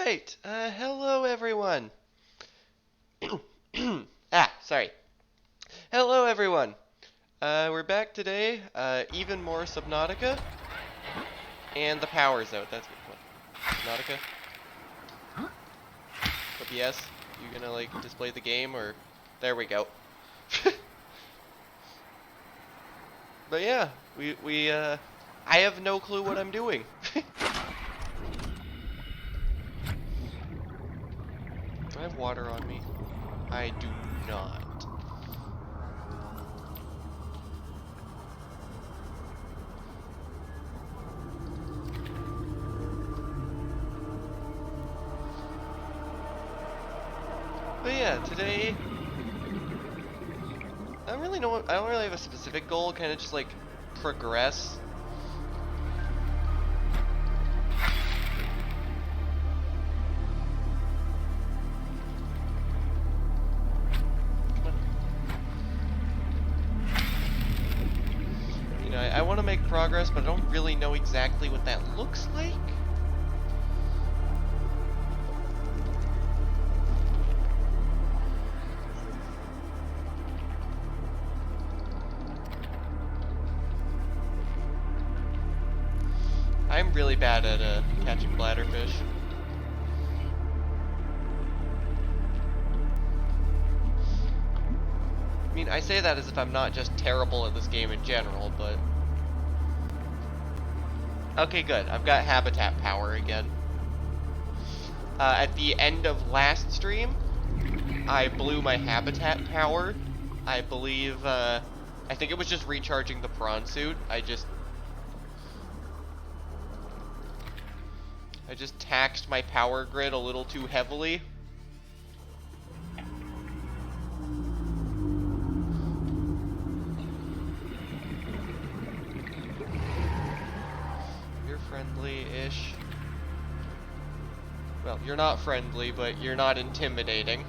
Alright, hello everyone. Sorry. Hello everyone. We're back today, even more Subnautica. And the power's out, that's good. Subnautica? OBS? You gonna, like, display the game, or... There we go. But yeah, I have no clue what I'm doing. Do I have water on me? I do not. But yeah, today I don't really have a specific goal, kind of just like progress. You know, I want to make progress, but I don't really know exactly what that looks like. I'm really bad at catching bladderfish. I mean, I say that as if I'm not just terrible at this game in general, but... Okay, good. I've got habitat power again. At the end of last stream, I blew my habitat power. I believe, I think it was just recharging the prawn suit. I just taxed my power grid a little too heavily. You're friendly-ish. Well, you're not friendly, but you're not intimidating.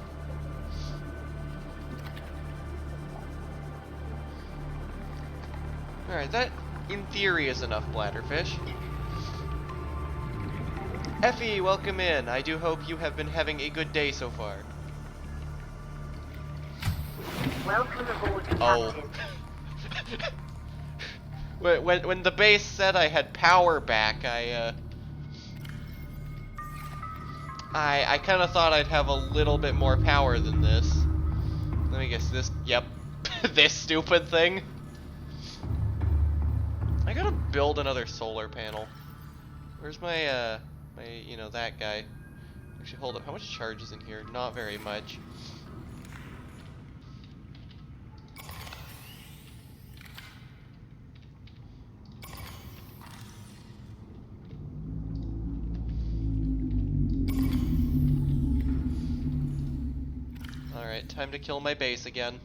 Alright, that, in theory, is enough bladderfish. Effie, welcome in. I do hope you have been having a good day so far. Welcome aboard, Captain. Oh. when the base said I had power back, I kind of thought I'd have a little bit more power than this. Let me guess, this, yep, this stupid thing. I gotta build another solar panel. Where's my, you know, that guy. Actually, hold up, how much charge is in here? Not very much. Alright, time to kill my base again.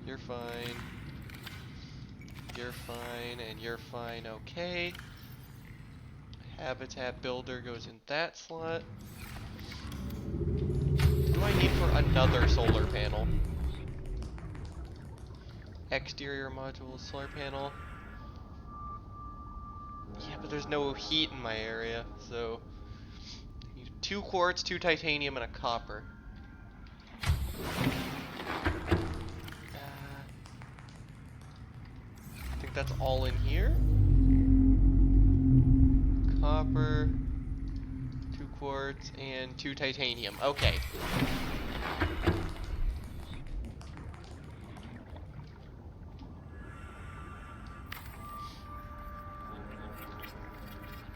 You're fine. You're fine, and you're fine, okay. Habitat builder goes in that slot. What do I need for another solar panel? Exterior module, solar panel. Yeah, but there's no heat in my area, so... I need 2 quartz, 2 titanium, and a copper. I think that's all in here. Copper, 2 quartz, and 2 titanium. Okay.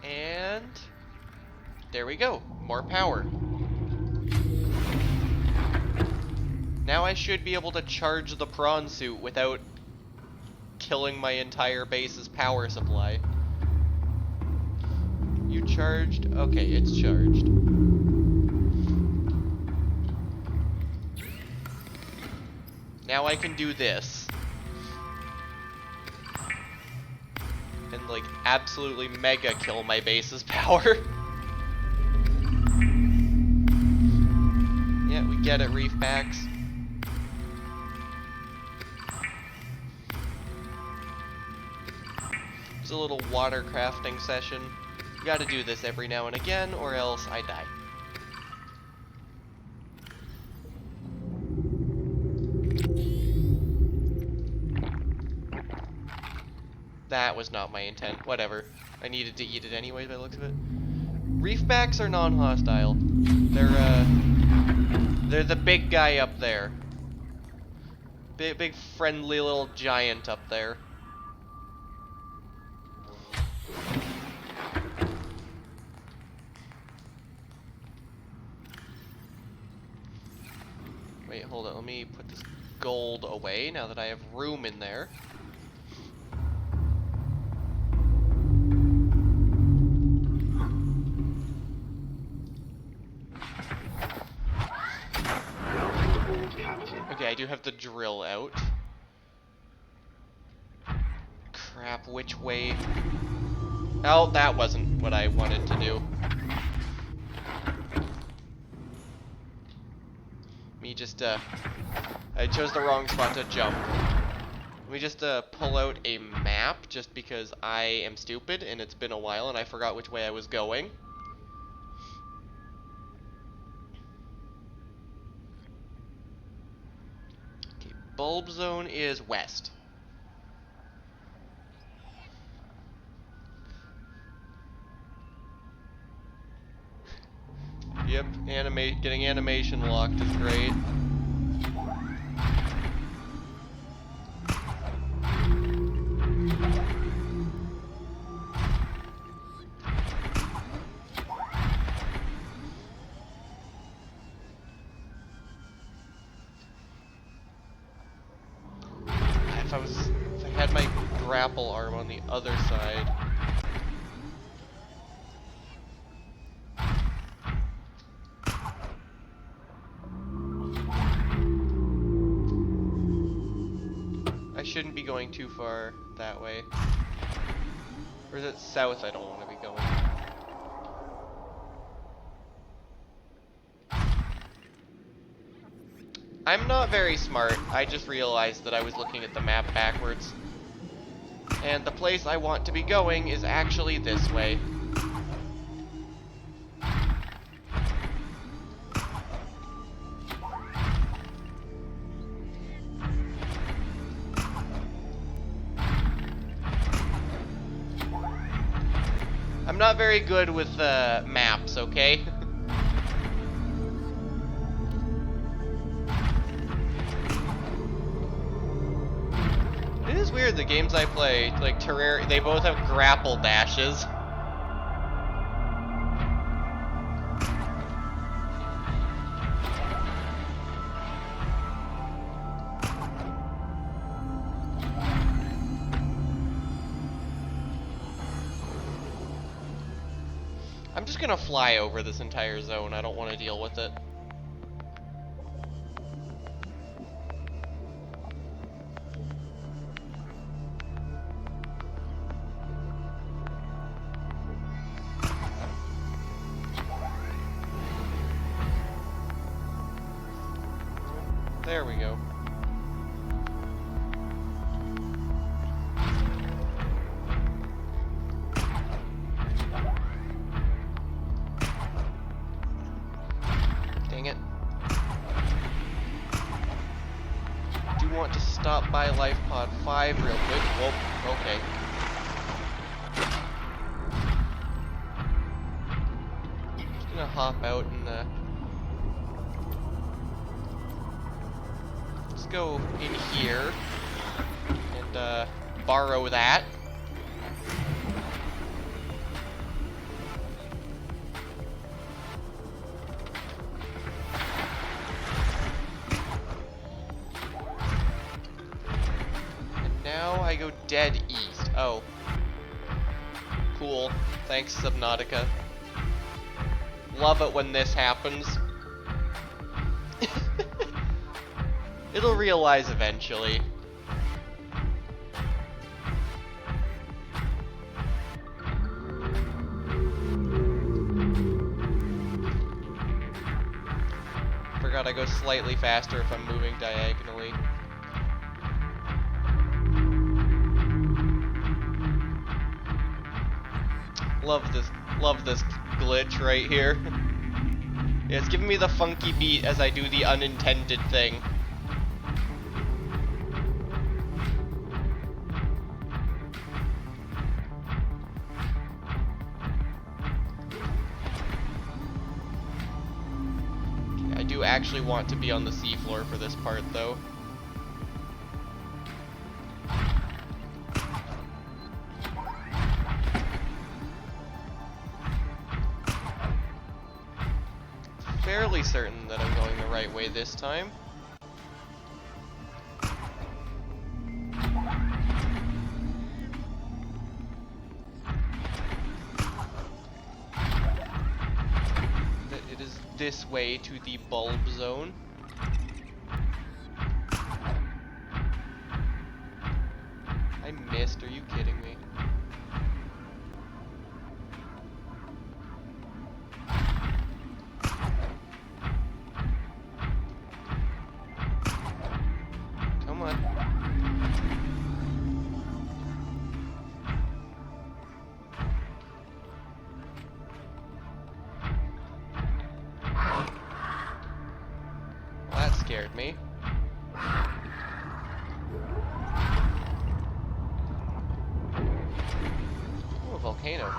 And there we go. More power. Now I should be able to charge the prawn suit without killing my entire base's power supply. You charged? Okay, it's charged. Now I can do this. And like absolutely mega kill my base's power. Yeah, We get it, reef packs. It's a little water crafting session. You gotta do this every now and again, or else I die. That was not my intent. Whatever. I needed to eat it anyway by the looks of it. Reefbacks are non-hostile. They're the big guy up there. Big friendly little giant up there. Wait, hold on. Let me put this gold away now that I have room in there. Okay, I do have the drill out. Crap, which way? Oh, that wasn't what I wanted to do. Me just, I chose the wrong spot to jump. Let me just, pull out a map just because I am stupid and it's been a while and I forgot which way I was going. Okay, bulb zone is west. Yep, getting animation locked is great. If I had my grapple arm on the other side. I shouldn't be going too far that way. Or is it south I don't want to be going? I'm not very smart. I just realized that I was looking at the map backwards. And the place I want to be going is actually this way. I'm not very good with maps, okay? It is weird, the games I play, like Terraria, they both have grapple dashes. I'm just gonna fly over this entire zone, I don't want to deal with it. There we go. Dang it. Do want to stop by Life Pod 5 real quick. Whoa, okay. Just gonna hop out and let's go in here and borrow that. And now I go dead east. Oh. Cool. Thanks, Subnautica. Love it when this happens. It'll realize eventually. Forgot I go slightly faster if I'm moving diagonally. Love this glitch right here. Yeah, it's giving me the funky beat as I do the unintended thing. Okay, I do actually want to be on the seafloor for this part, though. Fairly certain that I'm going the right way this time. That it is this way to the bulb zone. I missed, are you kidding me? Come on. Well, that scared me. Oh, a volcano.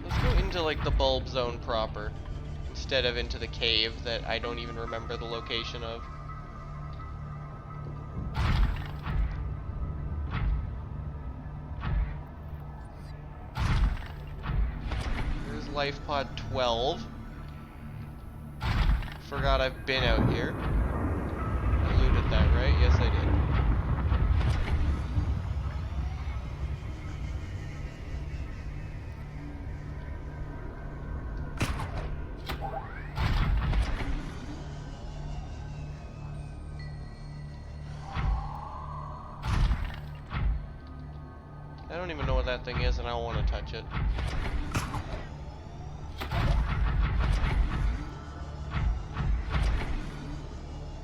Let's go into like the bulb zone proper, instead of into the cave that I don't even remember the location of. There's life pod 12. Forgot I've been out here. I looted that, right? Yes, I did. I don't even know what that thing is, and I don't want to touch it.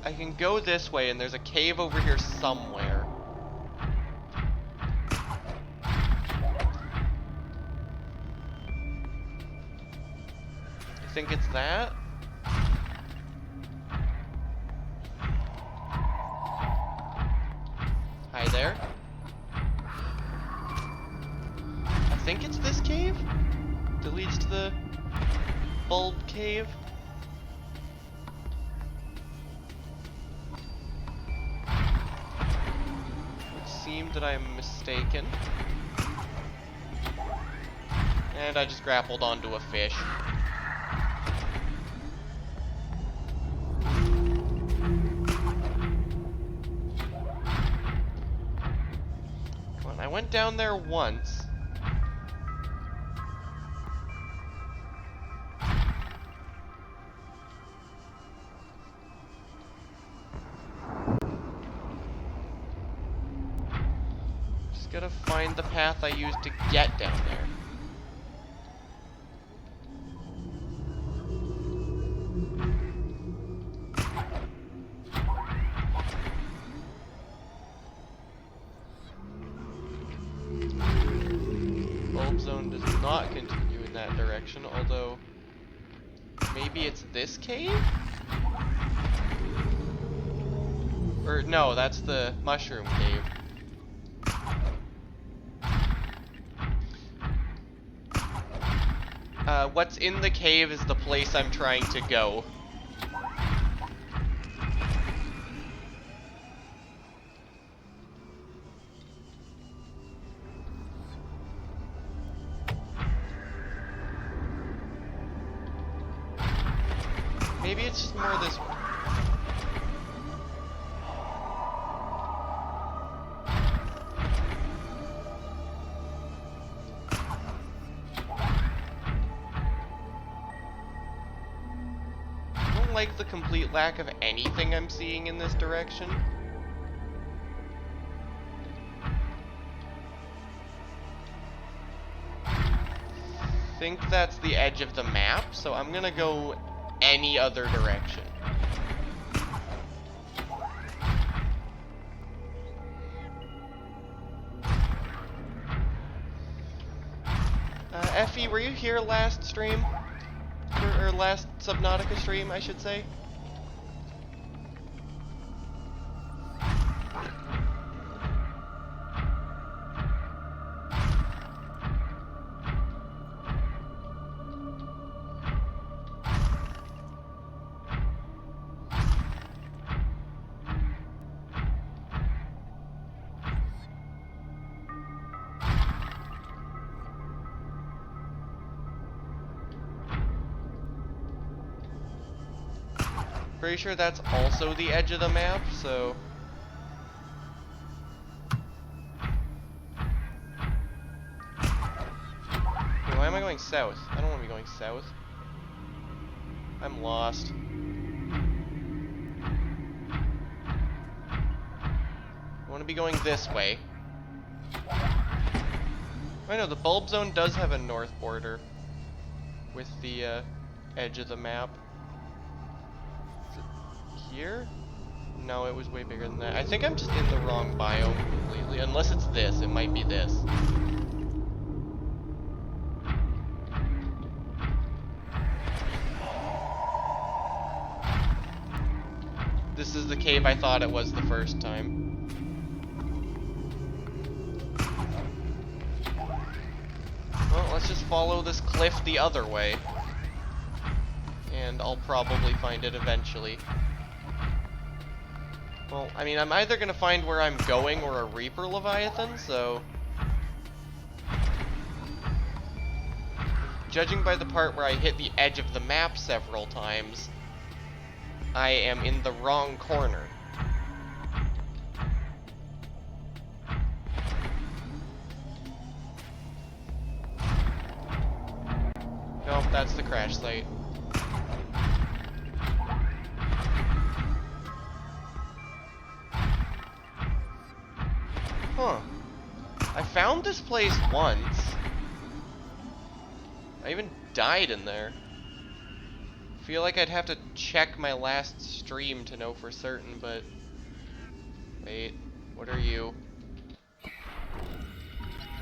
I can go this way, and there's a cave over here somewhere. I think it's that? Hi there. I think it's this cave that leads to the bulb cave. It seemed that I'm mistaken. And I just grappled onto a fish. Come on, I went down there once. Gotta find the path I used to get down there. Bulb zone does not continue in that direction, although maybe it's this cave? Or no, that's the mushroom cave. What's in the cave is the place I'm trying to go. Maybe it's just more this way. Like the complete lack of anything I'm seeing in this direction. think that's the edge of the map, so I'm gonna go any other direction. Effie, were you here last stream? Or last Subnautica stream, I should say? Pretty sure that's also the edge of the map, so... Wait, why am I going south? I don't want to be going south. I'm lost. I want to be going this way. I know, the bulb zone does have a north border with the edge of the map. Here? No, it was way bigger than that. I think I'm just in the wrong biome completely. Unless it's this, it might be this. This is the cave I thought it was the first time. Well, let's just follow this cliff the other way. And I'll probably find it eventually. Well, I mean, I'm either gonna find where I'm going or a Reaper Leviathan, so... Judging by the part where I hit the edge of the map several times, I am in the wrong corner. Nope, that's the crash site. Huh. I found this place once. I even died in there. I feel like I'd have to check my last stream to know for certain, but... Wait, what are you?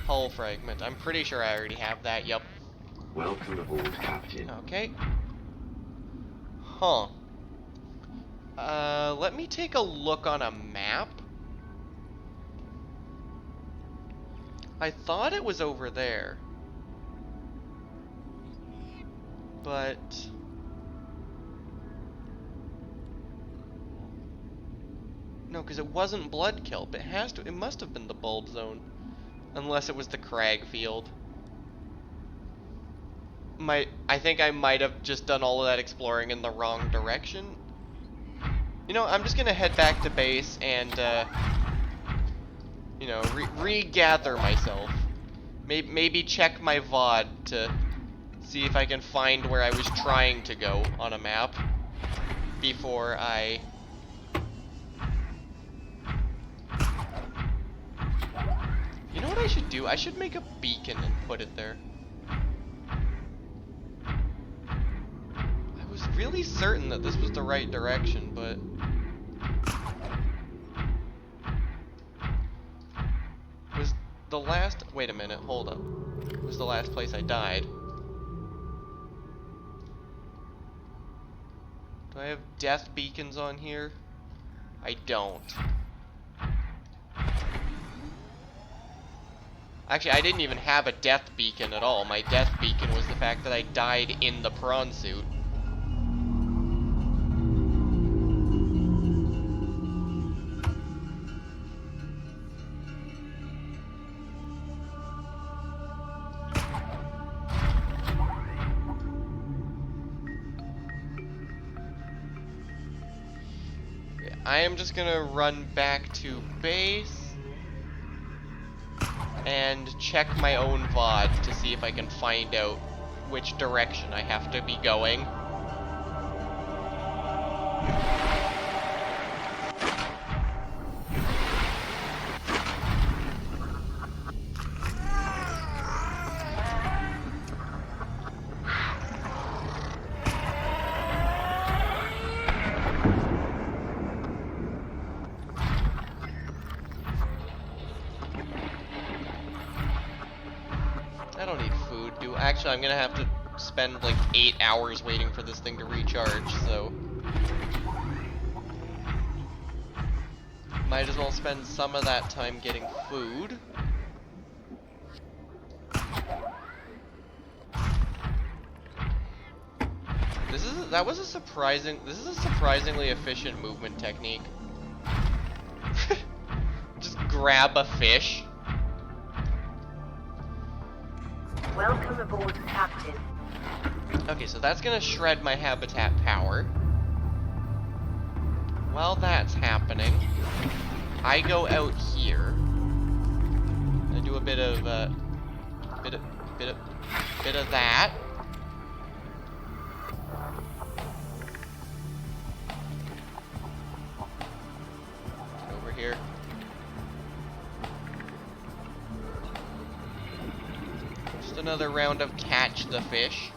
Hull fragment. I'm pretty sure I already have that, yup. Welcome aboard, Captain. Okay. Huh. Let me take a look on a map. I thought it was over there. But... No, because it wasn't Blood Kelp. It must have been the Bulb Zone. Unless it was the Crag Field. I think I might have just done all of that exploring in the wrong direction. You know, I'm just gonna head back to base and, you know, regather myself. Maybe check my VOD to see if I can find where I was trying to go on a map before I... You know what I should do? I should make a beacon and put it there. I was really certain that this was the right direction, but... Was the last... Wait a minute, hold up. Was the last place I died. Do I have death beacons on here? I don't. Actually, I didn't even have a death beacon at all. My death beacon was the fact that I died in the prawn suit. I am just gonna run back to base and check my own VOD to see if I can find out which direction I have to be going. I don't need food, do I? Actually, I'm gonna have to spend like 8 hours waiting for this thing to recharge, so... Might as well spend some of that time getting food. This is a surprisingly efficient movement technique. Just grab a fish. Welcome aboard, Captain. Okay, so that's gonna shred my habitat power. While that's happening, I go out here. I do a bit of bit of that. Get over here. Just another round of catch the fish.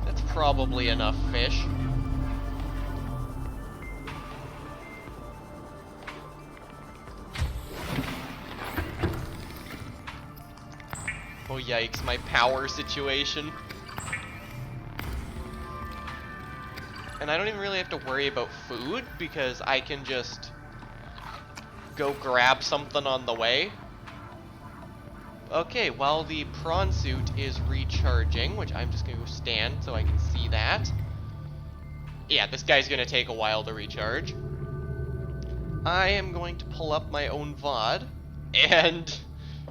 That's probably enough fish. Oh yikes, my power situation. And I don't even really have to worry about food because I can just go grab something on the way. Okay, while the prawn suit is recharging, which I'm just gonna go stand so I can see that. Yeah, this guy's gonna take a while to recharge. I am going to pull up my own VOD and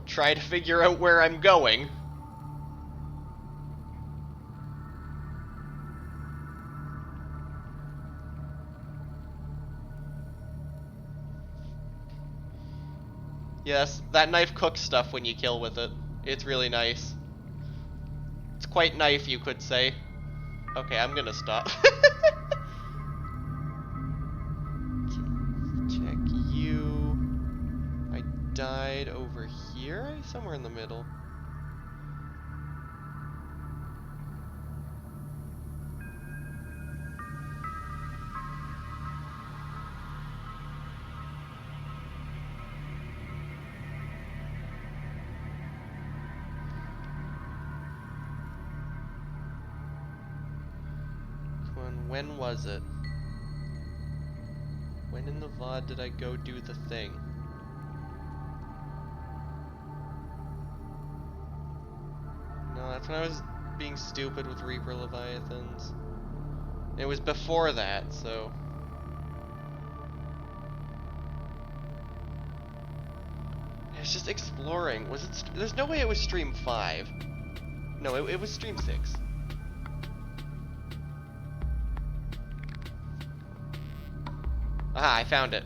try to figure out where I'm going. Yes, that knife cooks stuff when you kill with it. It's really nice. It's quite knife, you could say. Okay, I'm gonna stop. Check you. I died over here? Somewhere in the middle. When was it? When in the VOD did I go do the thing? No, that's when I was being stupid with Reaper Leviathans. It was before that, so... It's just exploring. Was it? There's no way it was stream 5. No, it was stream 6. Aha, I found it.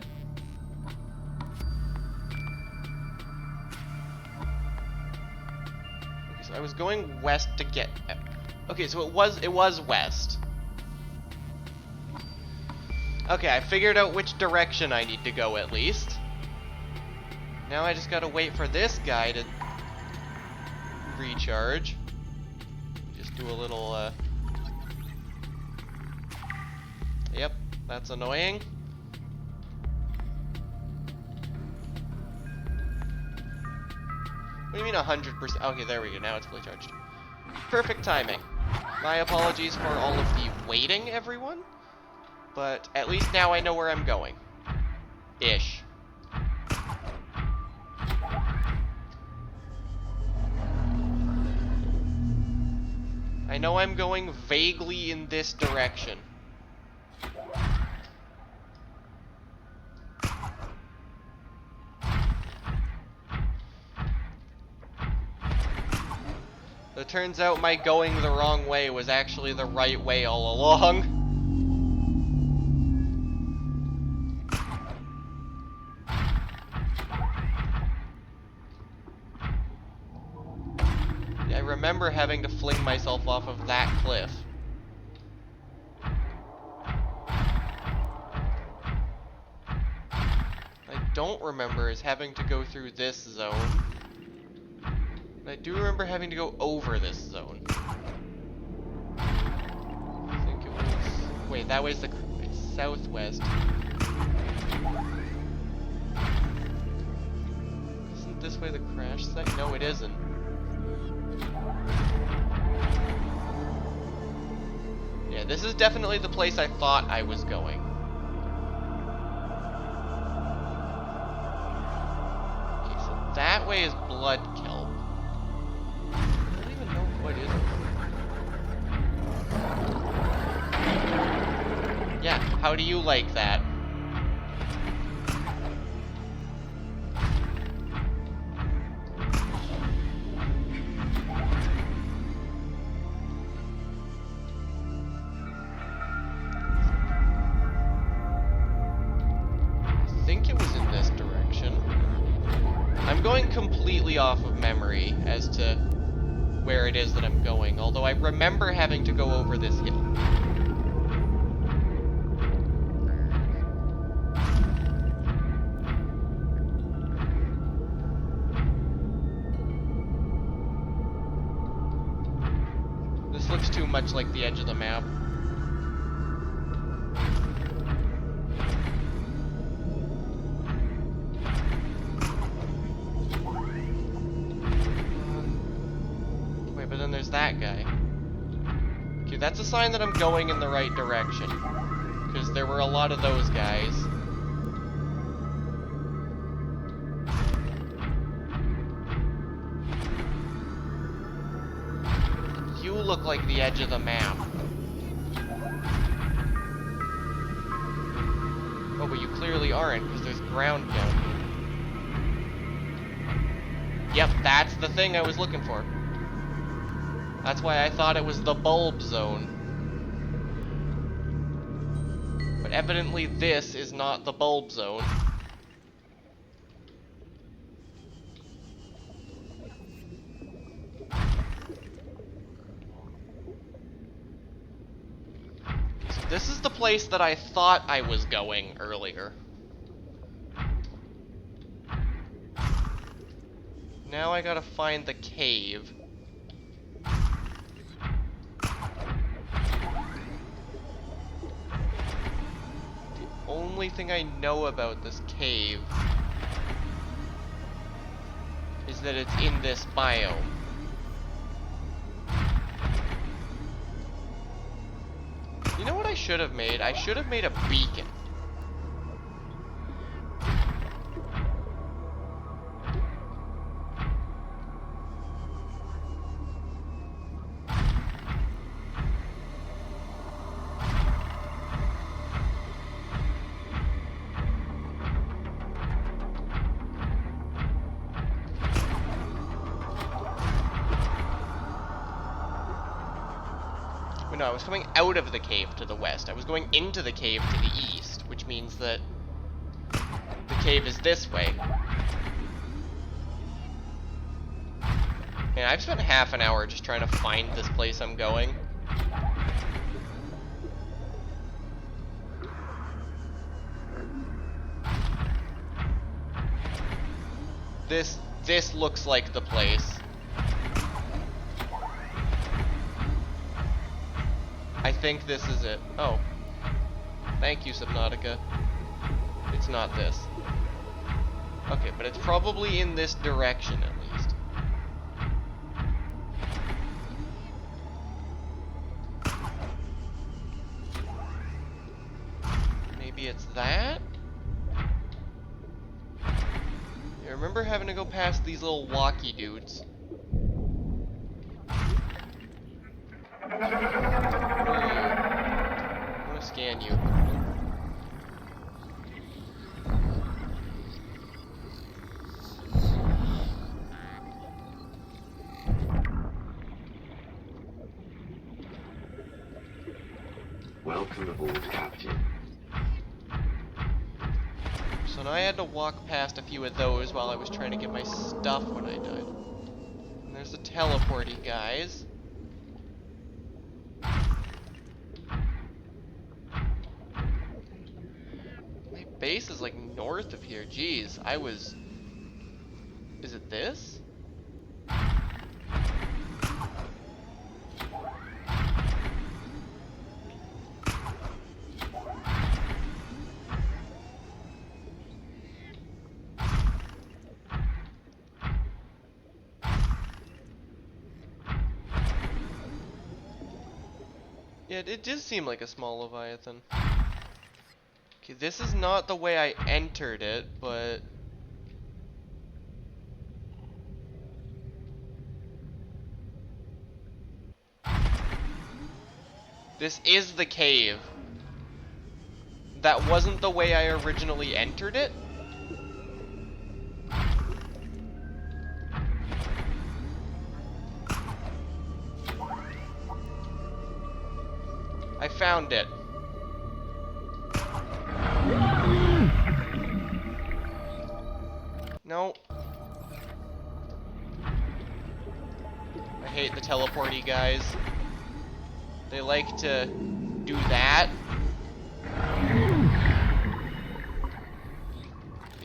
Okay, so I was going west to get... Okay, so it was west. Okay, I figured out which direction I need to go at least. Now I just gotta wait for this guy to recharge. Just do a little, Yep, that's annoying. What do you mean 100%? Okay, there we go. Now it's fully charged. Perfect timing. My apologies for all of the waiting, everyone. But at least now I know where I'm going. Ish. I know I'm going vaguely in this direction. It turns out my going the wrong way was actually the right way all along. Yeah, I remember having to fling myself off of that cliff. I don't remember is having to go through this zone. I do remember having to go over this zone. I think it was... Wait, that way's the southwest. Isn't this way the crash site? No, it isn't. Yeah, this is definitely the place I thought I was going. Okay, so that way is blood kelp. I don't even know what is it. Yeah, how do you like that? I think it was in this direction. I'm going completely off of memory as to where it is that I'm going, although I remember having to go over this hill. This looks too much like the edge of the map. Wait, but then there's that guy. Okay, that's a sign that I'm going in the right direction. Because there were a lot of those guys. You look like the edge of the map. Oh, but you clearly aren't, because there's ground down here. Yep, that's the thing I was looking for. That's why I thought it was the bulb zone. But evidently this is not the bulb zone. So this is the place that I thought I was going earlier. Now I gotta find the cave. The only thing I know about this cave is that it's in this biome. You know what I should have made? I should have made a beacon. No, I was coming out of the cave to the west. I was going into the cave to the east, which means that the cave is this way. And I've spent half an hour just trying to find this place I'm going. This looks like the place. I think this is it. Oh. Thank you, Subnautica. It's not this. Okay, but it's probably in this direction at least. Maybe it's that? I remember having to go past these little walkie dudes. I'm gonna scan you. Welcome aboard, Captain. So now I had to walk past a few of those while I was trying to get my stuff when I died. And there's the teleporty guys. My base is like north of here. Jeez, I was... Is it this? Yeah, it does seem like a small Leviathan. Okay, this is not the way I entered it, but... This is the cave. That wasn't the way I originally entered it? I found it. No. I hate the teleporty guys. They like to do that.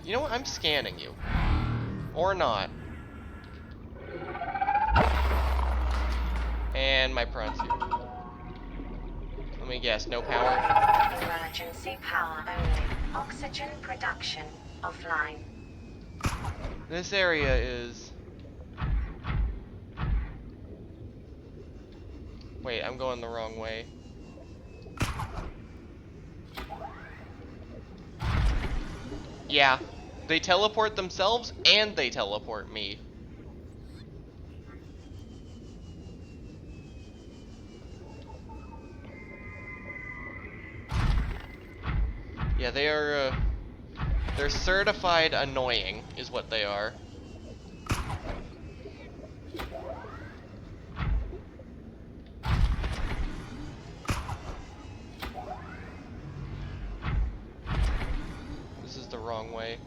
You know what? I'm scanning you. Or not. And my prawn's here. Let me guess, no power? Emergency power only. Oxygen production offline. This area is... Wait, I'm going the wrong way. Yeah, they teleport themselves and they teleport me. Yeah, they are, they're certified annoying, is what they are. This is the wrong way.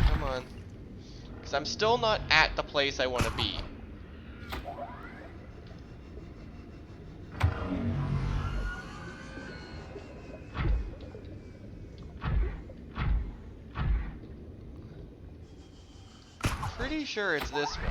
Come on. Because I'm still not at the place I want to be. Pretty sure it's this way.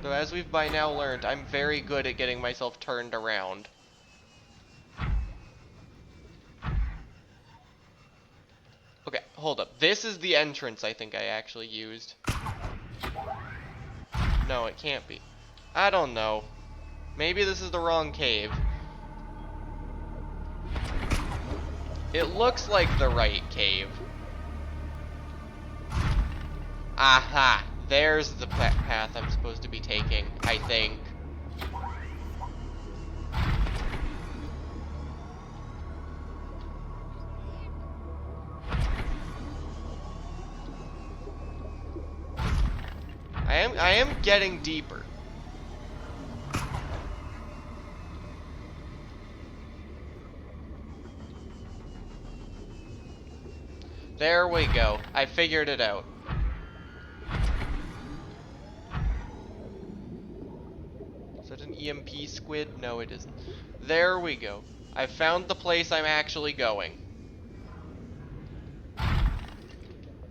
Though as we've by now learned, I'm very good at getting myself turned around. Okay, hold up. This is the entrance I think I actually used. No, it can't be. I don't know. Maybe this is the wrong cave. It looks like the right cave. Aha! There's the path I'm supposed to be taking, I think. I am getting deeper. There we go. I figured it out. Is that an EMP squid? No, it isn't. There we go. I found the place I'm actually going.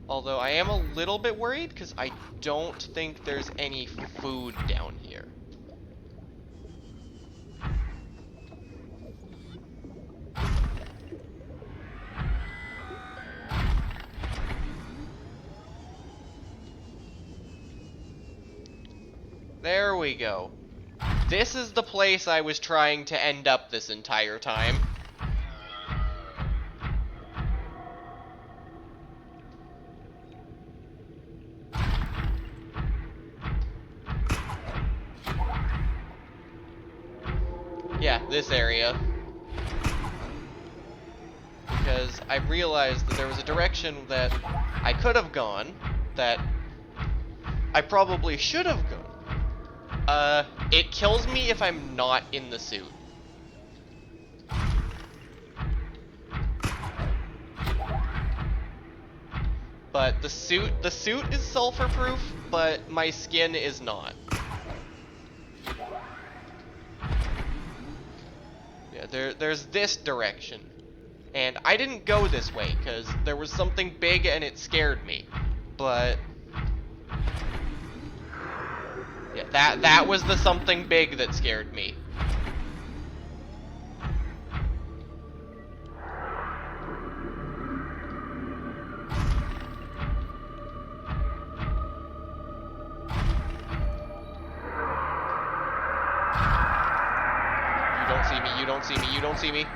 Although I am a little bit worried because I don't think there's any food down here. There we go. This is the place I was trying to end up this entire time. Yeah, this area. Because I realized that there was a direction that I could have gone, that I probably should have gone. It kills me if I'm not in the suit. But the suit is sulfur proof, but my skin is not. Yeah, there's this direction. And I didn't go this way, because there was something big and it scared me. But... yeah, that was the something big that scared me. You don't see me, you don't see me, you don't see me.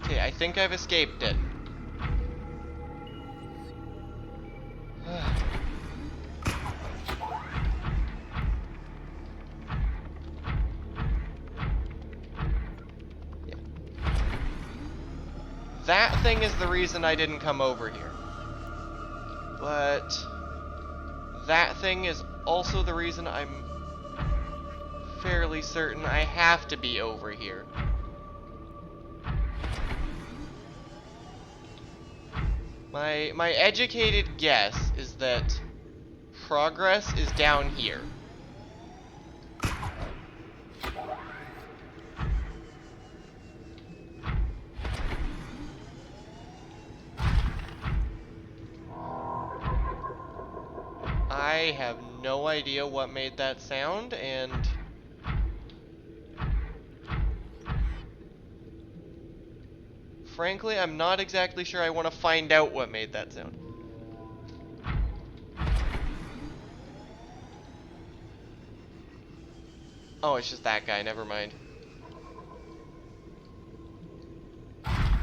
Okay, I think I've escaped it. Yeah. That thing is the reason I didn't come over here. But that thing is also the reason I'm fairly certain I have to be over here. My educated guess is that progress is down here. I have no idea what made that sound, and frankly, I'm not exactly sure I want to find out what made that sound. Oh, it's just that guy, never mind.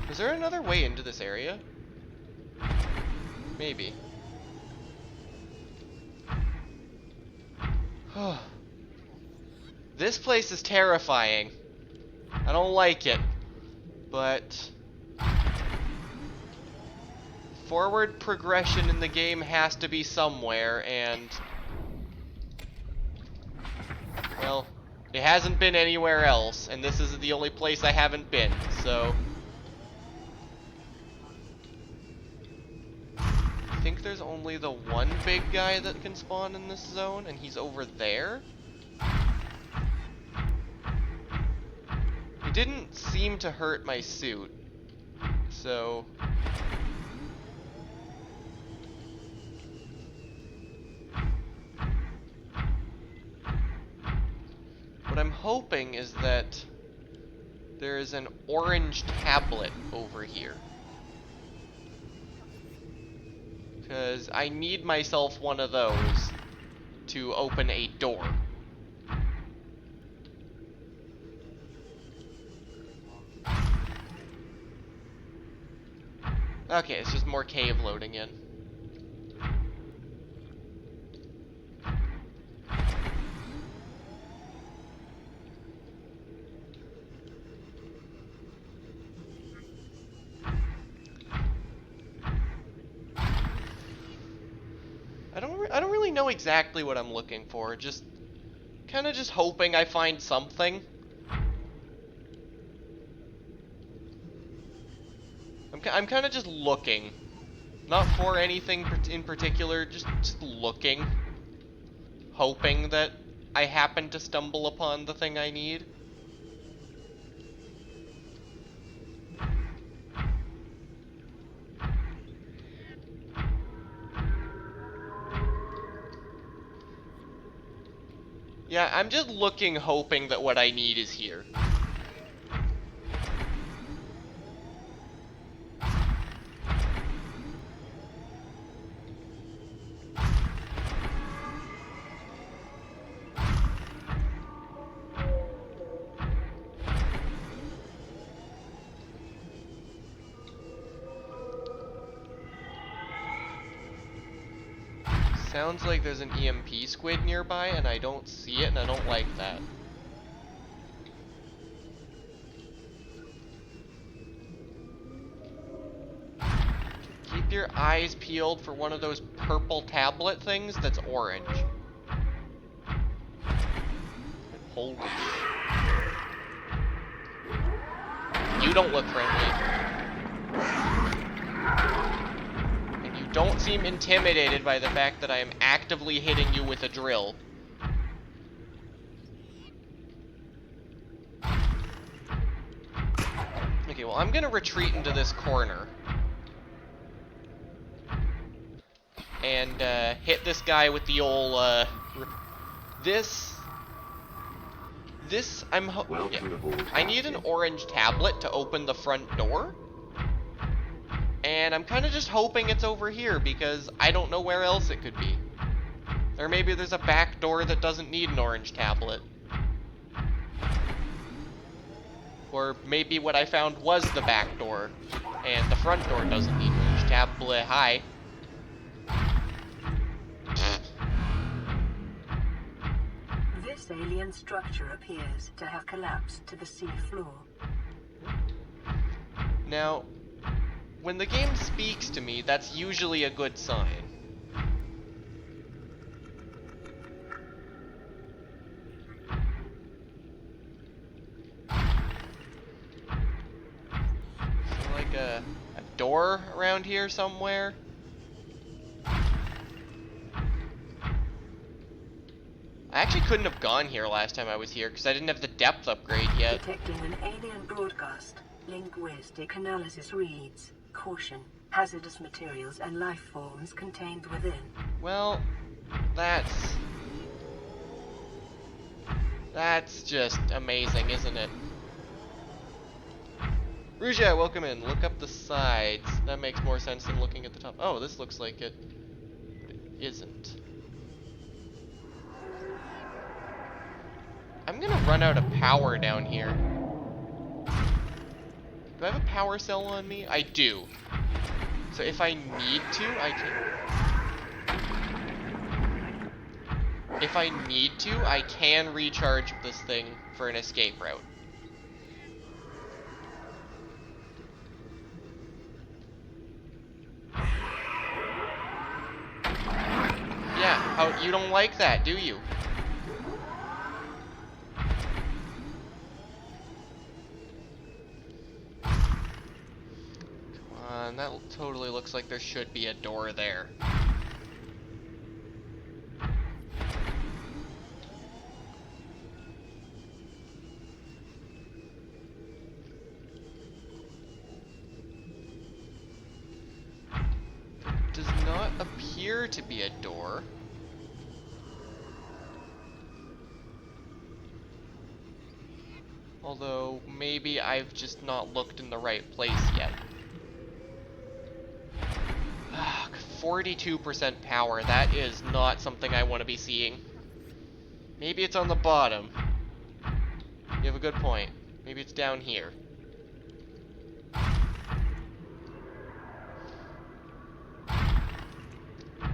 Is there another way into this area? Maybe. This place is terrifying. I don't like it. But forward progression in the game has to be somewhere, and well, it hasn't been anywhere else, and this is the only place I haven't been, so I think there's only the one big guy that can spawn in this zone, and he's over there. It didn't seem to hurt my suit, so what I'm hoping is that there's an orange tablet over here. Because I need myself one of those to open a door. Okay, it's just more cave loading in. I don't really know exactly what I'm looking for. Just kind of just hoping I find something. I'm kind of just looking, not for anything in particular. Just looking, hoping that I happen to stumble upon the thing I need. Yeah, I'm just looking, hoping that what I need is here. Sounds like there's an EMP squid nearby, and I don't see it, and I don't like that. Keep your eyes peeled for one of those purple tablet things that's orange. Holy shit. You don't look friendly. And you don't seem intimidated by the fact that I am actively hitting you with a drill. Okay, well, I'm gonna retreat into this corner. And, hit this guy with the old, This, Welcome aboard, I need an Captain. orange tablet to open the front door. And I'm kind of just hoping it's over here, because I don't know where else it could be. Or maybe there's a back door that doesn't need an orange tablet. Or maybe what I found was the back door, and the front door doesn't need an orange tablet. Hi. This alien structure appears to have collapsed to the sea floor. Now, when the game speaks to me, that's usually a good sign. Is there like a door around here somewhere? I actually couldn't have gone here last time I was here because I didn't have the depth upgrade yet. Detecting an alien broadcast. Linguistic analysis reads, caution, hazardous materials and life forms contained within. Well, that's just amazing, isn't it? Ruja, welcome in. Look up the sides. That makes more sense than looking at the top. Oh, this looks like it isn't. I'm gonna run out of power down here. Do I have a power cell on me? I do. So if I need to, I can... If I need to, I can recharge this thing for an escape route. Yeah, oh, you don't like that, do you? That totally looks like there should be a door there. Does not appear to be a door. Although, maybe I've just not looked in the right place yet. 42% power, that is not something I want to be seeing. Maybe it's on the bottom. You have a good point. Maybe it's down here.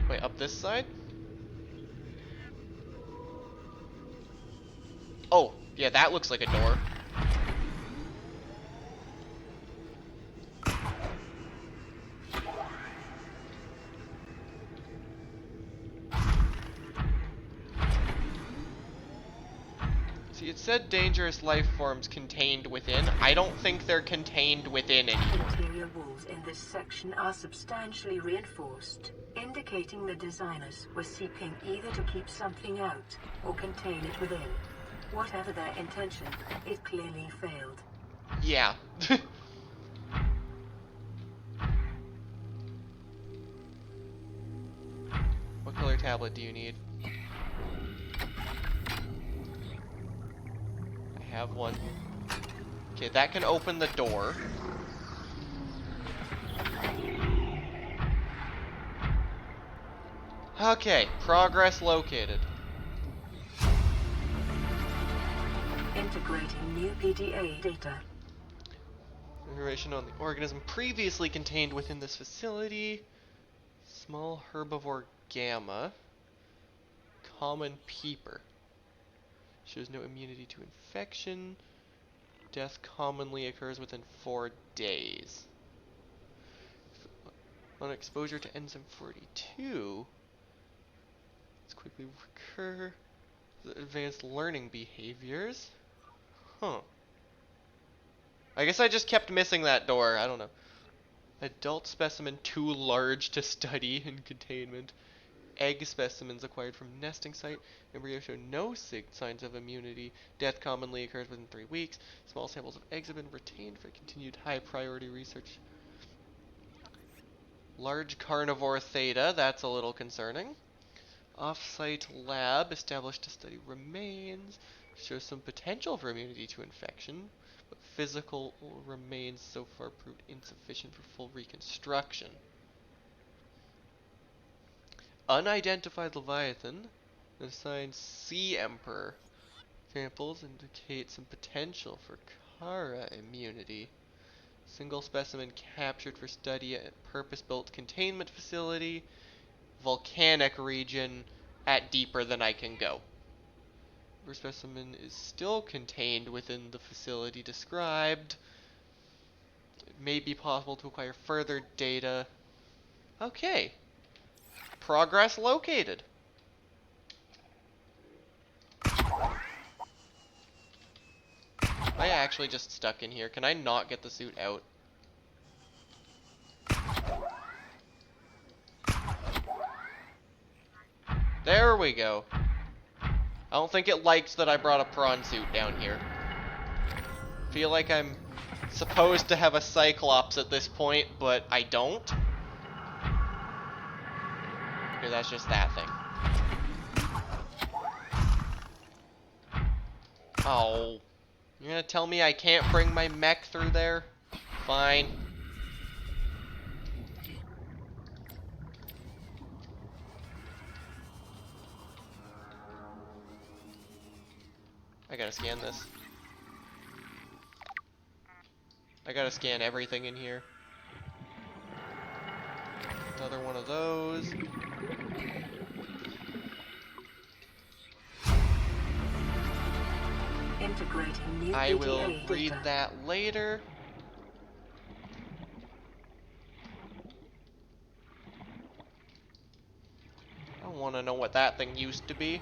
Wait, up this side? Oh, yeah, that looks like a door. See, it said dangerous life forms contained within. I don't think they're contained within anymore. Interior walls in this section are substantially reinforced, indicating the designers were seeking either to keep something out or contain it within. Whatever their intention, it clearly failed. Yeah. What color tablet do you need? I have one. Okay, that can open the door. Okay, progress located. Integrating new PDA data. Information on the organism previously contained within this facility. Small herbivore gamma. Common peeper. Shows no immunity to infection. Death commonly occurs within 4 days. On exposure to enzyme 42, let's quickly recur. Advanced learning behaviors. Huh. I guess I just kept missing that door. I don't know. Adult specimen too large to study in containment. Egg specimens acquired from nesting site. Embryo show no signs of immunity. Death commonly occurs within 3 weeks. Small samples of eggs have been retained for continued high priority research. Large carnivore theta, that's a little concerning. Off-site lab established to study remains. Shows some potential for immunity to infection, but physical remains so far proved insufficient for full reconstruction. Unidentified Leviathan assigned Sea Emperor. Samples indicate some potential for Kara immunity. Single specimen captured for study at purpose-built containment facility. Volcanic region at deeper than I can go. River specimen is still contained within the facility described. It may be possible to acquire further data. Okay. Progress located. Am I actually just stuck in here? Can I not get the suit out? There we go. I don't think it likes that I brought a prawn suit down here. Feel like I'm supposed to have a Cyclops at this point, but I don't. Okay, that's just that thing. Oh. You're gonna tell me I can't bring my mech through there? Fine. I gotta scan this. I gotta scan everything in here. Another one of those. Integrating new I will PDA read data. that later. I want to know what that thing used to be.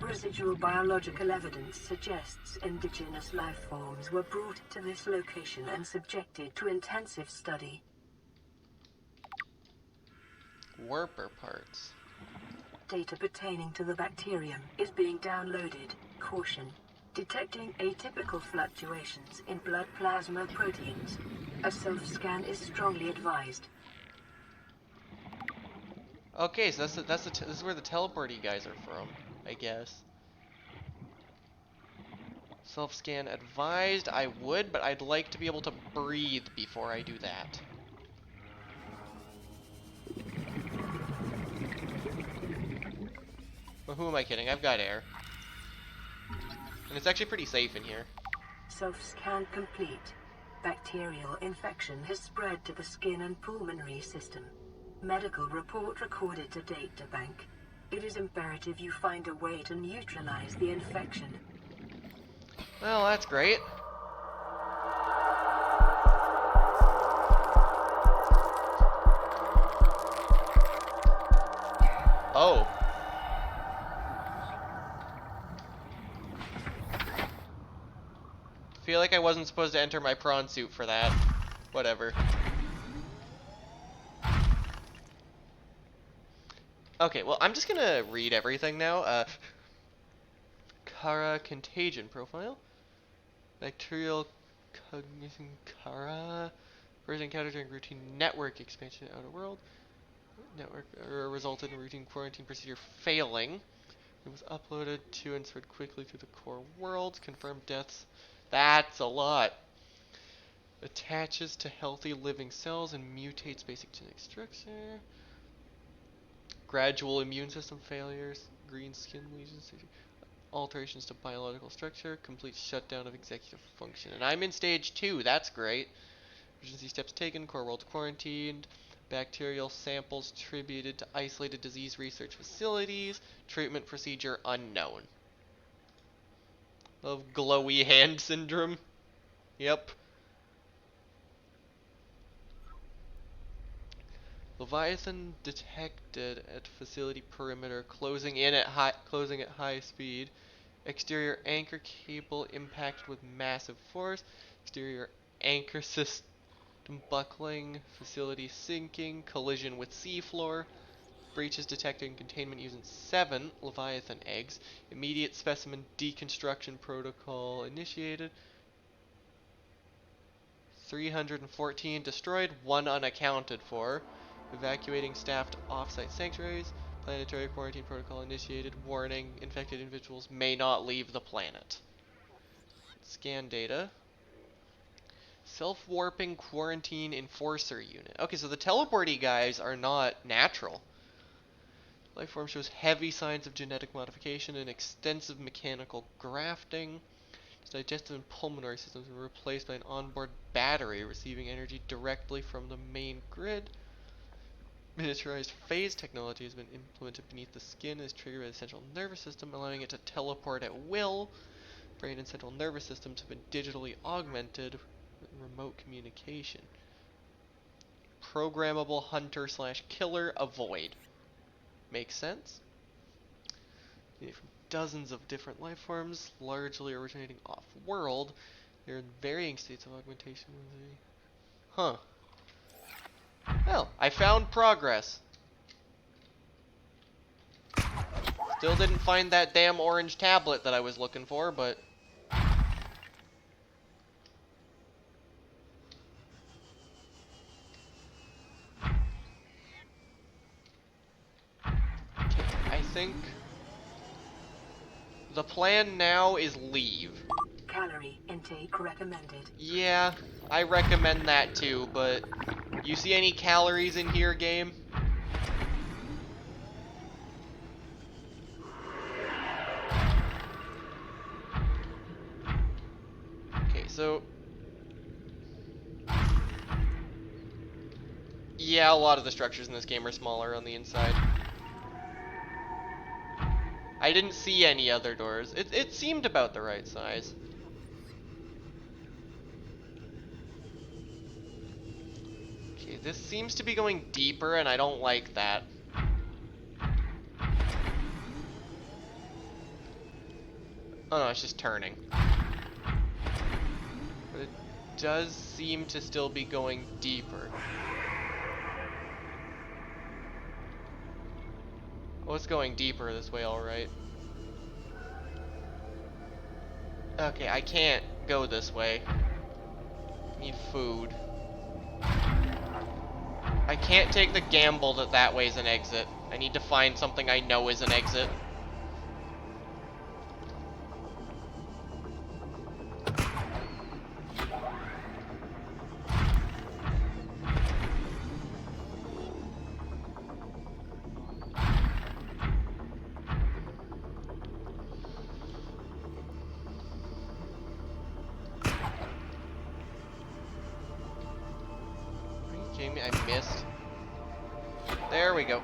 Residual biological evidence suggests indigenous life forms were brought to this location and subjected to intensive study. Warper parts. Data pertaining to the bacterium is being downloaded. Caution. Detecting atypical fluctuations in blood plasma proteins. A self-scan is strongly advised. Okay, so this is where the teleporty guys are from, I guess. Self-scan advised. I would, but I'd like to be able to breathe before I do that. Well, who am I kidding? I've got air. And it's actually pretty safe in here. Self-scan complete. Bacterial infection has spread to the skin and pulmonary system. Medical report recorded to databank. It is imperative you find a way to neutralize the infection. Well, that's great. Oh. Feel like I wasn't supposed to enter my prawn suit for that. Whatever. Okay, well, I'm just gonna read everything now. Kara contagion profile. Bacterial cognition Kara. First encountered during routine network expansion in outer world. Network resulted in routine quarantine procedure failing. It was uploaded to and spread quickly through the core world. Confirmed deaths. That's a lot. Attaches to healthy living cells and mutates basic genetic structure. Gradual immune system failures. Green skin lesions. Alterations to biological structure. Complete shutdown of executive function. And I'm in stage 2. That's great. Emergency steps taken. Core world quarantined. Bacterial samples attributed to isolated disease research facilities. Treatment procedure unknown. Of glowy hand syndrome. Yep. Leviathan detected at facility perimeter, closing at high speed. Exterior anchor cable impacted with massive force. Exterior anchor system buckling. Facility sinking. Collision with seafloor. Breaches detected in containment using 7 Leviathan eggs. Immediate specimen deconstruction protocol initiated. 314 destroyed, 1 unaccounted for. Evacuating staff to off-site sanctuaries. Planetary quarantine protocol initiated. Warning, infected individuals may not leave the planet. Scan data. Self-warping quarantine enforcer unit. Okay, so the teleporty guys are not natural. Life form shows heavy signs of genetic modification and extensive mechanical grafting. Its digestive and pulmonary systems were replaced by an onboard battery receiving energy directly from the main grid. Miniaturized phase technology has been implemented beneath the skin and is triggered by the central nervous system, allowing it to teleport at will. Brain and central nervous systems have been digitally augmented with remote communication. Programmable hunter/killer avoid. Makes sense? From dozens of different life forms, largely originating off-world. They're in varying states of augmentation. Huh. Well, I found progress. Still didn't find that damn orange tablet that I was looking for, but... Okay, I think... the plan now is leave. Calorie intake recommended. Yeah, I recommend that too, but... you see any calories in here, game? Okay, so... yeah, a lot of the structures in this game are smaller on the inside. I didn't see any other doors. It seemed about the right size. Okay, this seems to be going deeper, and I don't like that. Oh no, it's just turning. But it does seem to still be going deeper. Oh, it's going deeper this way, alright. Okay, I can't go this way. Need food. I can't take the gamble that that way's an exit. I need to find something I know is an exit. I missed. There we go.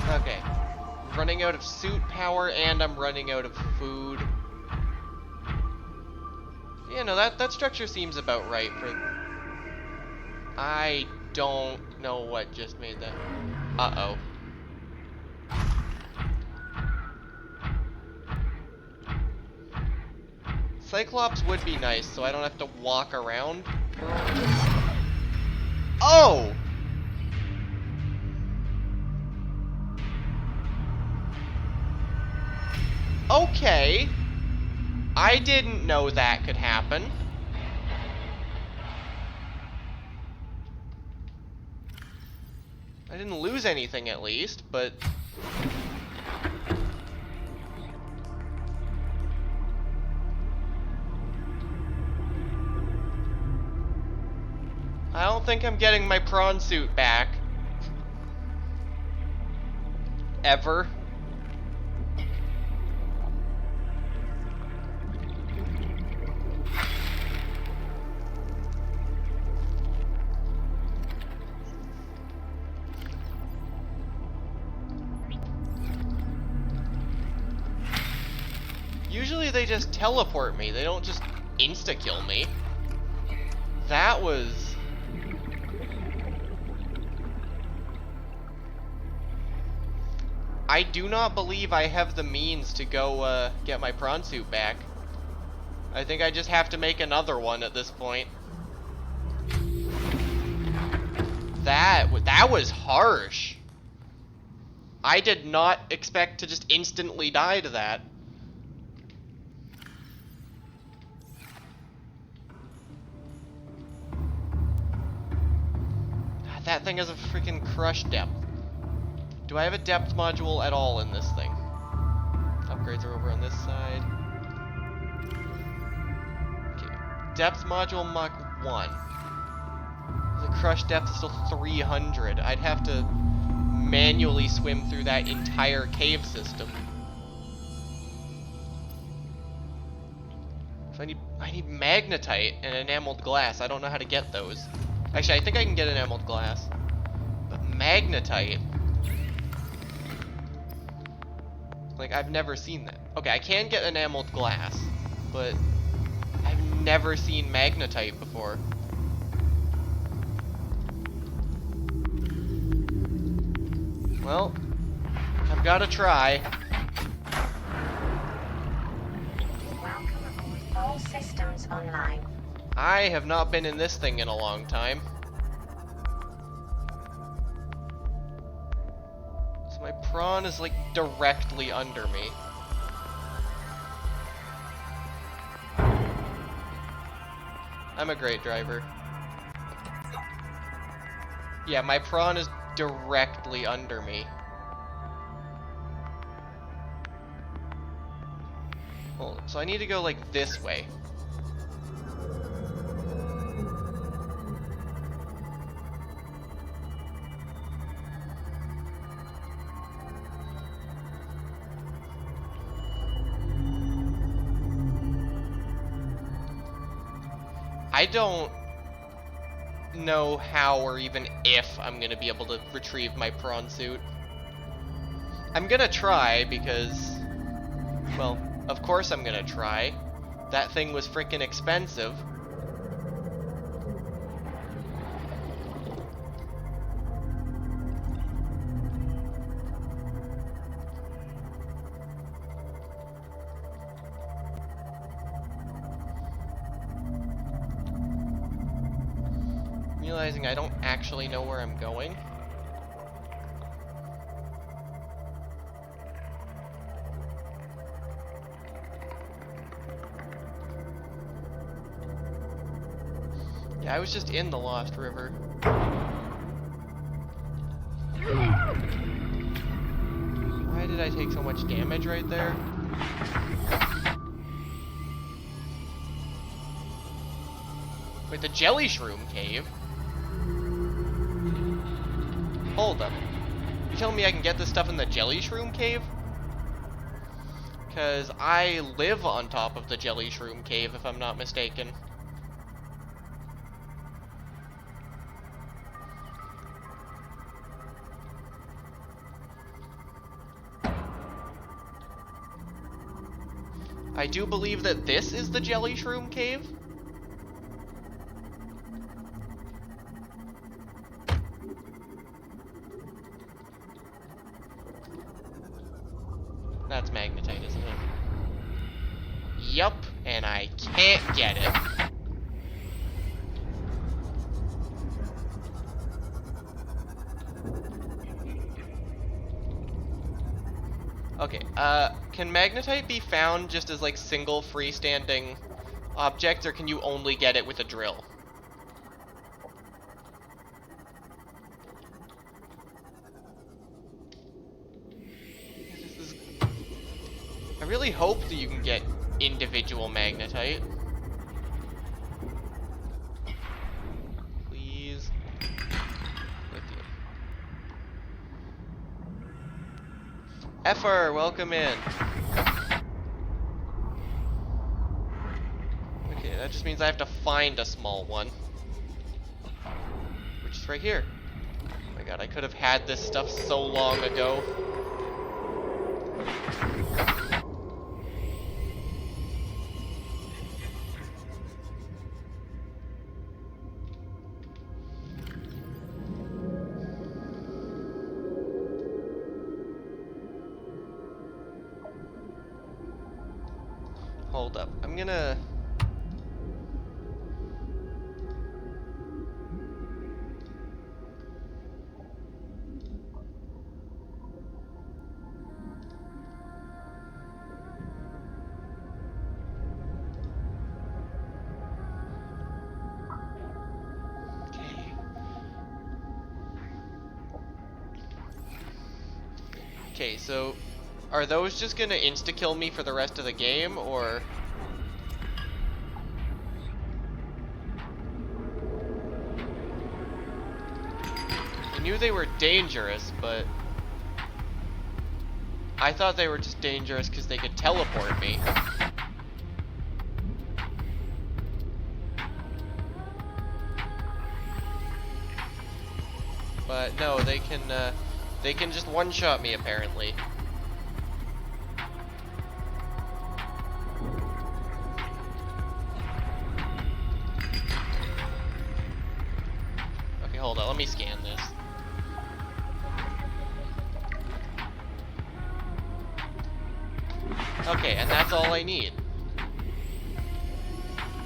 Okay. I'm running out of suit power and I'm running out of food. Yeah, no, that structure seems about right for... I don't know what just made that. Uh-oh. Cyclops would be nice, so I don't have to walk around. Oh! Okay. I didn't know that could happen. I didn't lose anything at least, but... I don't think I'm getting my prawn suit back. Ever. Usually they just teleport me, they don't just insta-kill me. That was... I do not believe I have the means to go get my prawn suit back. I think I just have to make another one at this point. That was harsh. I did not expect to just instantly die to that. God, that thing has a freaking crush depth. Do I have a depth module at all in this thing? Upgrades are over on this side. Okay. Depth module Mach 1. The crush depth is still 300. I'd have to manually swim through that entire cave system. So I need magnetite and enameled glass. I don't know how to get those. Actually, I think I can get enameled glass. But magnetite, like, I've never seen that. Okay, I can get enameled glass, but I've never seen magnetite before. Well, I've got to try. Welcome aboard. All systems online. I have not been in this thing in a long time. So my prawn is like directly under me. I'm a great driver. Yeah, my prawn is directly under me. Well, so I need to go like this way. I don't know how or even if I'm gonna be able to retrieve my prawn suit. I'm gonna try because, well, of course I'm gonna try. That thing was freaking expensive. Realizing I don't actually know where I'm going. Yeah, I was just in the Lost River. Why did I take so much damage right there? Wait, the Jelly Shroom Cave? Hold up. You telling me I can get this stuff in the Jelly Shroom Cave? Because I live on top of the Jelly Shroom Cave, if I'm not mistaken. I do believe that this is the Jelly Shroom Cave. That's magnetite, isn't it? Yup, and I can't get it. Okay, can magnetite be found just as like single freestanding objects, or can you only get it with a drill? I really hope that you can get individual magnetite. Please. Lithium. Effer, welcome in. Okay, that just means I have to find a small one. Which is right here. Oh my god, I could have had this stuff so long ago. hold up. I'm gonna... Okay, so are those just gonna insta-kill me for the rest of the game, or... I knew they were dangerous, but... I thought they were just dangerous because they could teleport me. But no, they can just one-shot me apparently. Okay, hold on, let me scan this. Okay, and that's all I need.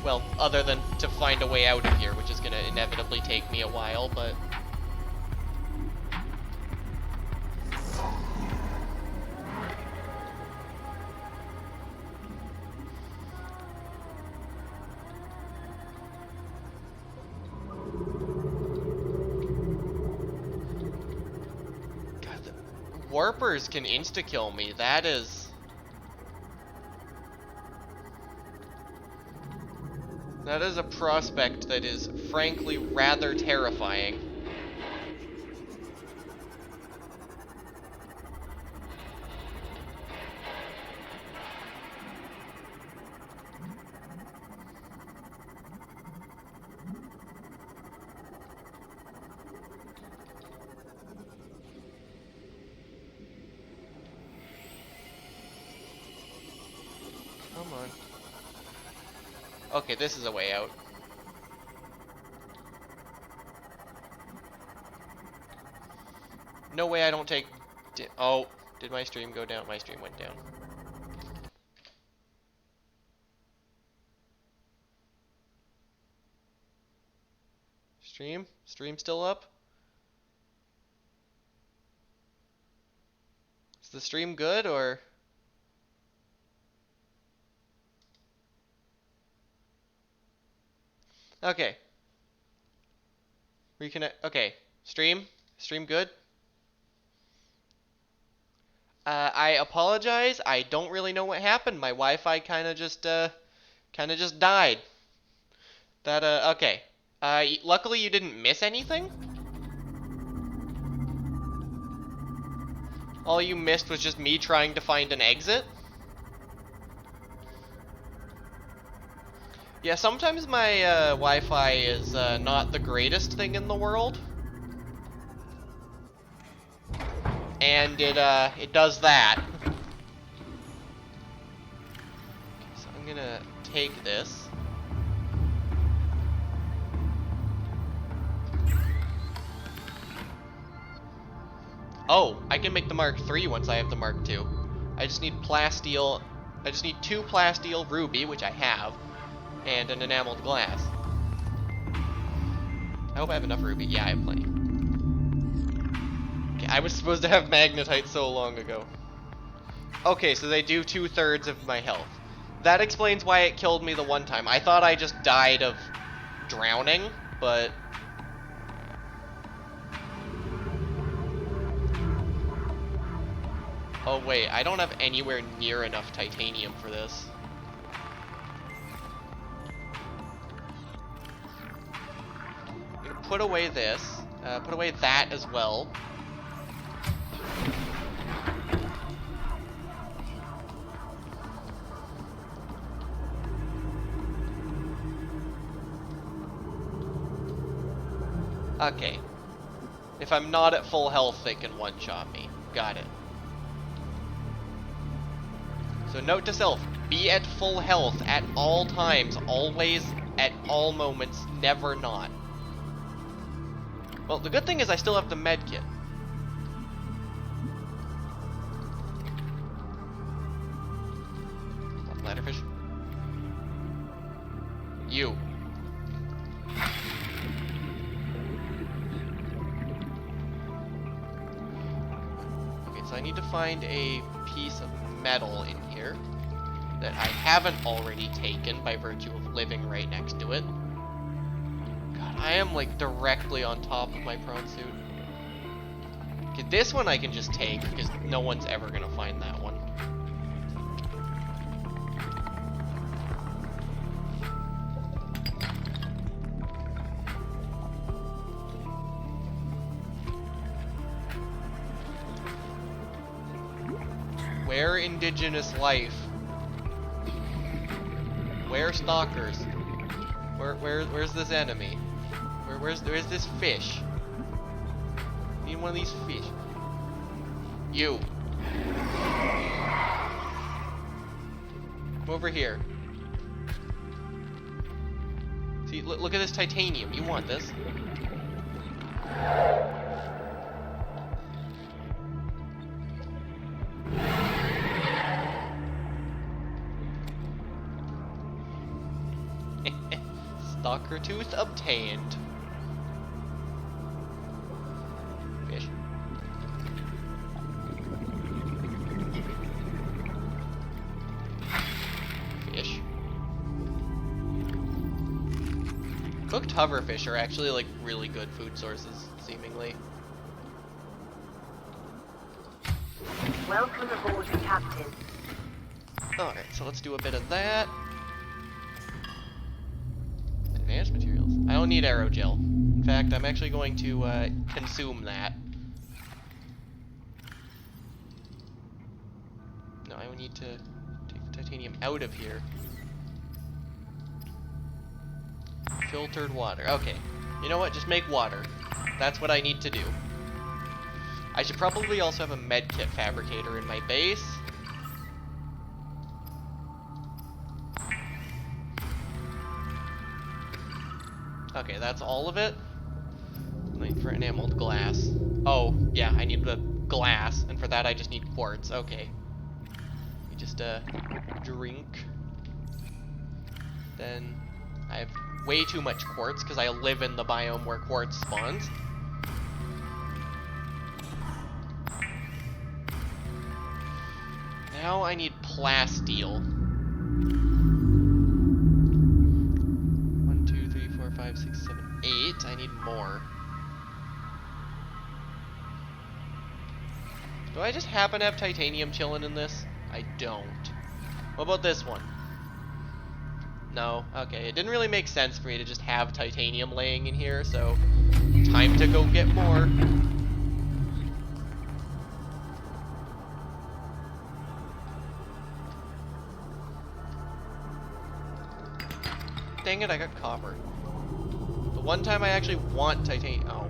Well, other than to find a way out of here, which is gonna inevitably take me a while, but... God, the warpers can insta-kill me. That is a prospect that is frankly rather terrifying. Come on. Okay, this is a way out. No way I don't take... Oh, did my stream go down? My stream went down. Stream? Stream still up? Is the stream good, or... Okay. Reconnect. Okay. Stream? Stream good? I apologize. I don't really know what happened. My Wi-Fi kind of just died. That, okay. Luckily you didn't miss anything? All you missed was just me trying to find an exit? Yeah, sometimes my Wi-Fi is not the greatest thing in the world. And it does that. So I'm gonna take this. Oh, I can make the Mark III once I have the Mark II. I just need plasteel. I just need 2 plasteel ruby, which I have, and an enameled glass. I hope I have enough ruby. Yeah, I have plenty. Okay, I was supposed to have magnetite so long ago. Okay, so they do 2/3 of my health. That explains why it killed me the one time. I thought I just died of drowning, but... Oh wait, I don't have anywhere near enough titanium for this. I'm gonna put away this, put away that as well. Okay. If I'm not at full health, they can one-shot me. Got it. So note to self, be at full health at all times, always, at all moments, never not. Well, the good thing is I still have the med kit. Ladderfish. You. Okay, so I need to find a piece of metal in here that I haven't already taken by virtue of living right next to it. God, I am like directly on top of my prawn suit. Okay, this one I can just take because no one's ever gonna find that one. Where indigenous life? Where stalkers? Where's this enemy? Where's this fish? Need one of these fish. You. Come over here. See, look at this titanium. You want this? Stalker tooth obtained. Fish. Fish. Cooked hoverfish are actually like really good food sources, seemingly. Welcome aboard, Captain. Alright, so let's do a bit of that. Advanced materials. I don't need aerogel. In fact, I'm actually going to consume that. No, I need to take the titanium out of here. Filtered water. Okay. You know what? Just make water. That's what I need to do. I should probably also have a medkit fabricator in my base. Okay, that's all of it. Wait for enameled glass. Oh, yeah, I need the glass, and for that I just need quartz. Okay. You just drink. Then I have way too much quartz because I live in the biome where quartz spawns. Now I need plasteel. 1, 2, 3, 4, 5, 6, 7, 8. I need more. Do I just happen to have titanium chilling in this? I don't. What about this one? No. Okay, it didn't really make sense for me to just have titanium laying in here, so time to go get more. Dang it, I got copper. The one time I actually want titanium. Oh.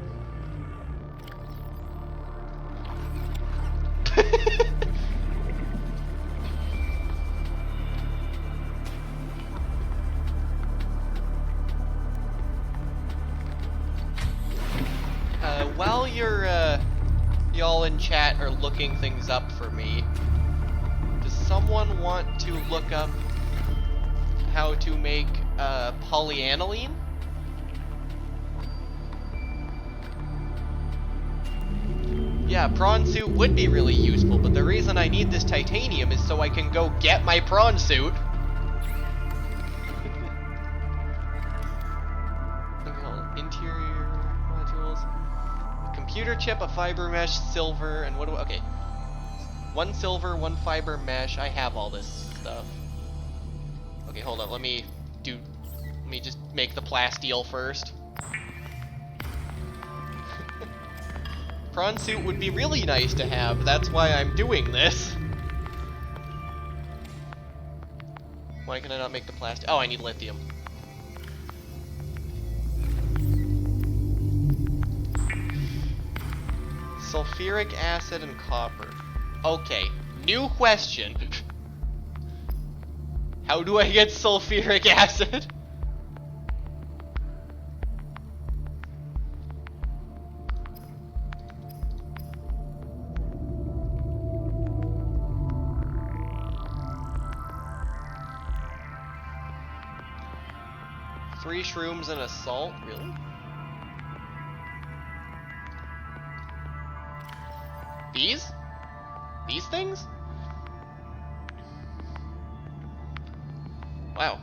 While y'all in chat are looking things up for me, does someone want to look up how to make polyaniline? Yeah, prawn suit would be really useful, but the reason I need this titanium is so I can go get my prawn suit. Interior modules. A computer chip, a fiber mesh, silver, and what do I, okay. 1 silver, 1 fiber mesh. I have all this stuff. Okay, hold up. Let me just make the plasteel first. Prawn suit would be really nice to have. That's why I'm doing this. Why can I not make the plastic? Oh, I need lithium. Sulfuric acid and copper. Okay, new question. How do I get sulfuric acid? 3 shrooms and a salt? Really? These? These things? Wow.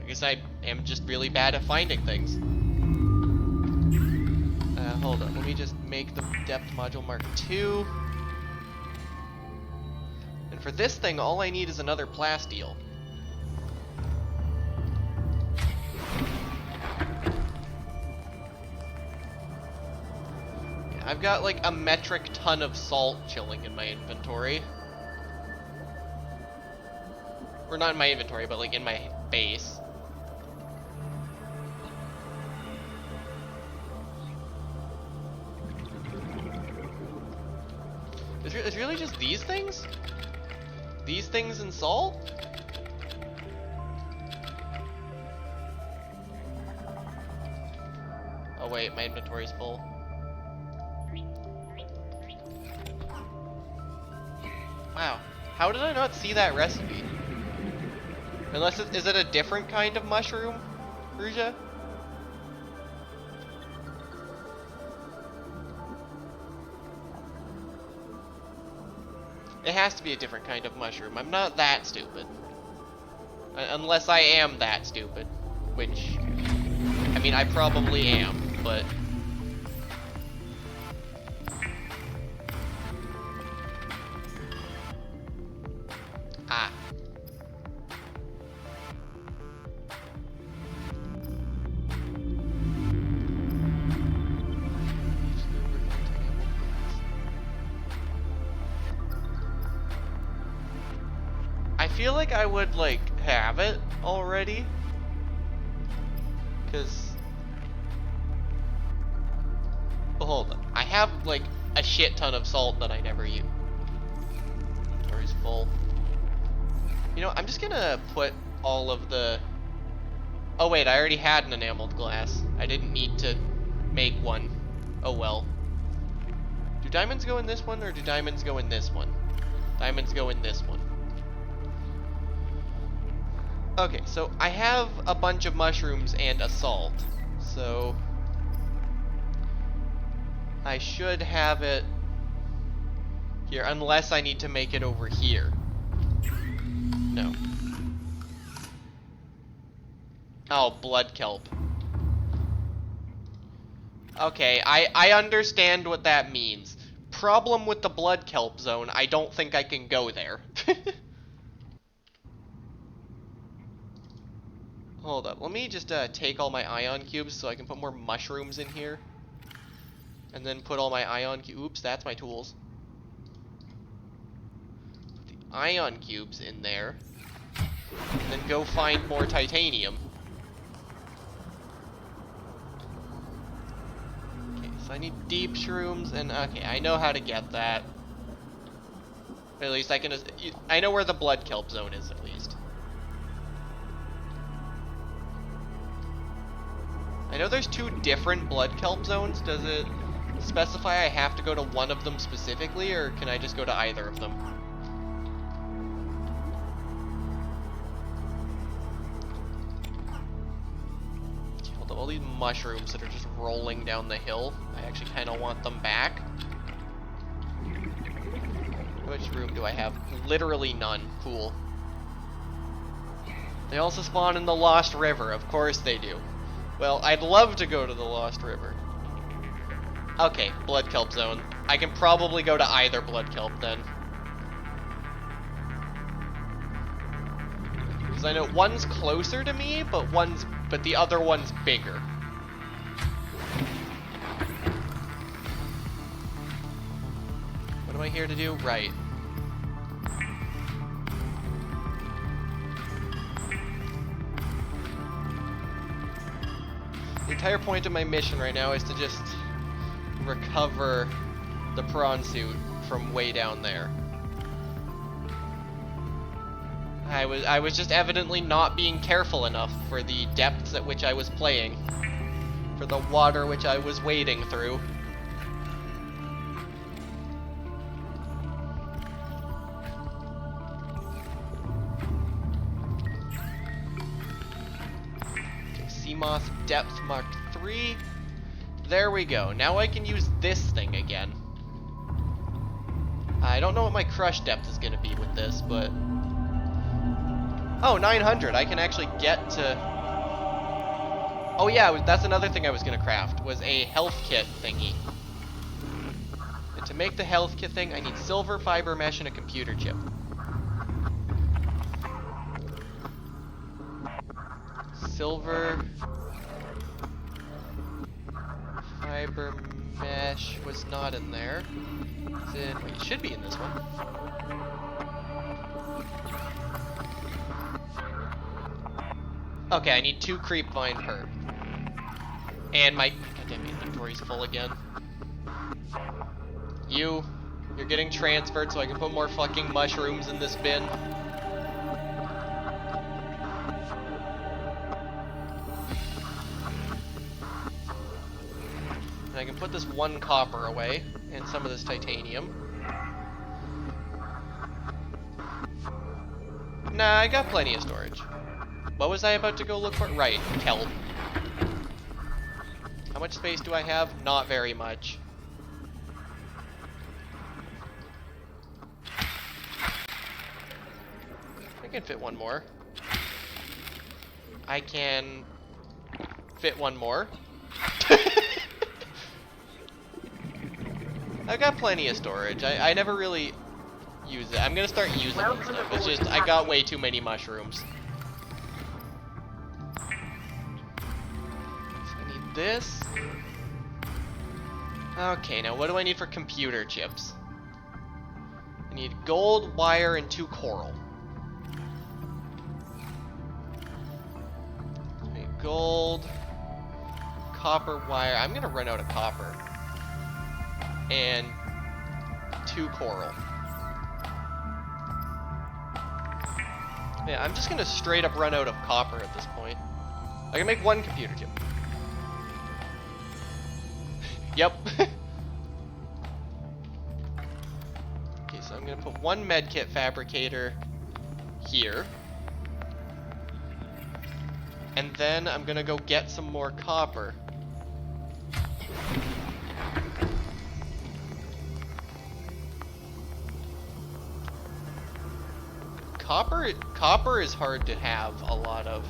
I guess I am just really bad at finding things. Hold on. Let me just make the depth module Mark II. And for this thing, all I need is another plasteel. Yeah, I've got like a metric ton of salt chilling in my inventory. Or not in my inventory, but like in my base. It's really just these things? These things and salt? Oh wait, my inventory's full. Wow, how did I not see that recipe? Unless is it a different kind of mushroom, Ruja? It has to be a different kind of mushroom. I'm not that stupid. Unless I am that stupid. Which, I mean, I probably am, but... Ah. I feel like I would, like, have it already. Because... Well, hold on. I have, like, a shit ton of salt that I never use. Inventory's full. You know, I'm just gonna put all of the... Oh wait, I already had an enameled glass. I didn't need to make one. Oh well. Do diamonds go in this one, or do diamonds go in this one? Diamonds go in this one. Okay, so I have a bunch of mushrooms and a salt, so I should have it here, unless I need to make it over here. No. Oh, blood kelp. Okay, I understand what that means. Problem with the blood kelp zone, I don't think I can go there. Hold up, let me just take all my ion cubes so I can put more mushrooms in here. And then put all my ion cubes, oops, that's my tools. Put the ion cubes in there. And then go find more titanium. Okay, so I need deep shrooms, and okay, I know how to get that. At least I can, I know where the blood kelp zone is at least. I know there's 2 different blood kelp zones. Does it specify I have to go to one of them specifically, or can I just go to either of them? Hold up, all these mushrooms that are just rolling down the hill. I actually kind of want them back. How much room do I have? Literally none. Cool. They also spawn in the Lost River. Of course they do. Well, I'd love to go to the Lost River. Okay, blood kelp zone. I can probably go to either blood kelp then. Because I know one's closer to me, but the other one's bigger. What am I here to do? Right. The entire point of my mission right now is to just recover the prawn suit from way down there. I was just evidently not being careful enough for the depths at which I was playing, for the water which I was wading through. Moth Depth Mark 3. There we go. Now I can use this thing again. I don't know what my crush depth is going to be with this, but... Oh, 900. I can actually get to... Oh yeah, that's another thing I was going to craft, was a health kit thingy. And to make the health kit thing, I need silver, fiber mesh, and a computer chip. Silver... Fiber mesh was not in there. Wait, it should be in this one. Okay, I need 2 creep vine per. And my goddamn inventory's full again. You're getting transferred so I can put more fucking mushrooms in this bin. And I can put this 1 copper away, and some of this titanium. Nah, I got plenty of storage. What was I about to go look for? Right, kelp. How much space do I have? Not very much. I can fit 1 more. I can fit 1 more. I got plenty of storage. I never really use it. I'm gonna start using it and stuff. It's just I got way too many mushrooms. So I need this. Okay, now what do I need for computer chips? I need gold, wire, and 2 coral. I need gold, copper, wire. I'm gonna run out of copper. And 2 coral. Yeah, I'm just gonna straight up run out of copper at this point. I can make 1 computer chip. Yep. Okay, so I'm gonna put 1 medkit fabricator here. And then I'm gonna go get some more copper. Copper is hard to have a lot of.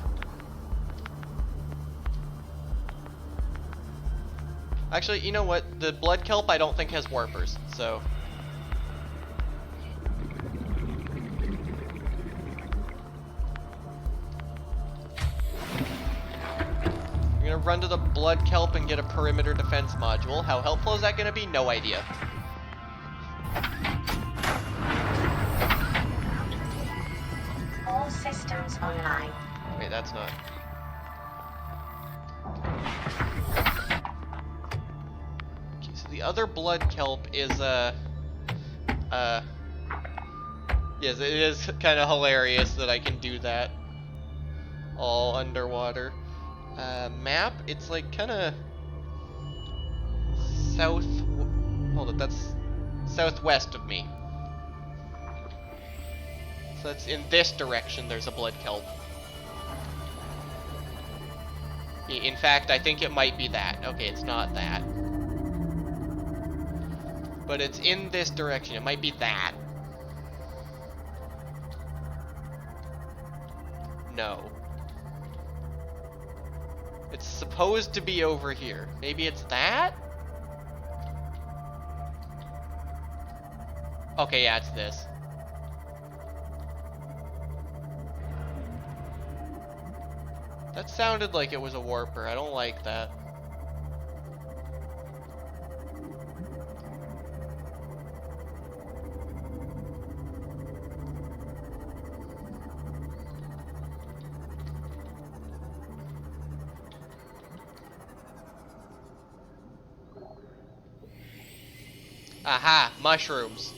Actually, you know what? The blood kelp I don't think has warpers, so. I'm gonna run to the blood kelp and get a perimeter defense module. How helpful is that gonna be? No idea. All systems online. Wait, that's not. Okay, so the other blood kelp is yes, it is kind of hilarious that I can do that all underwater. Map, it's like kind of south. Hold it, that's southwest of me. So that's in this direction. There's a blood kelp. In fact, I think it might be that. Okay, it's not that. But it's in this direction. It might be that. No. It's supposed to be over here. Maybe it's that? Okay, yeah, it's this. That sounded like it was a warper. I don't like that. Aha, mushrooms.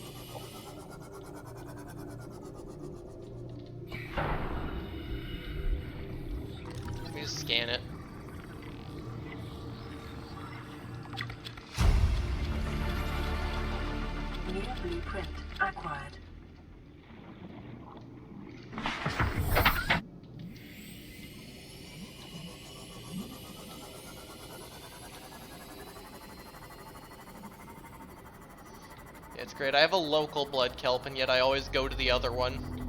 Let me just scan it. New blueprint acquired. It's great. I have a local blood kelp, and yet I always go to the other one.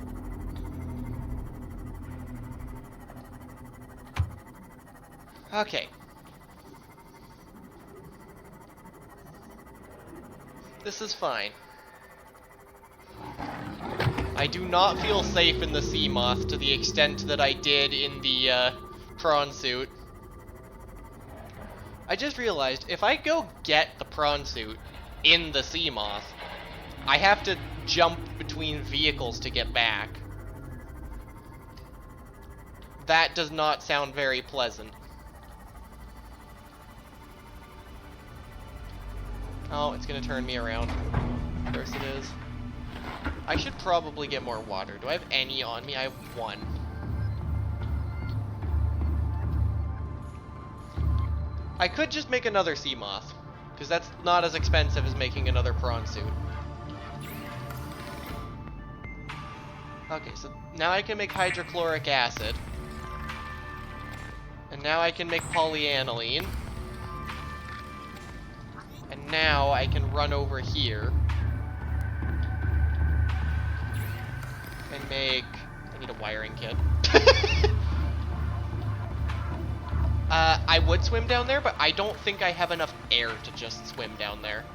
Okay. This is fine. I do not feel safe in the sea moth to the extent that I did in the prawn suit. I just realized if I go get the prawn suit in the sea moth, I have to jump between vehicles to get back. That does not sound very pleasant. Oh, it's gonna turn me around. Of course it is. I should probably get more water. Do I have any on me? I have one. I could just make another sea moth, because that's not as expensive as making another prawn suit. Okay, so now I can make hydrochloric acid. And now I can make polyaniline. And now I can run over here and make... I need a wiring kit. I would swim down there, but I don't think I have enough air to just swim down there.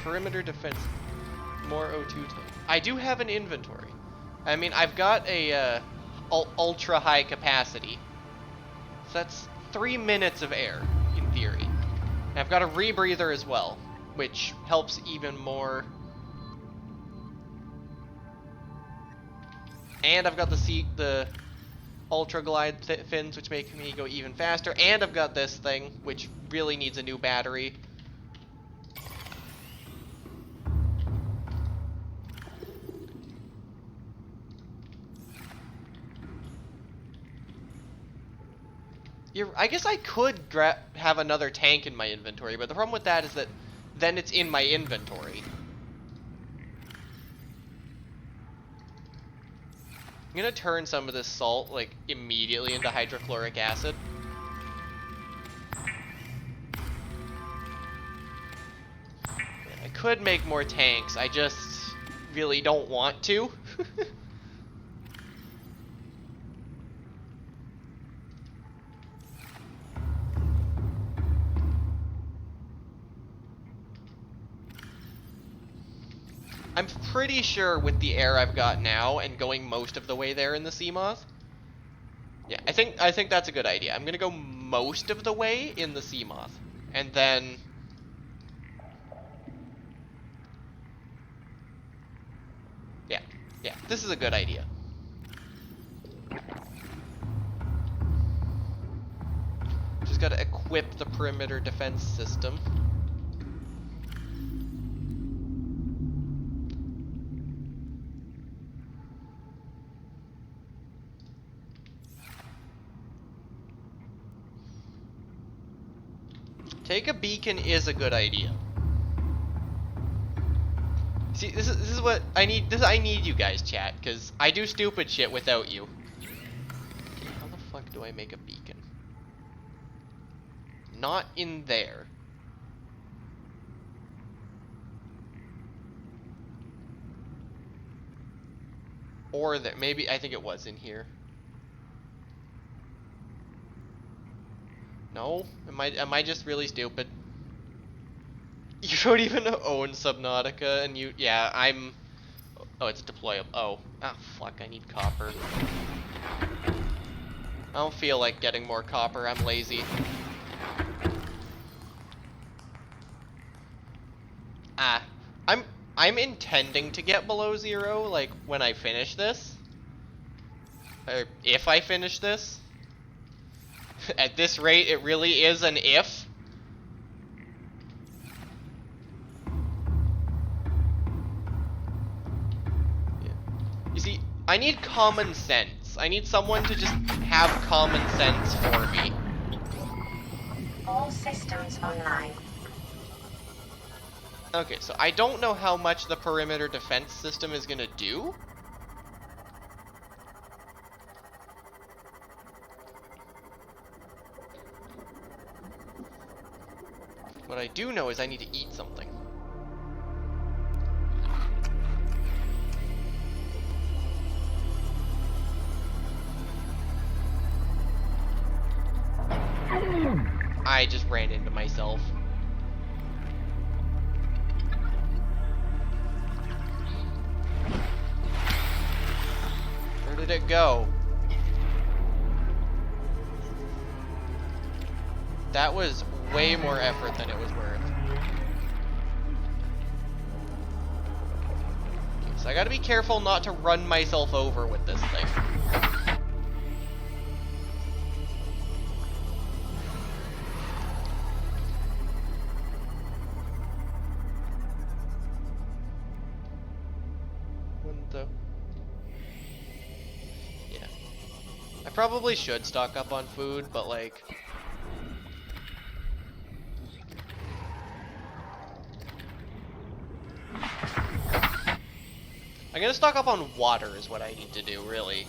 Perimeter defense. More O2 tank. I do have an inventory. I mean, I've got a ultra high capacity. So that's 3 minutes of air, in theory. And I've got a rebreather as well, which helps even more. And I've got the ultra glide fins, which make me go even faster. And I've got this thing, which really needs a new battery. I guess I could have another tank in my inventory, but the problem with that is that then it's in my inventory. I'm gonna turn some of this salt, like, immediately into hydrochloric acid. I could make more tanks, I just really don't want to. I'm pretty sure with the air I've got now and going most of the way there in the Seamoth. Yeah, I think that's a good idea. I'm gonna go most of the way in the Seamoth. And then yeah, this is a good idea. Just gotta equip the perimeter defense system. Take a beacon is a good idea. See, this is what I need. I need you guys, chat, because I do stupid shit without you. Okay, how the fuck do I make a beacon? Not in there. Or there. Maybe I think it was in here. No? Am I just really stupid? You don't even own Subnautica and you... Yeah, I'm... Oh, it's deployable. Oh. Ah, fuck, I need copper. I don't feel like getting more copper, I'm lazy. Ah. I'm intending to get below 0, like, when I finish this. Or if I finish this. At this rate, it really is an if. Yeah. You see, I need common sense. I need someone to just have common sense for me. All systems online. Okay, so I don't know how much the perimeter defense system is gonna do. What I do know is I need to eat something. I just ran into myself. Where did it go? That was way more effort than it was worth. Okay, so I gotta be careful not to run myself over with this thing. Yeah. I probably should stock up on food, but like... I'm gonna stock up on water is what I need to do, really.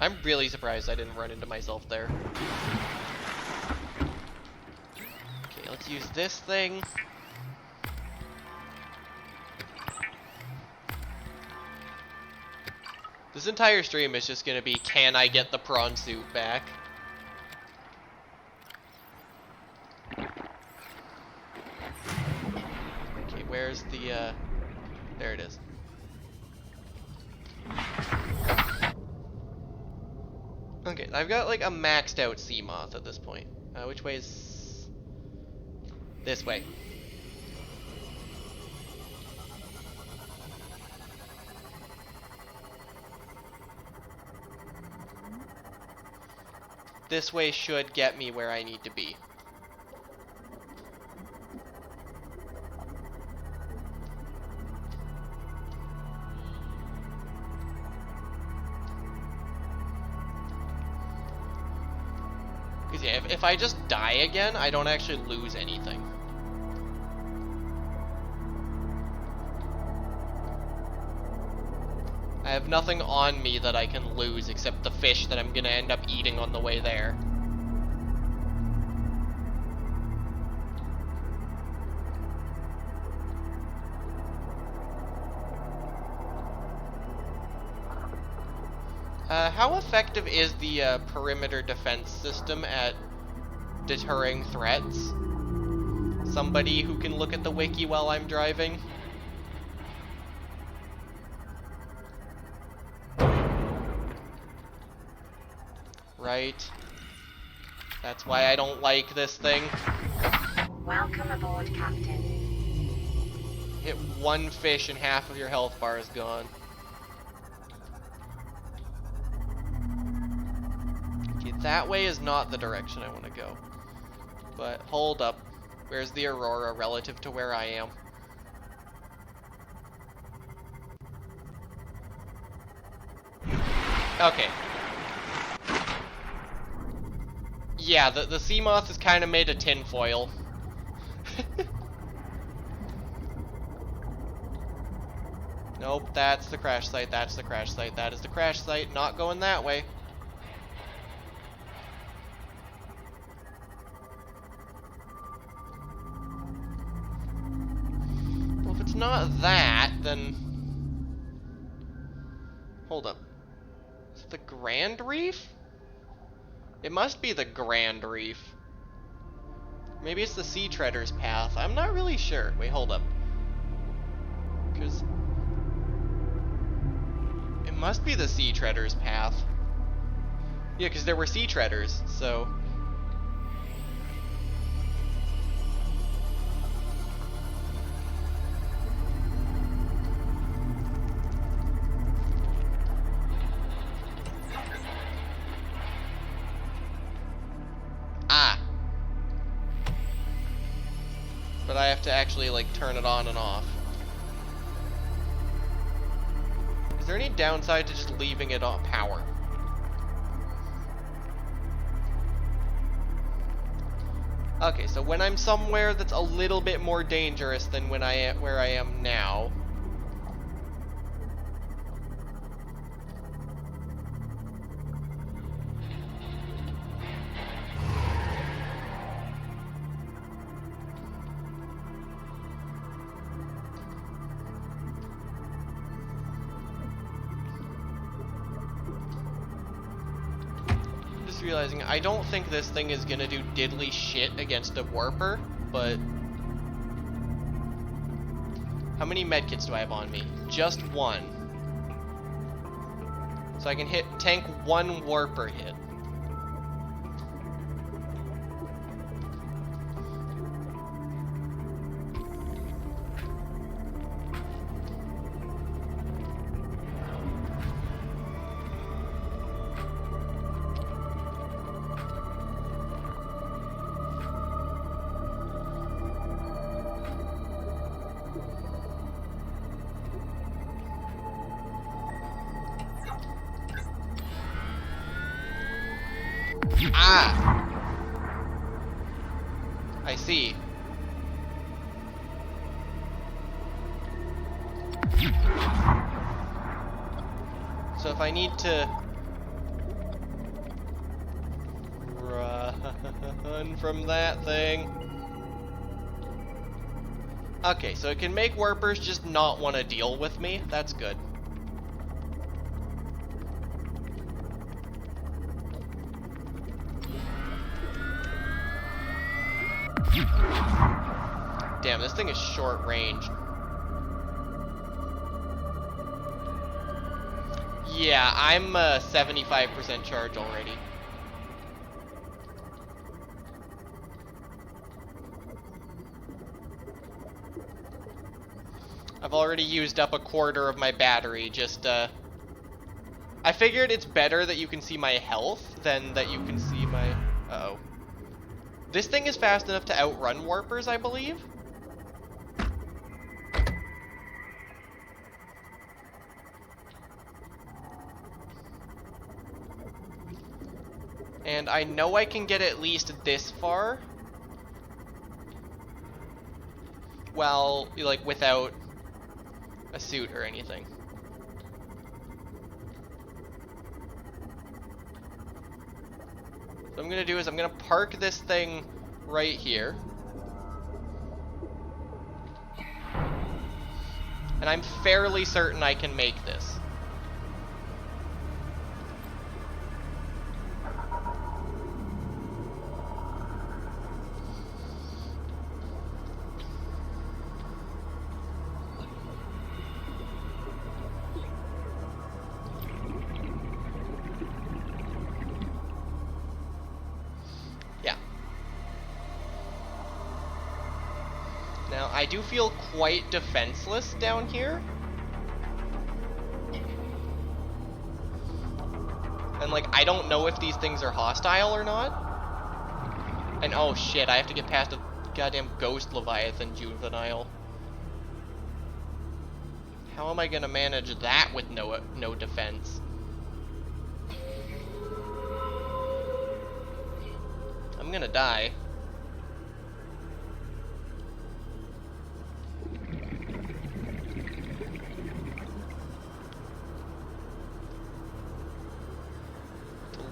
I'm really surprised I didn't run into myself there. Okay, let's use this thing. This entire stream is just gonna be, can I get the prawn suit back? Okay, where's the, there it is. Okay, I've got like a maxed out Seamoth at this point. Which way is... This way. This way should get me where I need to be. Because yeah, if I just die again, I don't actually lose anything. I have nothing on me that I can lose except the fish that I'm gonna end up eating on the way there. How effective is the perimeter defense system at deterring threats? Somebody who can look at the wiki while I'm driving? Right. That's why I don't like this thing. Welcome aboard, Captain. Hit one fish and half of your health bar is gone. Okay, that way is not the direction I want to go. But hold up. Where's the Aurora relative to where I am? Okay. Yeah, the Seamoth is kind of made of tinfoil. Nope, that's the crash site, that's the crash site, that is the crash site, not going that way. Well, if it's not that, then... Hold up. Is it the Grand Reef? It must be the Grand Reef. Maybe it's the Sea Treader's Path. I'm not really sure. Wait, hold up. Because... It must be the Sea Treader's Path. Yeah, because there were Sea Treaders, so... Ah. But I have to actually, like, turn it on and off. Is there any downside to just leaving it on power? Okay, so when I'm somewhere that's a little bit more dangerous than when where I am now. Just realizing I don't think this thing is gonna do diddly shit against a warper, but how many medkits do I have on me? Just one. So I can tank one warper hit. Ah! I see. So if I need to run from that thing. Okay, so it can make warpers just not want to deal with me. That's good. Damn, this thing is short range. Yeah, I'm 75% charge already. I've already used up a quarter of my battery, just, I figured it's better that you can see my health than that you can see my... Uh-oh. This thing is fast enough to outrun warpers, I believe? And I know I can get at least this far. Well, like, without a suit or anything. What I'm gonna do is I'm gonna park this thing right here. And I'm fairly certain I can make this. Now, I do feel quite defenseless down here. And, like, I don't know if these things are hostile or not. And, oh shit, I have to get past a goddamn ghost Leviathan juvenile. How am I gonna manage that with no defense? I'm gonna die.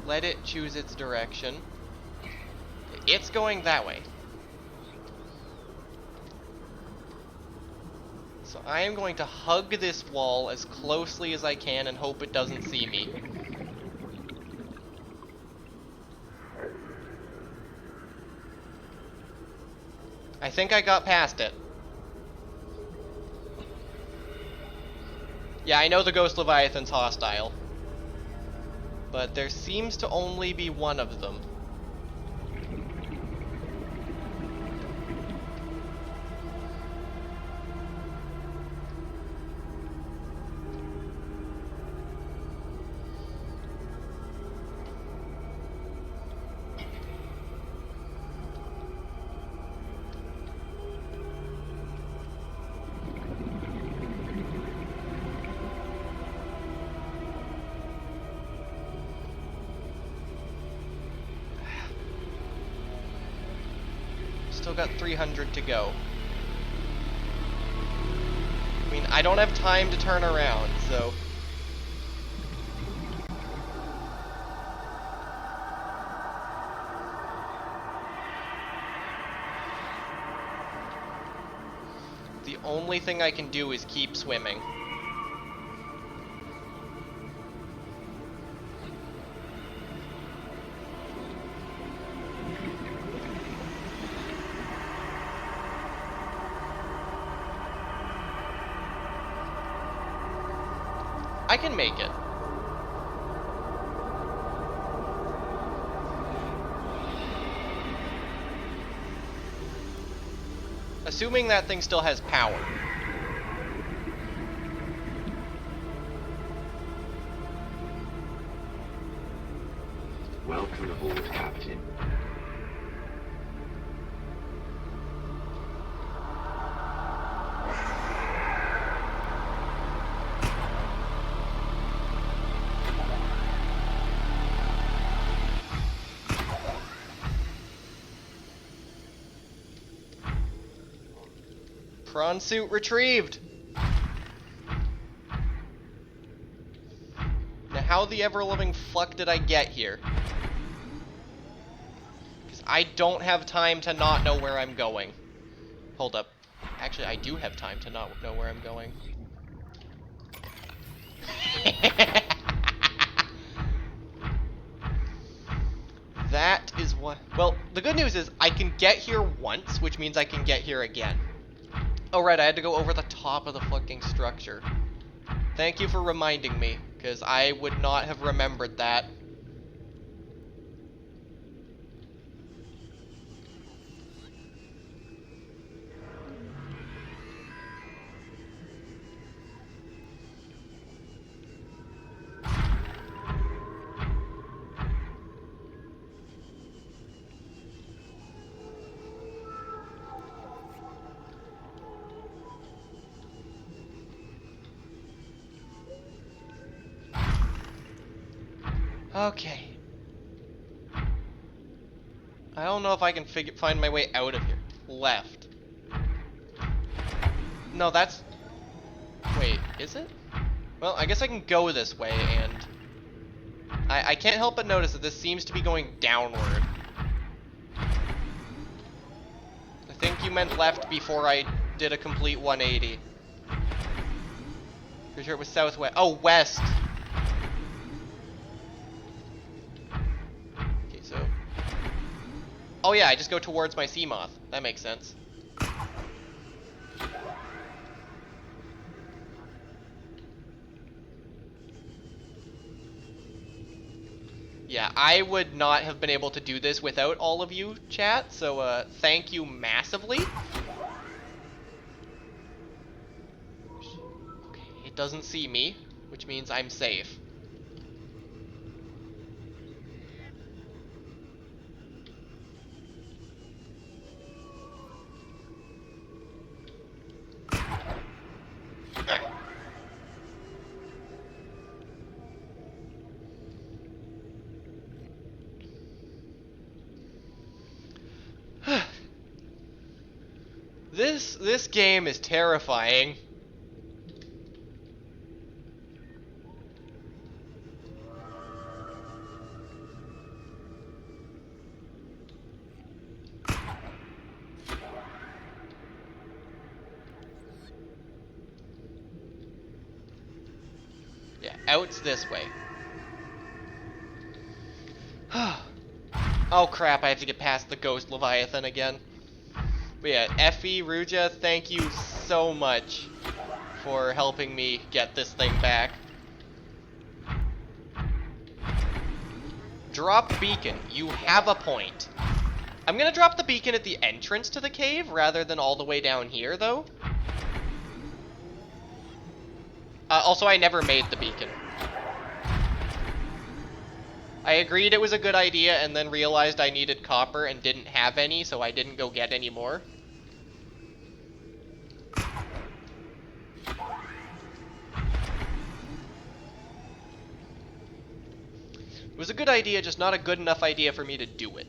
Let it choose its direction. It's going that way. So I am going to hug this wall as closely as I can and hope it doesn't see me. I think I got past it. Yeah, I know the Ghost Leviathan's hostile. But there seems to only be one of them. Still got 300 to go. I mean, I don't have time to turn around, so... The only thing I can do is keep swimming. I can make it. Assuming that thing still has power. Welcome aboard, Captain. Prawn suit retrieved! Now how the ever-living fuck did I get here? Because I don't have time to not know where I'm going. Hold up. Actually, I do have time to not know where I'm going. That is what... Well, the good news is I can get here once, which means I can get here again. Oh right, I had to go over the top of the fucking structure. Thank you for reminding me, because I would not have remembered that. Okay. I don't know if I can find my way out of here. Left. No, that's... Wait, is it? Well, I guess I can go this way, and... I can't help but notice that this seems to be going downward. I think you meant left before I did a complete 180. Pretty sure it was southwest. Oh, west! Okay, so... Oh yeah, I just go towards my sea moth. That makes sense. Yeah, I would not have been able to do this without all of you, chat, so thank you massively. Okay, it doesn't see me, which means I'm safe. This game is terrifying. Yeah, out's this way. Oh crap, I have to get past the ghost Leviathan again. But yeah, Effie, Ruja, thank you so much for helping me get this thing back. Drop beacon. You have a point. I'm gonna drop the beacon at the entrance to the cave rather than all the way down here, though. Also, I never made the beacon. I agreed it was a good idea and then realized I needed copper and didn't have any, so I didn't go get any more. It was a good idea, just not a good enough idea for me to do it.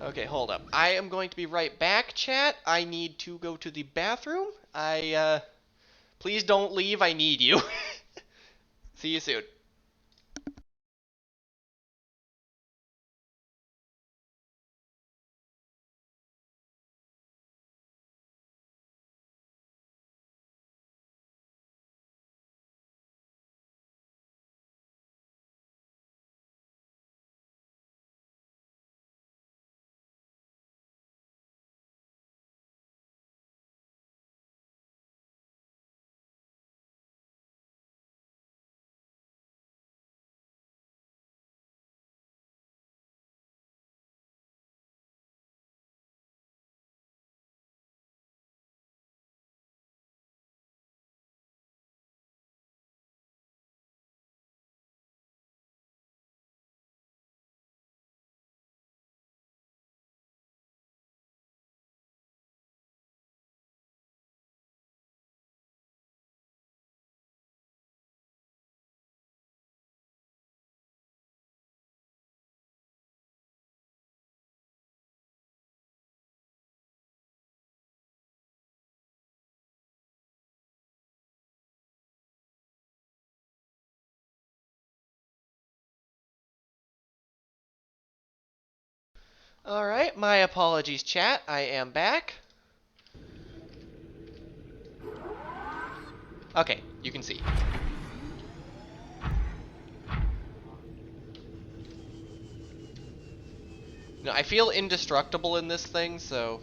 Okay, hold up. I am going to be right back, chat. I need to go to the bathroom. Please don't leave. I need you. See you soon. Alright, my apologies, chat. I am back. Okay, you can see. No, I feel indestructible in this thing, so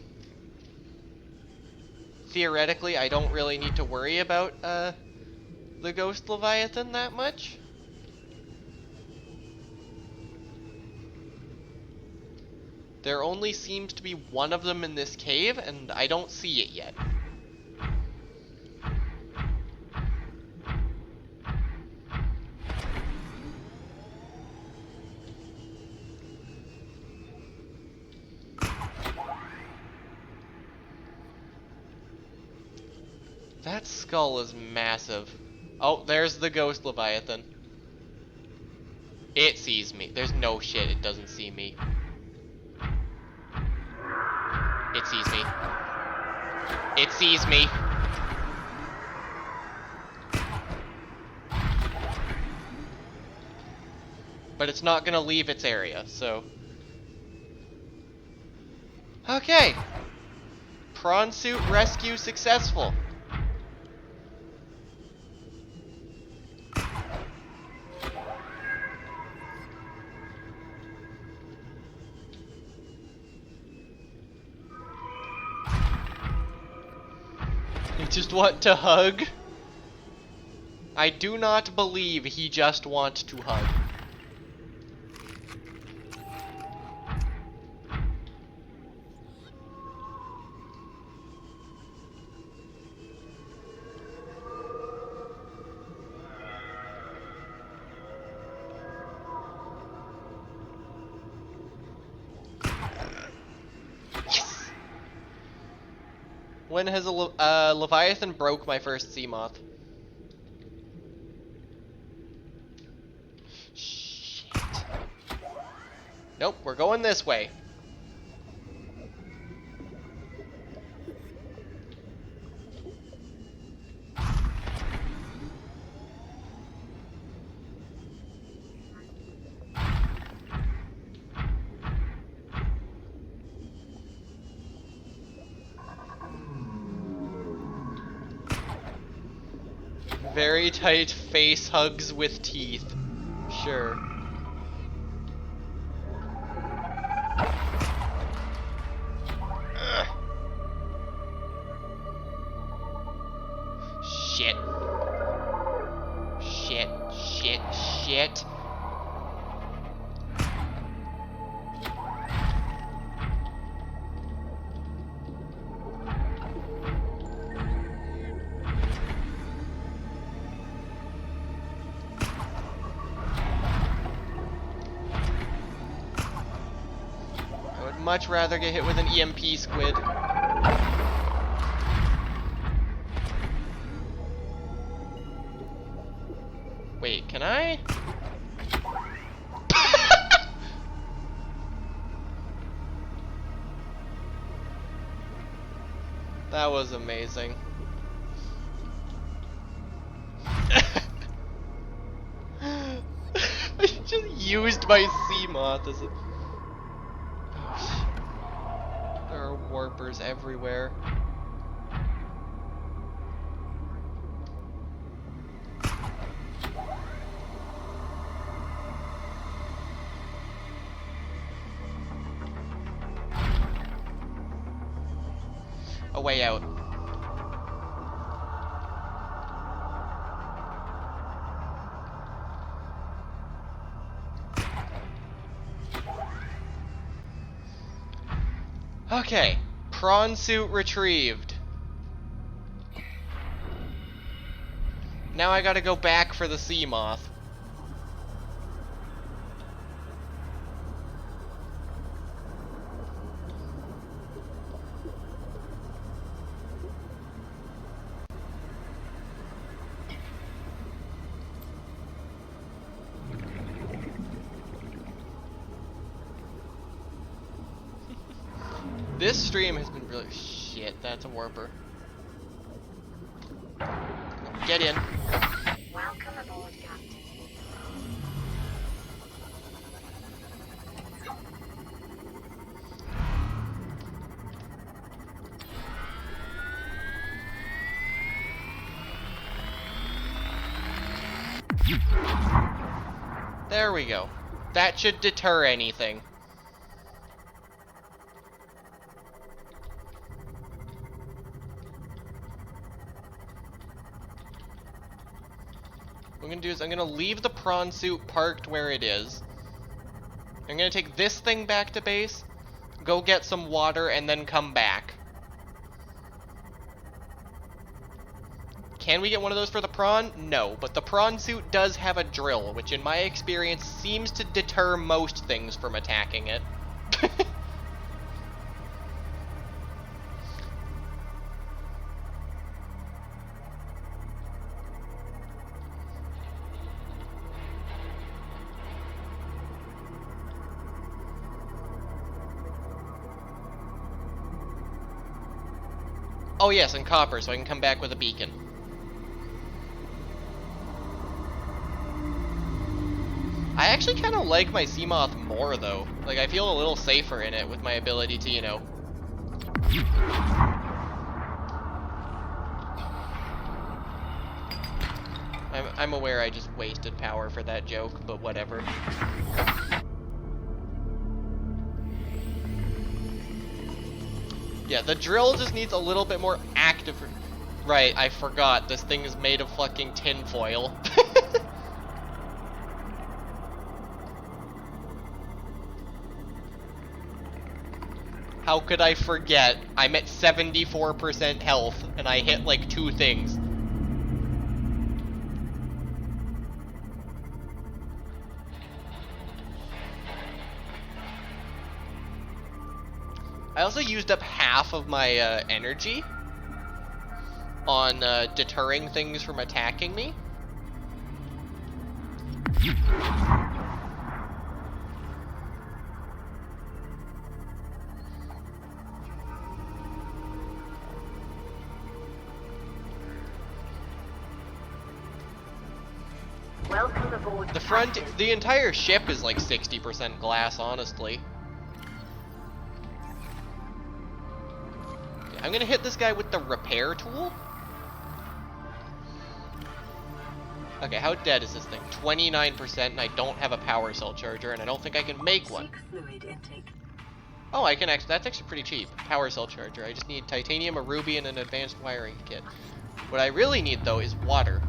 theoretically I don't really need to worry about the Ghost Leviathan that much. There only seems to be one of them in this cave, and I don't see it yet. That skull is massive. Oh, there's the Ghost Leviathan. It sees me. There's no shit, it doesn't see me. It sees me. It sees me. But it's not gonna leave its area, so... Okay. Prawn suit rescue successful. You just want to hug? I do not believe he just wants to hug. Yes! When has a Leviathan broke my first sea moth? Shit. Nope, we're going this way. Very tight face hugs with teeth. Sure. Ugh. Shit. Shit, shit, shit. Much rather get hit with an EMP squid. Wait, can I? That was amazing. I just used my sea moth as a... Oh, shit. There are warpers everywhere. A way out. Okay, prawn suit retrieved. Now I gotta go back for the sea moth. This stream has been really shit. That's a warper. Get in. Welcome aboard, Captain. There we go. That should deter anything. What I'm gonna do is I'm gonna leave the prawn suit parked where it is. I'm gonna take this thing back to base, go get some water, and then come back. Can we get one of those for the prawn? No, but the prawn suit does have a drill, which in my experience seems to deter most things from attacking it. Oh yes, and copper, so I can come back with a beacon. I actually kind of like my Seamoth more, though. Like, I feel a little safer in it with my ability to, you know... I'm aware I just wasted power for that joke, but whatever. Yeah, the drill just needs a little bit more active... Right, I forgot. This thing is made of fucking tinfoil. How could I forget? I'm at 74% health, and I hit like 2 things. I also used up half of my energy on deterring things from attacking me. Welcome aboard. The front, Captain. the entire ship is like 60% glass, honestly. Okay, I'm gonna hit this guy with the repair tool. Okay, how dead is this thing? 29%, and I don't have a power cell charger, and I don't think I can make one. Seek fluid intake. Oh, I can actually, that's actually pretty cheap. Power cell charger. I just need titanium, a ruby, and an advanced wiring kit. What I really need, though, is water.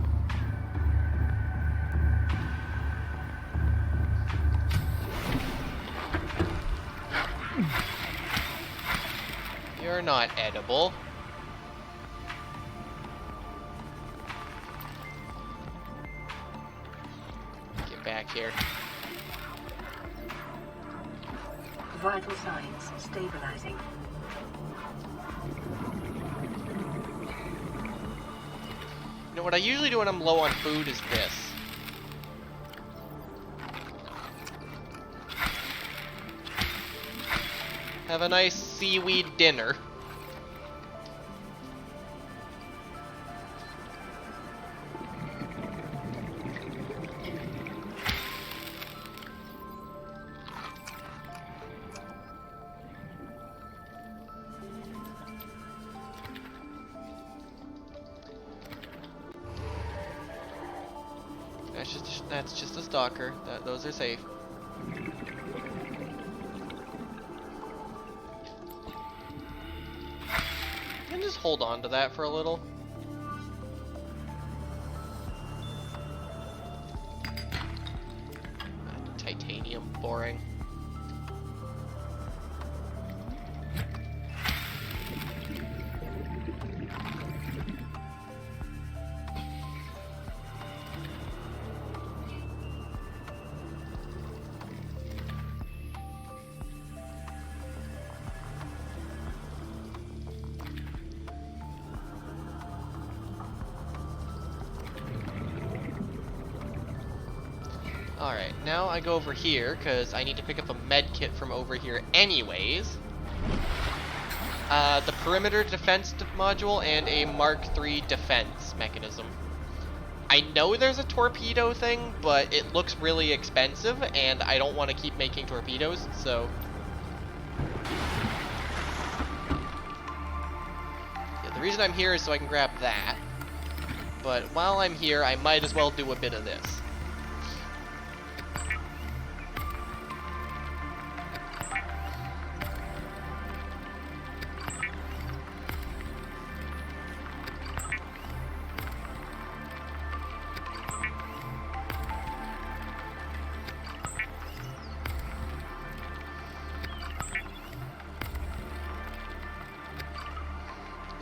You're not edible. Get back here. Vital signs stabilizing. You know what I usually do when I'm low on food is this. Have a nice seaweed dinner. That's just a stalker. Those are safe. And just hold on to that for a little. Titanium, boring. Alright, now I go over here, because I need to pick up a med kit from over here anyways. The perimeter defense module and a Mark III defense mechanism. I know there's a torpedo thing, but it looks really expensive, and I don't want to keep making torpedoes, so... Yeah, the reason I'm here is so I can grab that. But while I'm here, I might as well do a bit of this.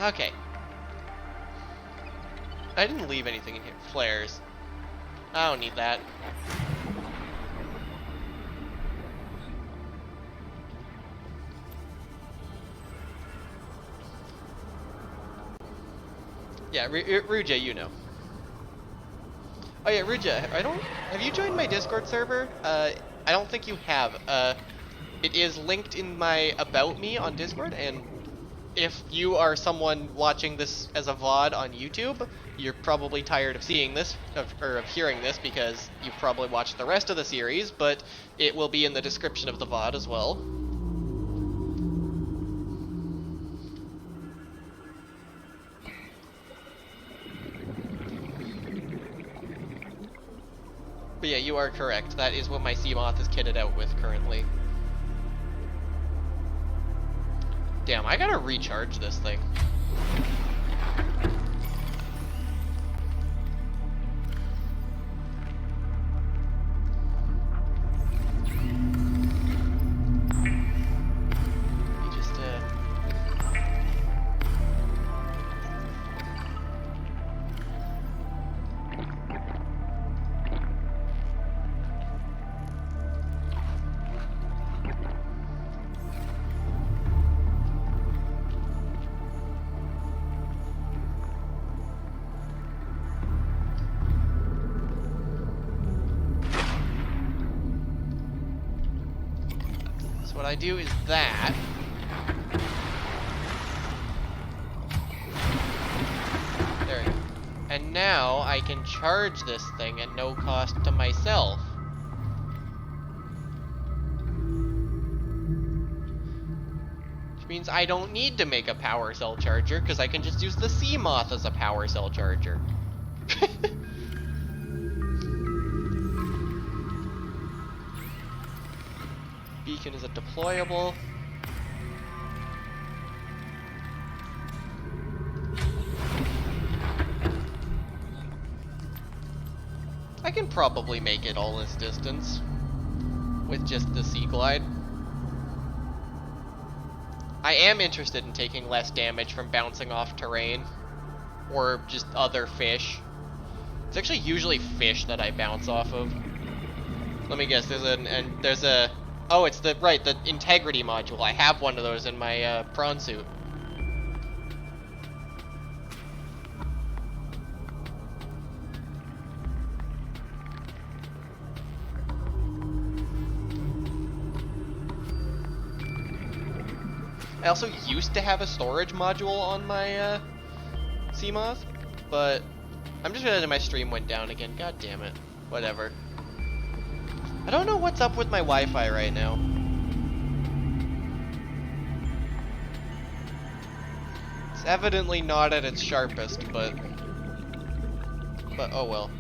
Okay. I didn't leave anything in here. Flares. I don't need that. Yeah, Ruja, you know. Oh yeah, Ruja, have you joined my Discord server? I don't think you have. It is linked in my About Me on Discord, and if you are someone watching this as a VOD on YouTube, you're probably tired of seeing this, or of hearing this, because you've probably watched the rest of the series, but it will be in the description of the VOD as well. But yeah, you are correct. That is what my Seamoth is kitted out with currently. Damn, I gotta recharge this thing. You just, what I do is that. There we go. And now I can charge this thing at no cost to myself. Which means I don't need to make a power cell charger, because I can just use the Seamoth as a power cell charger. Beacon is a deployable. I can probably make it all this distance with just the Sea Glide. I am interested in taking less damage from bouncing off terrain or just other fish. It's actually usually fish that I bounce off of. Let me guess, there's a oh, it's the integrity module. I have one of those in my prawn suit. I also used to have a storage module on my Seamoth, but I'm just realizing my stream went down again. God damn it. Whatever. I don't know what's up with my Wi-Fi right now. It's evidently not at its sharpest, but oh well.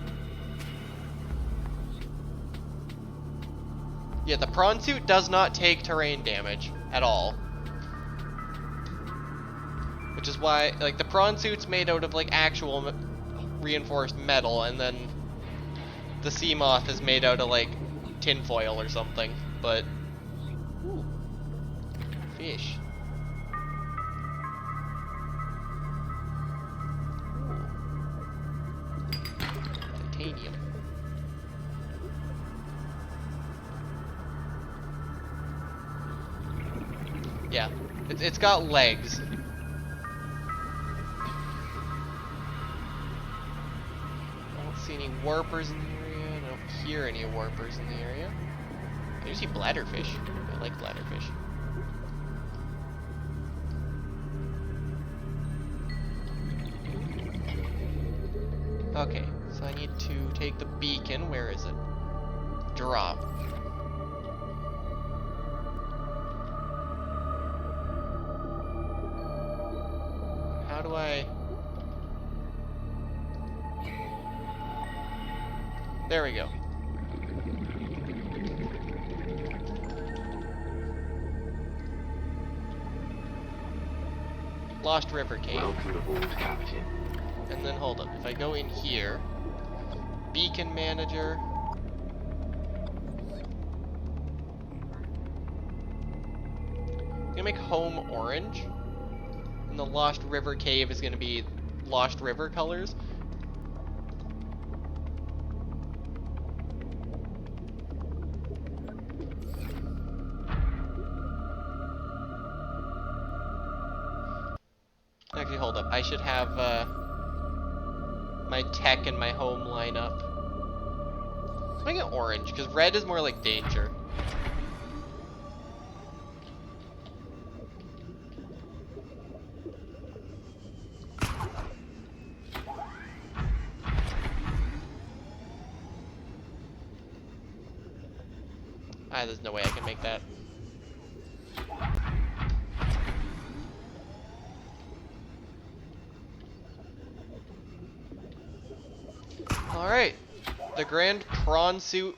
Yeah, the prawn suit does not take terrain damage at all. Which is why, like, the prawn suit's made out of, like, actual reinforced metal, and then the sea moth is made out of, like, tinfoil or something. But, ooh, fish. Ooh. Titanium. Yeah, it's got legs. I don't see any warpers in the area. I don't hear any warpers in the area. I do see bladderfish. I like bladderfish. Okay, so I need to take the beacon. Where is it? Drop. How do I... There we go. Lost River Cave. Welcome aboard, Captain. And then hold up. If I go in here, Beacon Manager. I'm gonna make home orange. And the Lost River Cave is gonna be Lost River colors. Actually, hold up. I should have my tech and my home line up. Let's make it orange, because red is more like danger. Ah, there's no way I can make that. Alright, the Grand Prawn Suit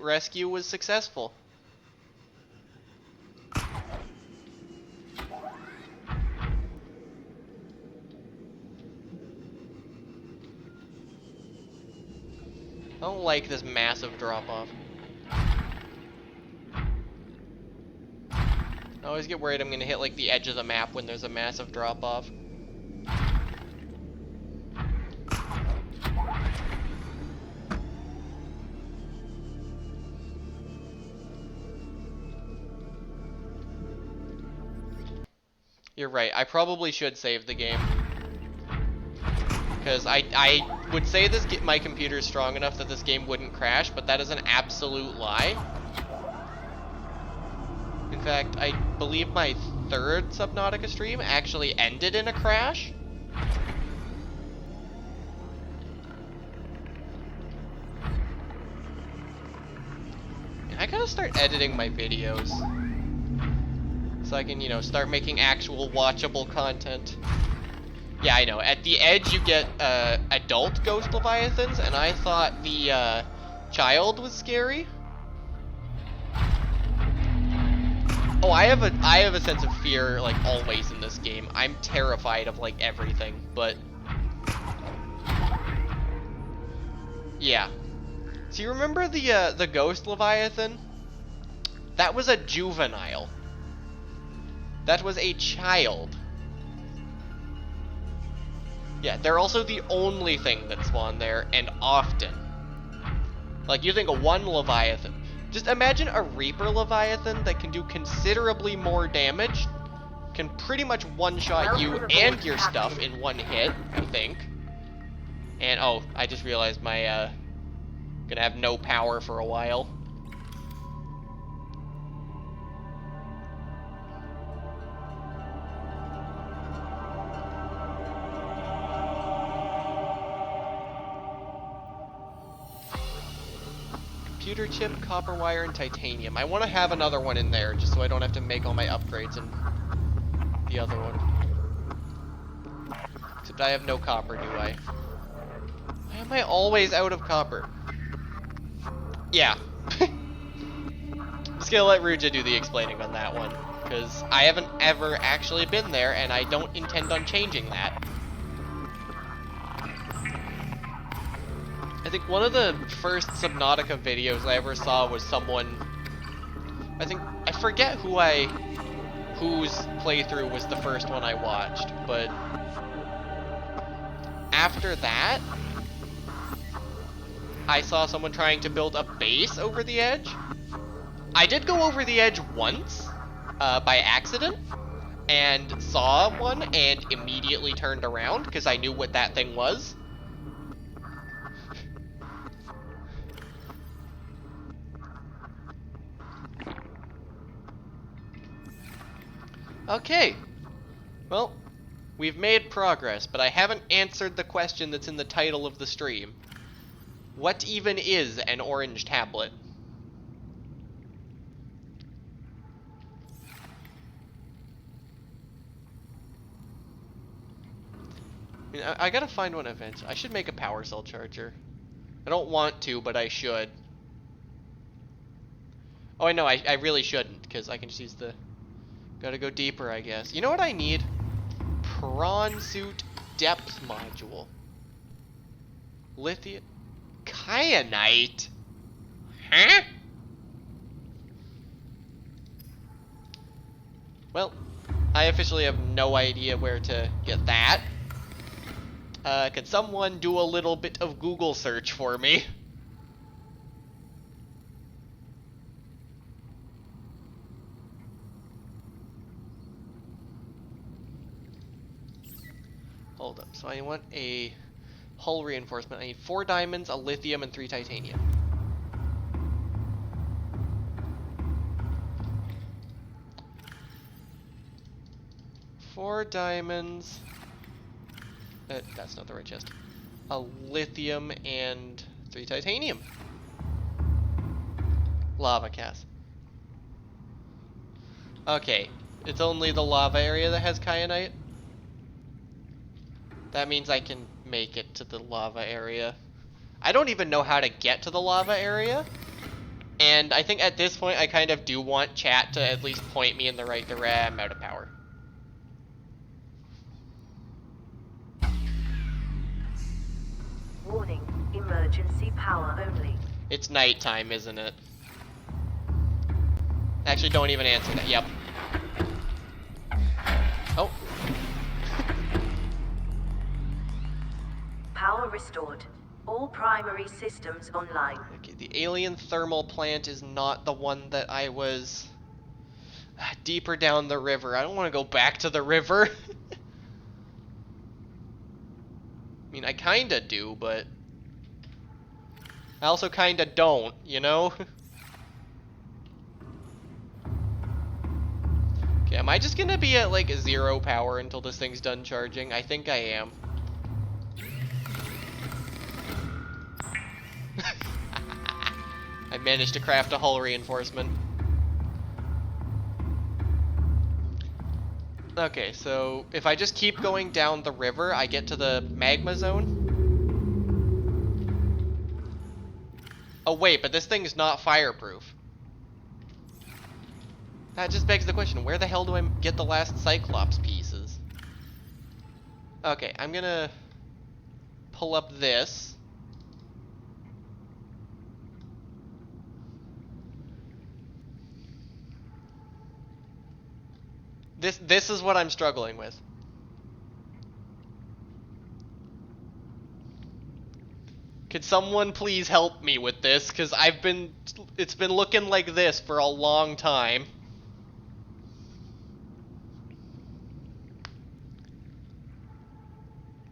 rescue was successful. I don't like this massive drop-off. I always get worried I'm gonna hit like the edge of the map when there's a massive drop-off. You're right, I probably should save the game. Because I would say my computer is strong enough that this game wouldn't crash, but that is an absolute lie. In fact, I believe my third Subnautica stream actually ended in a crash. I gotta start editing my videos. So I can, you know, start making actual watchable content. Yeah, I know. At the edge, you get adult ghost leviathans, and I thought the child was scary. Oh, I have a sense of fear like always in this game. I'm terrified of like everything, but yeah. So you remember the ghost leviathan? That was a juvenile. That was a child. Yeah, they're also the only thing that spawn there, and often. Like, you think of one Leviathan. Just imagine a Reaper Leviathan that can do considerably more damage, can pretty much one-shot you and your stuff in one hit, I think. And, oh, I just realized my, gonna have no power for a while. Computer chip, copper wire, and titanium. I want to have another one in there just so I don't have to make all my upgrades in the other one. Except I have no copper, do I? Why am I always out of copper? Yeah, I'm just gonna let Ruja do the explaining on that one, because I haven't ever actually been there, and I don't intend on changing that. I think one of the first Subnautica videos I ever saw was someone, I forget whose playthrough was the first one I watched, but after that, I saw someone trying to build a base over the edge. I did go over the edge once, by accident, and saw one and immediately turned around because I knew what that thing was. Okay, well, we've made progress, but I haven't answered the question that's in the title of the stream. What even is an orange tablet? I mean, I gotta find one eventually. I should make a power cell charger. I don't want to, but I should. Oh, I know, I really shouldn't, because I can just use the... Gotta go deeper, I guess. You know what I need? Prawn suit depth module. Lithium... Kyanite? Huh? Well, I officially have no idea where to get that. Could someone do a little bit of Google search for me? Hold up, so I want a hull reinforcement. I need 4 diamonds, a lithium, and 3 titanium. Four diamonds. That's not the right chest. A lithium and 3 titanium. Lava cast. Okay, it's only the lava area that has kyanite. That means I can make it to the lava area. I don't even know how to get to the lava area. And I think at this point I kind of do want chat to at least point me in the right direction. I'm out of power. Warning, emergency power only. It's nighttime, isn't it? Actually, don't even answer that. Yep. Oh. Power restored. All primary systems online. Okay, the alien thermal plant is not the one that I was deeper down the river. I don't want to go back to the river. I mean, I kinda do, but I also kinda don't, you know? Okay, am I just gonna be at like 0 power until this thing's done charging? I think I am. I managed to craft a hull reinforcement. Okay, so if I just keep going down the river, I get to the magma zone. Oh wait, but this thing's not fireproof. That just begs the question, where the hell do I get the last Cyclops pieces? Okay, I'm gonna pull up this. This is what I'm struggling with. Could someone please help me with this? Because it's been looking like this for a long time.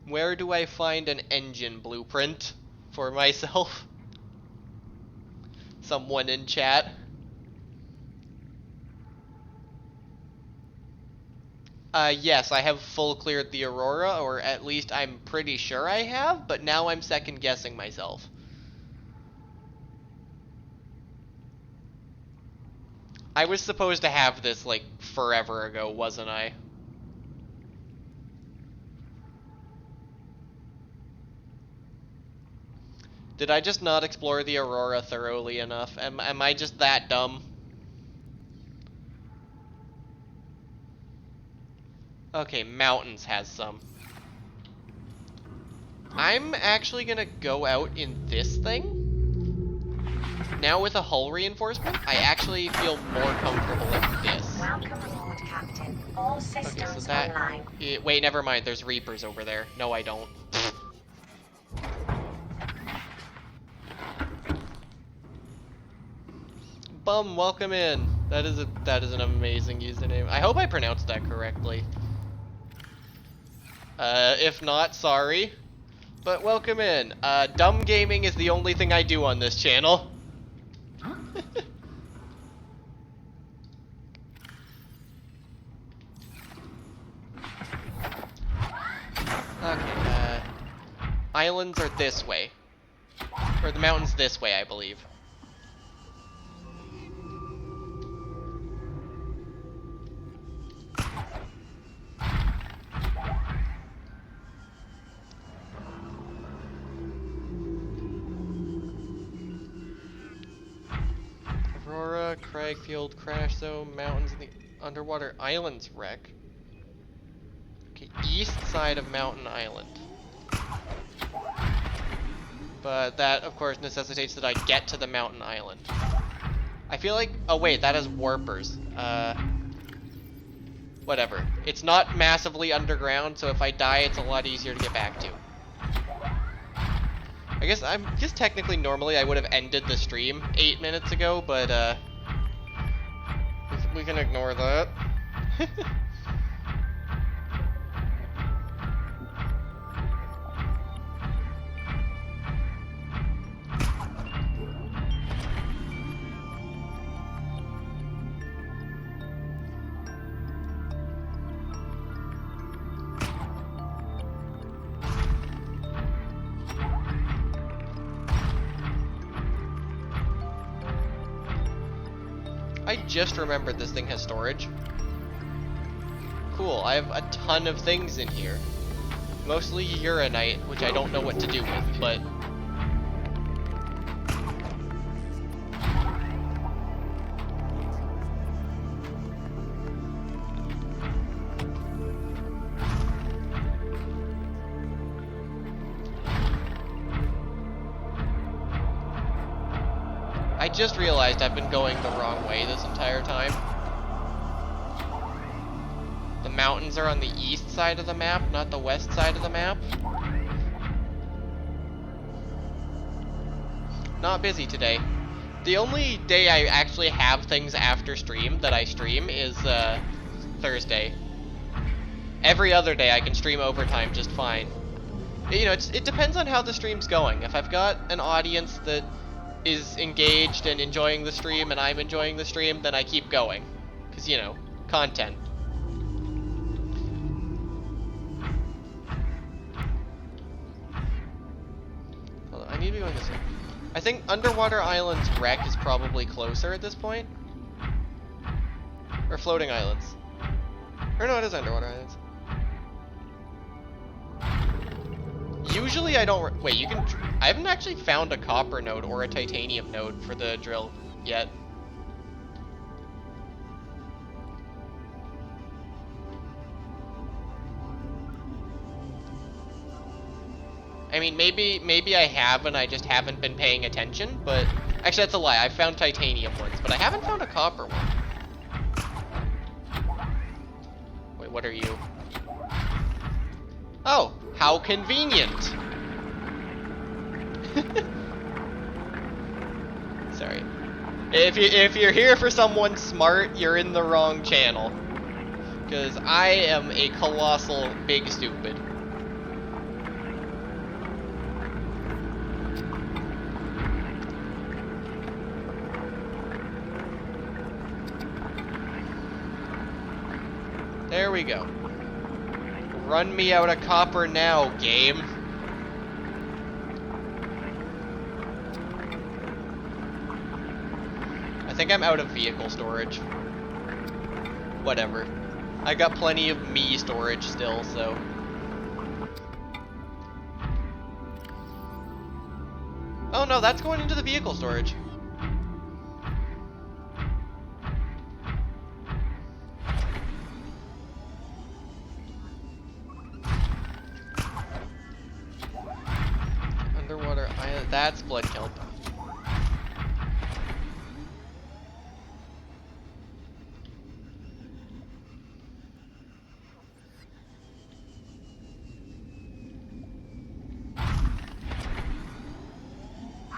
Where do I find an engine blueprint for myself? Someone in chat. Yes, I have full cleared the Aurora, or at least I'm pretty sure I have, but now I'm second guessing myself. I was supposed to have this like forever ago, wasn't I? Did I just not explore the Aurora thoroughly enough? Am I just that dumb? Okay, mountains has some. I'm actually gonna go out in this thing. Now with a hull reinforcement, I actually feel more comfortable in this. Welcome aboard, Captain. All Okay, systems so that... online. wait, never mind. There's Reapers over there. No, I don't. Bum, welcome in. That is an amazing username. I hope I pronounced that correctly. If not, sorry. But welcome in. Dumb gaming is the only thing I do on this channel. Okay, islands are this way. Or the mountains this way, I believe. Aurora, Craigfield, Crash Zone, Mountains, and the Underwater Islands wreck. Okay, east side of Mountain Island. But that, of course, necessitates that I get to the Mountain Island. I feel like... oh wait, that is Warpers. Whatever. It's not massively underground, so if I die, it's a lot easier to get back to. I guess technically normally I would have ended the stream 8 minutes ago, but we can ignore that. I just remembered this thing has storage. Cool, I have a ton of things in here. Mostly uranite, which I don't know what to do with, but... I just realized I've been going the wrong way this entire time. The mountains are on the east side of the map, not the west side of the map. Not busy today. The only day I actually have things after stream that I stream is Thursday. Every other day I can stream overtime just fine. You know, it depends on how the stream's going. If I've got an audience that is engaged and enjoying the stream and I'm enjoying the stream, then I keep going. Because, you know, content. Hold on, I need to be going this way. I think Underwater Islands wreck is probably closer at this point. Or Floating Islands. Or no, it is Underwater Islands. Usually I don't... wait, you can... I haven't actually found a copper node or a titanium node for the drill yet. I mean, maybe I have and I just haven't been paying attention, but... actually, that's a lie. I've found titanium ones, but I haven't found a copper one. Wait, what are you? Oh, how convenient! Sorry. If you're here for someone smart, you're in the wrong channel. Because I am a colossal big stupid. There we go. Run me out of copper now, game. I think I'm out of vehicle storage. Whatever. I got plenty of me storage still, so... Oh no, that's going into the vehicle storage. Underwater island. That's blood kelp.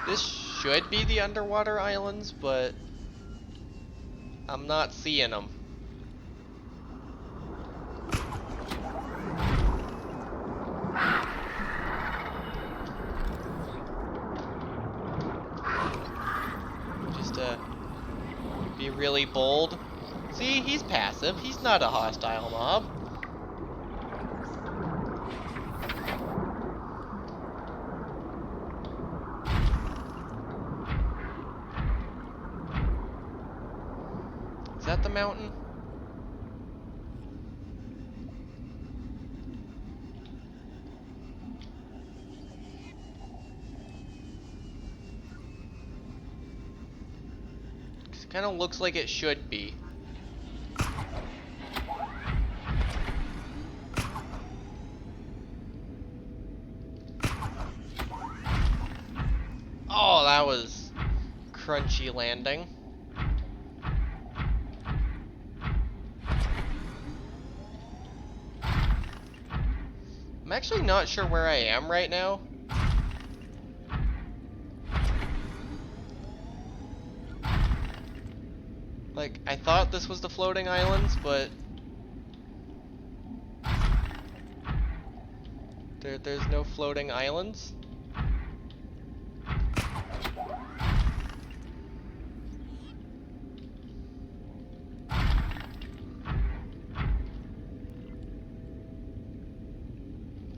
This should be the underwater islands, but I'm not seeing them. Just to be really bold. See, he's passive. He's not a hostile mob. Is that the mountain? It kind of looks like it should be. Oh, that was crunchy landing. I'm actually not sure where I am right now. Like, I thought this was the floating islands, but there's no floating islands.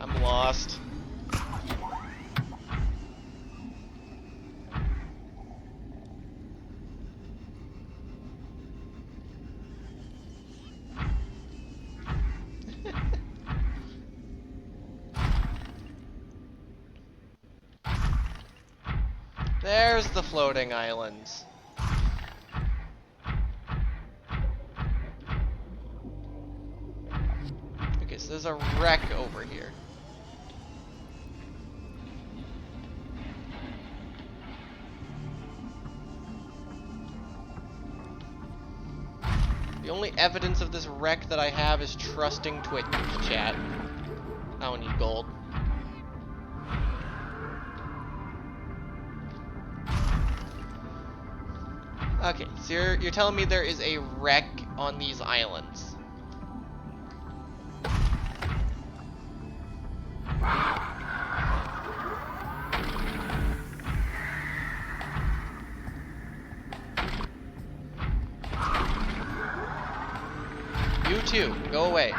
I'm lost. There's the floating islands. Okay, so there's a wreck over here. The only evidence of this wreck that I have is trusting Twitch chat. I don't need gold. Okay, so you're telling me there is a wreck on these islands. You too, go away.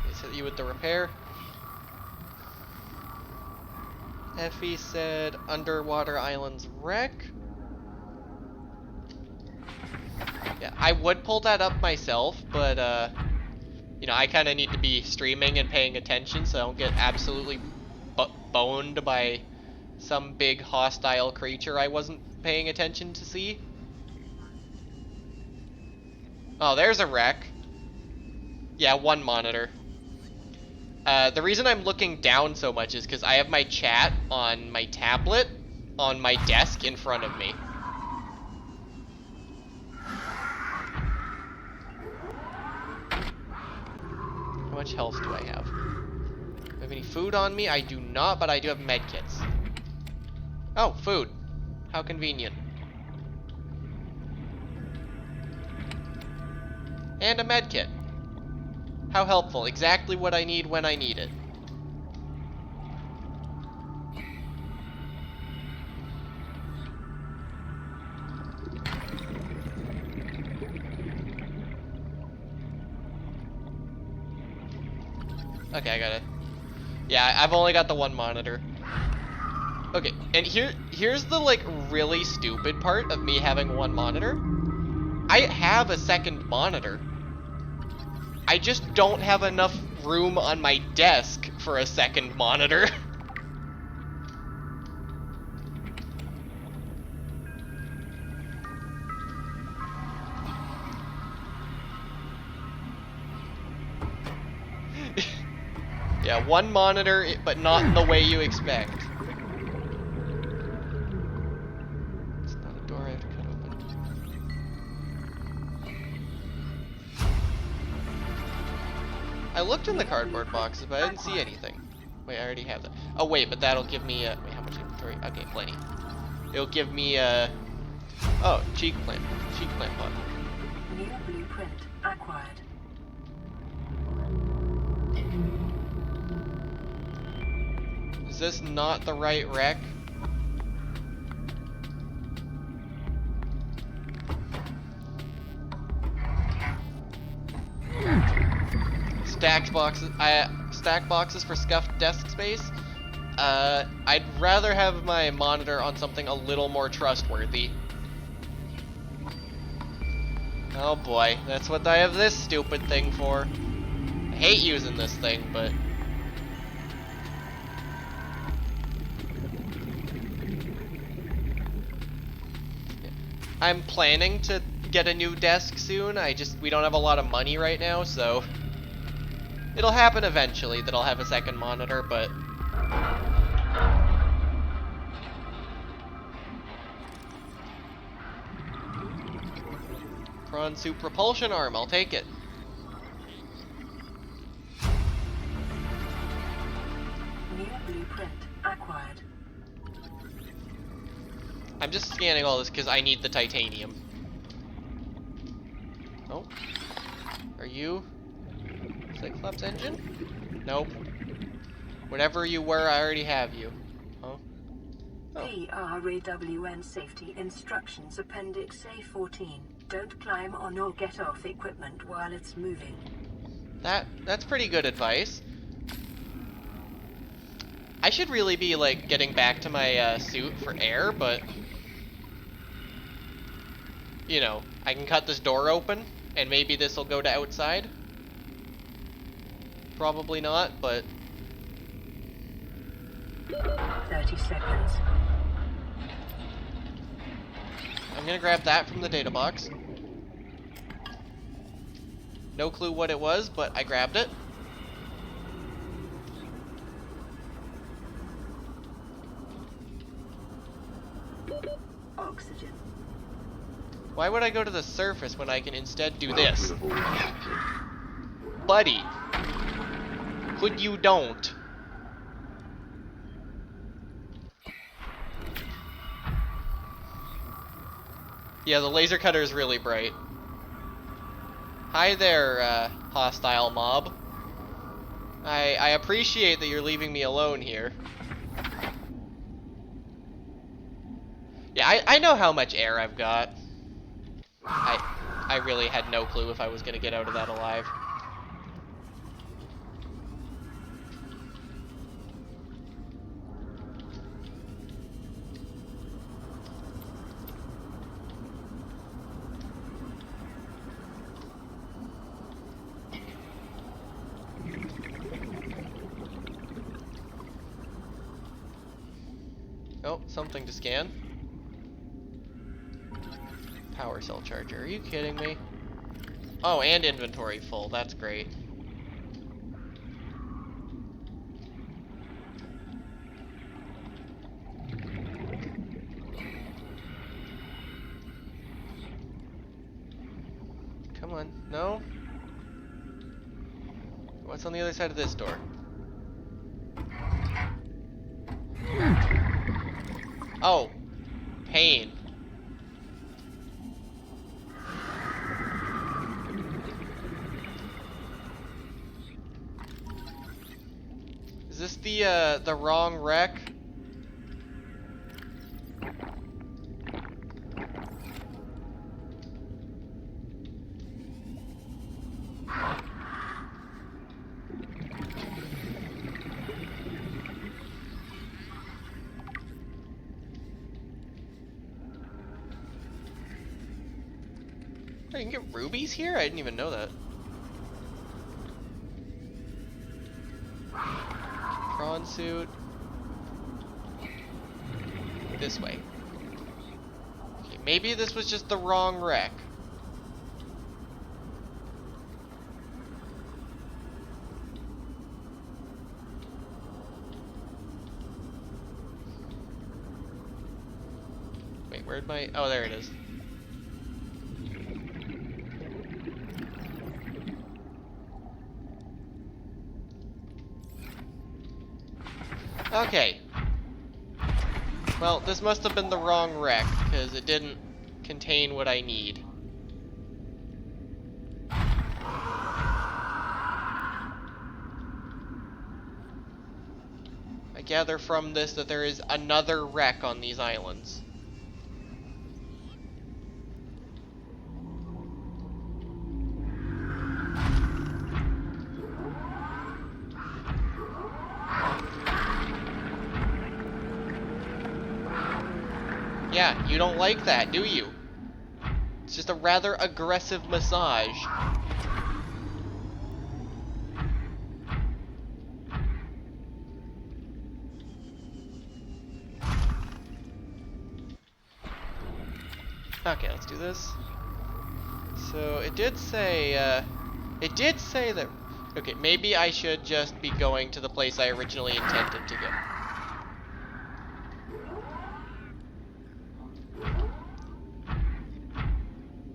Let's hit you with the repair. Effie said underwater islands wreck. Yeah, I would pull that up myself, but you know, I kind of need to be streaming and paying attention so I don't get absolutely boned by some big hostile creature I wasn't paying attention to see. Oh, there's a wreck. Yeah, one monitor. The reason I'm looking down so much is because I have my chat on my tablet on my desk in front of me. How much health do I have? Do I have any food on me? I do not, but I do have medkits. Oh, food. How convenient. And a medkit. How helpful. Exactly what I need when I need it. Okay, I got it. Yeah, I've only got the one monitor. Okay, and here's the like really stupid part of me having one monitor. I have a second monitor. I just don't have enough room on my desk for a second monitor. Yeah, one monitor, but not in the way you expect. It's not a door I have to cut open. I looked in the cardboard boxes, but I didn't see anything. Wait, I already have that. Oh wait, but that'll give me wait, how much inventory? Okay, plenty. It'll give me oh, cheek plant pot. New blueprint acquired. Is this not the right rec? Stacked boxes for scuffed desk space. I'd rather have my monitor on something a little more trustworthy. Oh boy, that's what I have this stupid thing for. I hate using this thing, but I'm planning to get a new desk soon. We don't have a lot of money right now, so it'll happen eventually that I'll have a second monitor, but prawn suit propulsion arm, I'll take it. New blueprint acquired. I'm just scanning all this because I need the titanium. Oh. Are you Cyclops engine? Nope. Whatever you were, I already have you. Huh? Oh. PRAWN Safety Instructions Appendix A14. Don't climb on or get off equipment while it's moving. That's pretty good advice. I should really be like getting back to my suit for air, but you know, I can cut this door open and maybe this will go to outside. Probably not, but 30 seconds. I'm gonna grab that from the data box. No clue what it was, but I grabbed it. Oxygen. Why would I go to the surface when I can instead do this? Buddy, could you don't? Yeah, the laser cutter is really bright. Hi there, hostile mob. I appreciate that you're leaving me alone here. Yeah, I know how much air I've got. I really had no clue if I was gonna get out of that alive. Oh, something to scan. Power cell charger. Are you kidding me? Oh, and inventory full. That's great. Come on. No? What's on the other side of this door? Oh. Pain. Is this the wrong wreck? Oh, you can get rubies here? I didn't even know that. prawn suit. This way. Okay, maybe this was just the wrong wreck. Wait, where'd my... Oh, there it is. Okay. Well, this must have been the wrong wreck, because it didn't contain what I need. I gather from this that there is another wreck on these islands. Yeah, you don't like that, do you? It's just a rather aggressive massage. Okay, let's do this. So it did say that, okay, maybe I should just be going to the place I originally intended to go.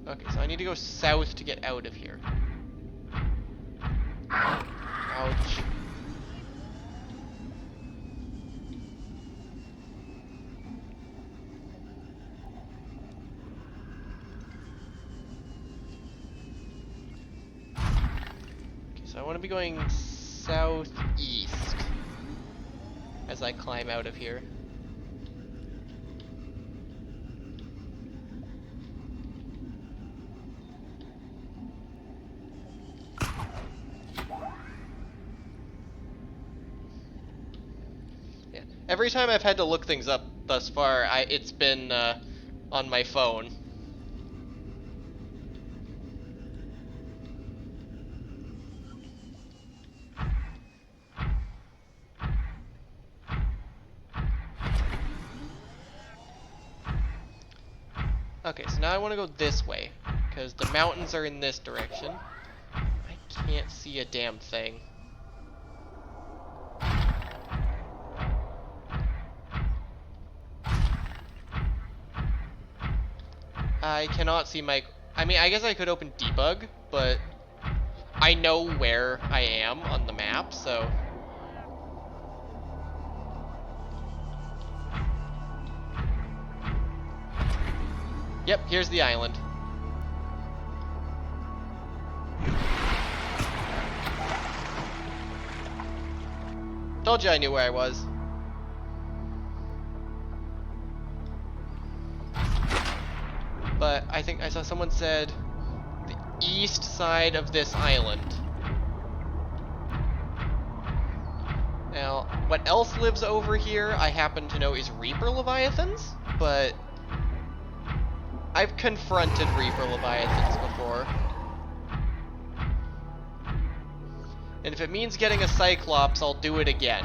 Okay, so I need to go south to get out of here. Ouch. Okay, so I want to be going southeast as I climb out of here. Every time I've had to look things up thus far, it's been on my phone. Okay, so now I want to go this way, because the mountains are in this direction. I can't see a damn thing. I cannot see my... I mean, I guess I could open debug, but I know where I am on the map, so... Yep, here's the island. Told you I knew where I was. But I think I saw someone said the east side of this island. Now, what else lives over here I happen to know is Reaper Leviathans, but I've confronted Reaper Leviathans before. And if it means getting a Cyclops, I'll do it again.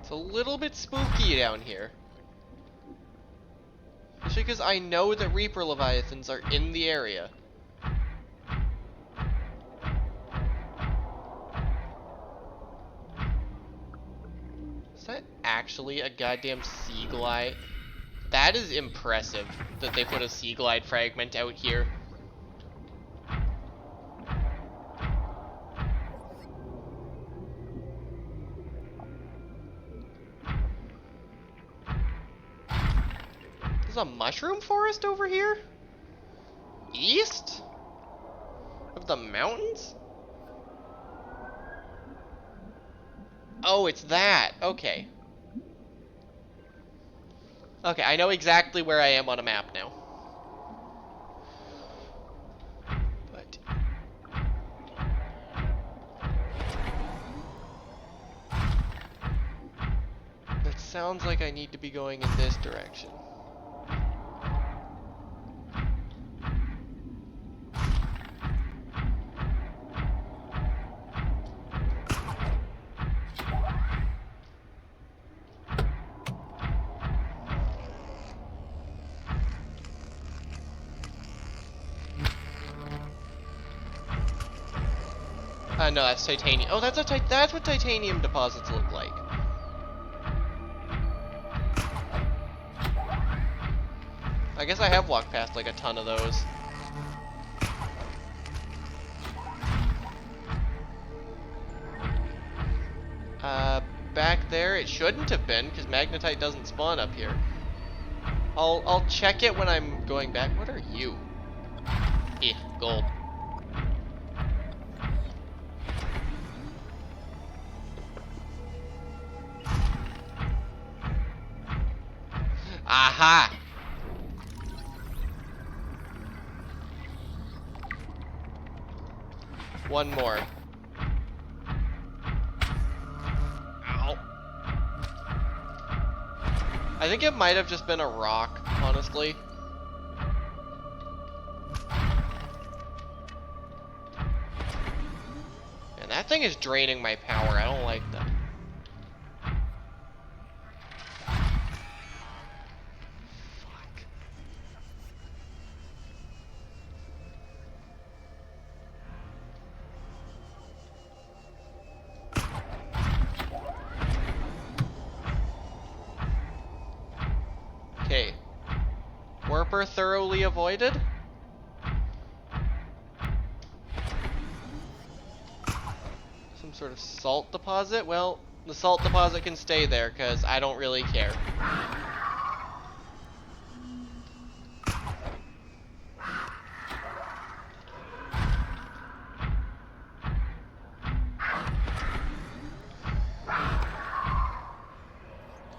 It's a little bit spooky down here. Especially because I know that Reaper Leviathans are in the area. Is that actually a goddamn sea glide? That is impressive that they put a sea glide fragment out here. There's a mushroom forest over here? East of the mountains? Oh, it's that. Okay. Okay, I know exactly where I am on a map now. But sounds like I need to be going in this direction. No, that's titanium. Oh, that's what titanium deposits look like. I guess I have walked past like a ton of those. Back there, it shouldn't have been, because magnetite doesn't spawn up here. I'll check it when I'm going back. What are you? Eh, gold. Aha! One more. Ow. I think it might have just been a rock, honestly. And that thing is draining my power. I don't like that. Fuck. Okay. Warper thoroughly avoided. Some sort of salt deposit? Well, the salt deposit can stay there because I don't really care.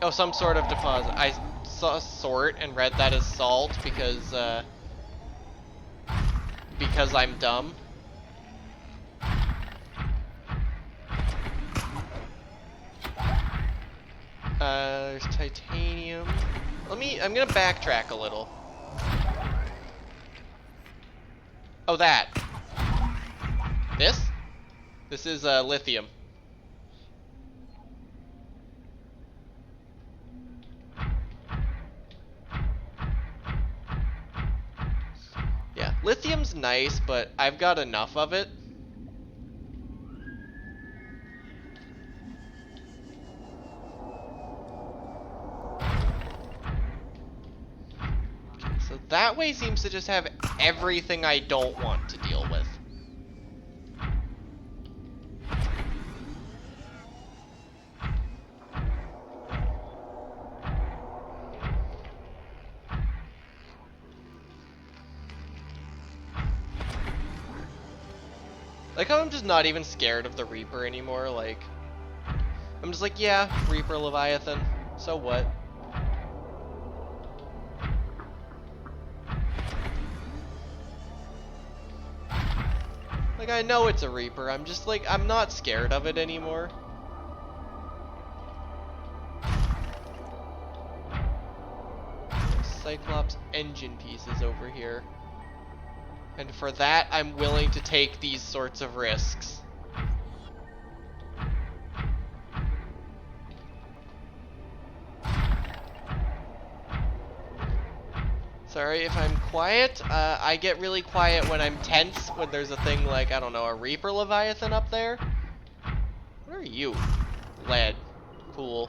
Oh, some sort of deposit. I saw sort and read that as salt because I'm dumb. There's titanium. I'm gonna backtrack a little. Oh, that. This? This is lithium. Yeah, lithium's nice, but I've got enough of it. Okay, so that way seems to just have everything I don't want to deal with. Like how I'm just not even scared of the Reaper anymore, like... I'm just like, yeah, Reaper Leviathan, so what? Like, I know it's a Reaper, I'm just like, I'm not scared of it anymore. Cyclops engine pieces over here. And for that, I'm willing to take these sorts of risks. Sorry if I'm quiet. I get really quiet when I'm tense, when there's a thing like, I don't know, a Reaper Leviathan up there. What are you? Lead. Cool.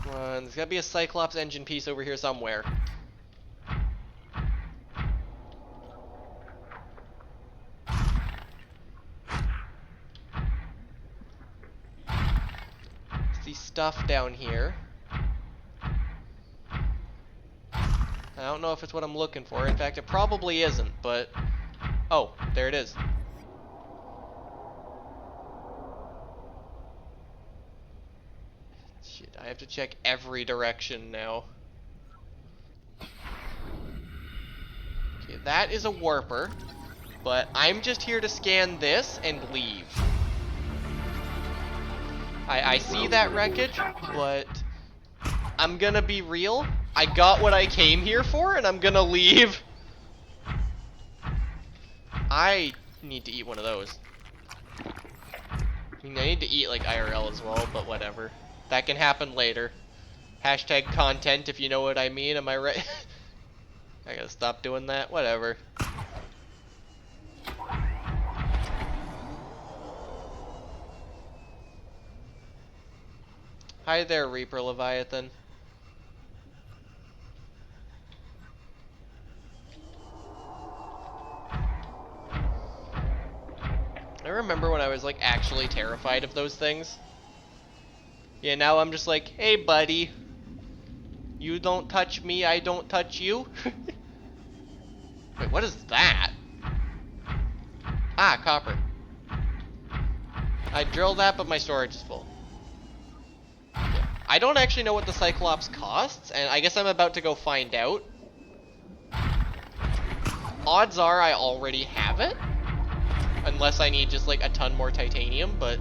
Come on, there's gotta be a Cyclops engine piece over here somewhere. See stuff down here. I don't know if it's what I'm looking for. In fact, it probably isn't, but... Oh, there it is. Shit, I have to check every direction now. that is a warper. But I'm just here to scan this and leave. I see that wreckage, but I'm gonna be real. I got what I came here for, and I'm gonna leave. I need to eat one of those. I mean, I need to eat like IRL as well, but whatever. That can happen later. Hashtag content, if you know what I mean. Am I right? I gotta stop doing that. Whatever. Hi there, Reaper Leviathan. I remember when I was like actually terrified of those things. Yeah, now I'm just like, hey buddy. You don't touch me, I don't touch you. Wait, what is that? Ah, copper. I drilled that, but my storage is full. Yeah. I don't actually know what the Cyclops costs, and I guess I'm about to go find out. Odds are I already have it. Unless I need just like a ton more titanium, but...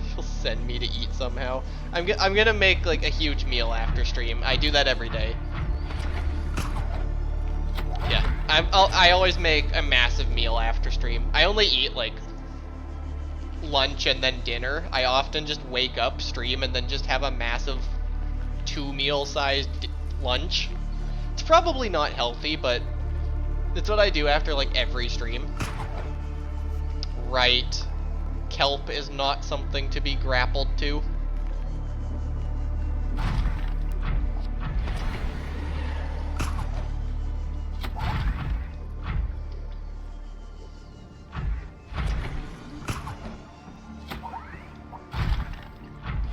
She'll send me to eat somehow. I'm gonna make like a huge meal after stream. I do that every day. Yeah, I always make a massive meal after stream. I only eat like lunch and then dinner. I often just wake up, stream, and then just have a massive 2-meal sized lunch. It's probably not healthy, but it's what I do after like every stream. Right. Kelp is not something to be grappled to.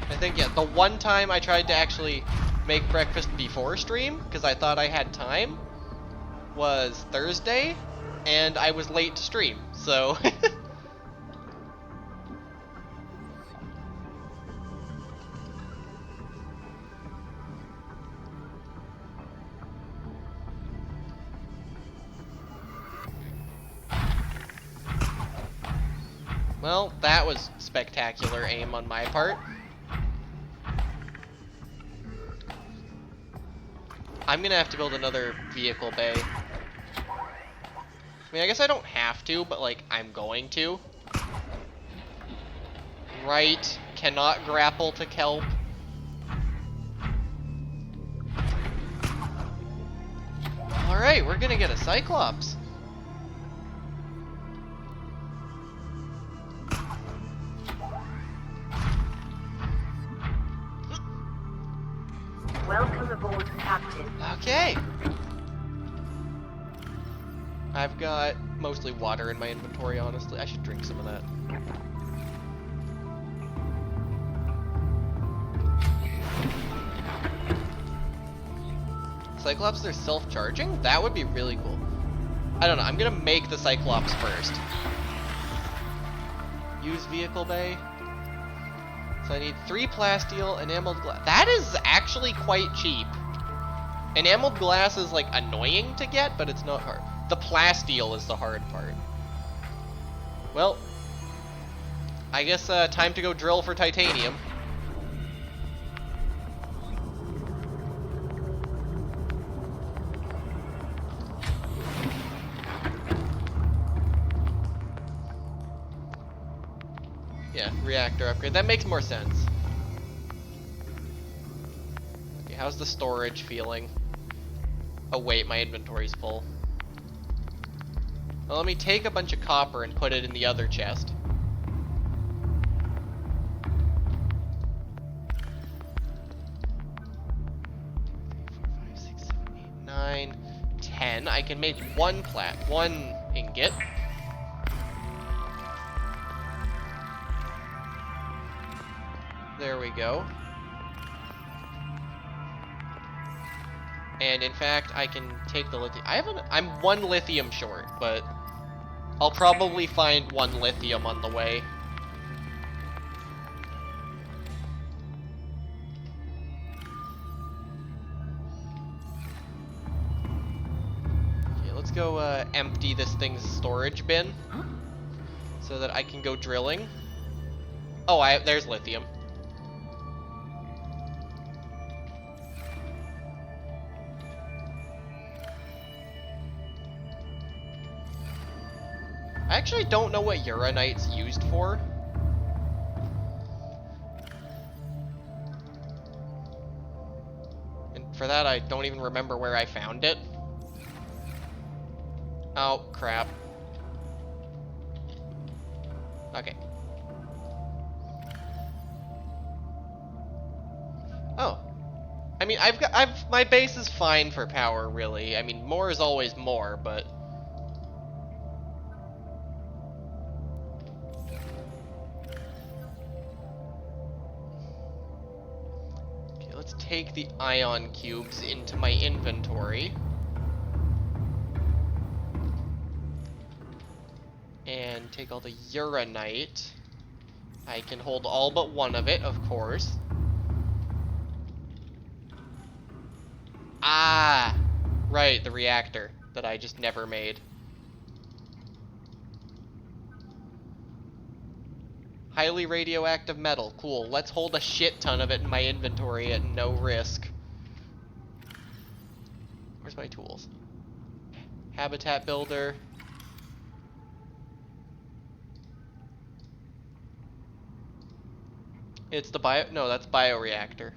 I think, yeah, the one time I tried to actually make breakfast before stream, because I thought I had time, was Thursday, and I was late to stream, so... Well, that was spectacular aim on my part. I'm gonna have to build another vehicle bay. I mean, I guess I don't have to, but like, I'm going to. Right, cannot grapple to kelp. Alright, we're gonna get a Cyclops. Welcome aboard, Captain. Okay. I've got mostly water in my inventory, honestly. I should drink some of that. Cyclops, they're self-charging? That would be really cool. I don't know, I'm gonna make the Cyclops first. Use vehicle bay. So I need 3 plasteel, enameled glass. That is actually quite cheap. Enameled glass is like annoying to get, but it's not hard. The plasteel is the hard part. Well, I guess time to go drill for titanium. Yeah, reactor upgrade. That makes more sense. Okay, how's the storage feeling? Oh wait, my inventory's full. Well, let me take a bunch of copper and put it in the other chest. Five, 6, 7, 8, 9, 10. I can make one ingot. There we go. And in fact, I can take the lithium. I'm 1 lithium short, but I'll probably find 1 lithium on the way. go empty this thing's storage bin so that I can go drilling. Oh, there's lithium. I actually don't know what uranite's used for. And for that, I don't even remember where I found it. Oh, crap. Okay. Oh. I mean, my base is fine for power, really. I mean, more is always more, but... Okay, let's take the ion cubes into my inventory. And take all the uranite. I can hold all but one of it, of course. Ah! Right, the reactor that I just never made. Highly radioactive metal. Cool. Let's hold a shit ton of it in my inventory at no risk. Where's my tools? Habitat builder. It's the no, that's bioreactor.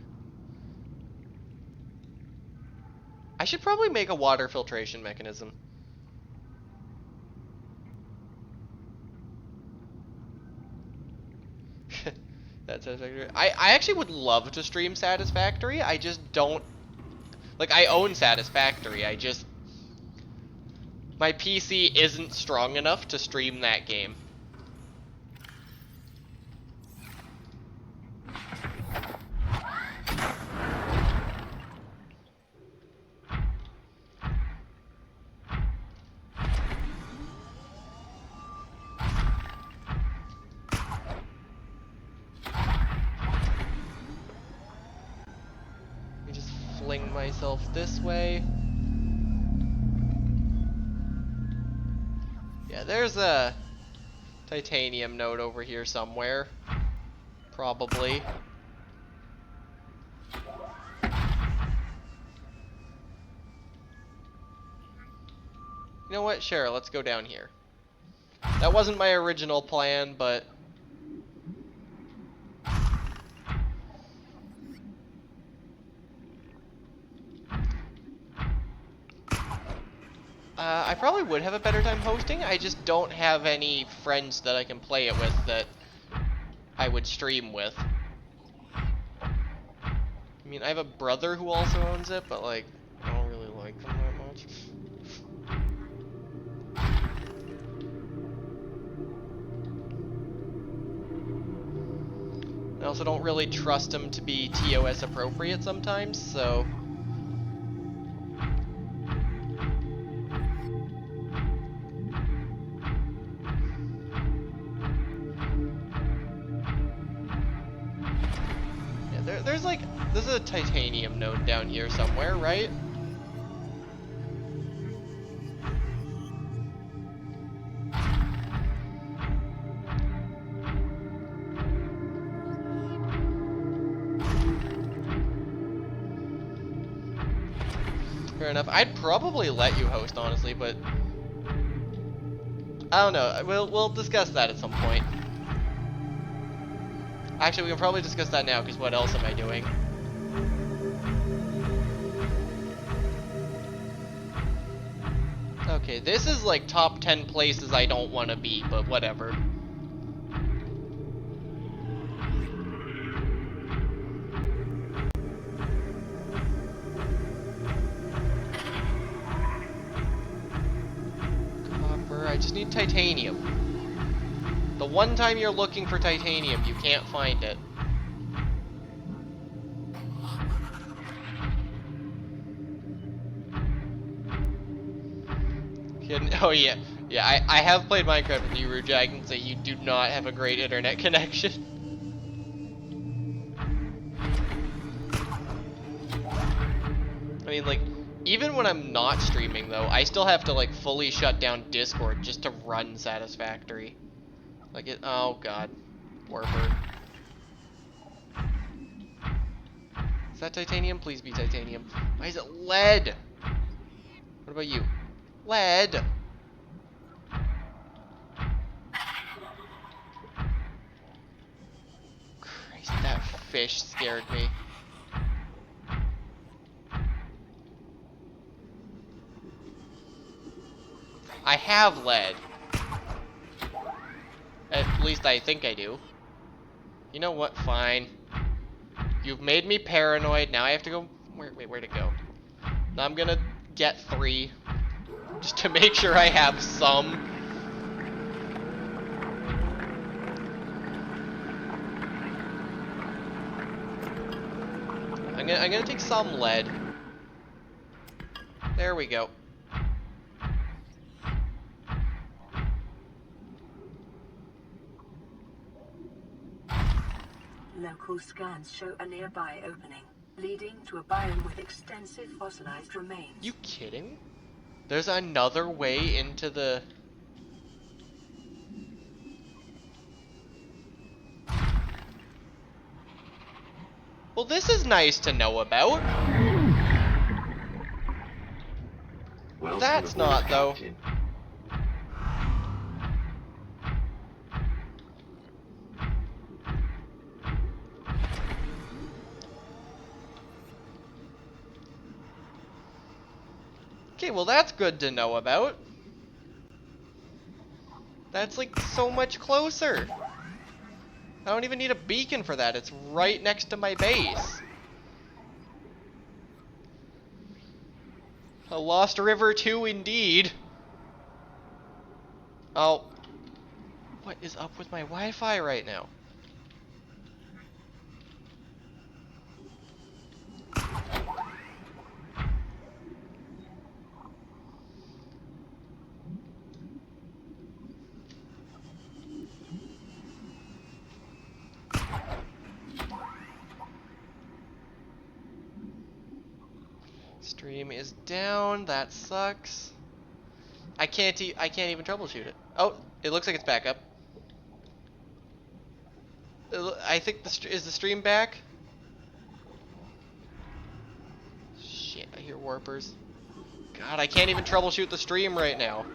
I should probably make a water filtration mechanism. That's Satisfactory. I actually would love to stream Satisfactory. I just don't... Like, I own Satisfactory. My PC isn't strong enough to stream that game. Fling myself this way. Yeah, there's a titanium node over here somewhere. Probably. You know what? Sure, let's go down here. That wasn't my original plan, but... I probably would have a better time hosting. I just don't have any friends that I can play it with that I would stream with. I mean, I have a brother who also owns it, but like, I don't really like him that much. I also don't really trust him to be TOS appropriate sometimes, so... There's like, this is a titanium node down here somewhere, right? Fair enough. I'd probably let you host, honestly, but I don't know. We'll discuss that at some point. Actually, we can probably discuss that now, because what else am I doing? Okay, this is like top 10 places I don't want to be, but whatever. Copper, I just need titanium. The one time you're looking for titanium, you can't find it. Oh yeah, yeah. I have played Minecraft with you, Rouge. I can say you do not have a great internet connection. I mean, like, Even when I'm not streaming, though, I still have to, like, fully shut down Discord just to run Satisfactory. Like, it... Oh, God. Warper. Is that titanium? Please be titanium. Why is it lead? What about you? Lead! Christ, that fish scared me. I have lead. At least I think I do. You know what? Fine. You've made me paranoid. Now I have to go... Wait, where to go? Now I'm gonna get 3. Just to make sure I have some. I'm gonna take some lead. There we go. Local scans show a nearby opening, leading to a biome with extensive fossilized remains. You kidding? There's another way into the... Well, this is nice to know about. Welcome That's aboard, not, though. Captain. Okay, well that's good to know about. That's like so much closer. I don't even need a beacon for that. It's right next to my base. A Lost River 2 indeed. Oh. What is up with my Wi-Fi right now? Stream is down. That sucks. I can't even troubleshoot it. Oh, it looks like it's back up. I think is the stream back? Shit, I hear warpers. God, I can't even troubleshoot the stream right now.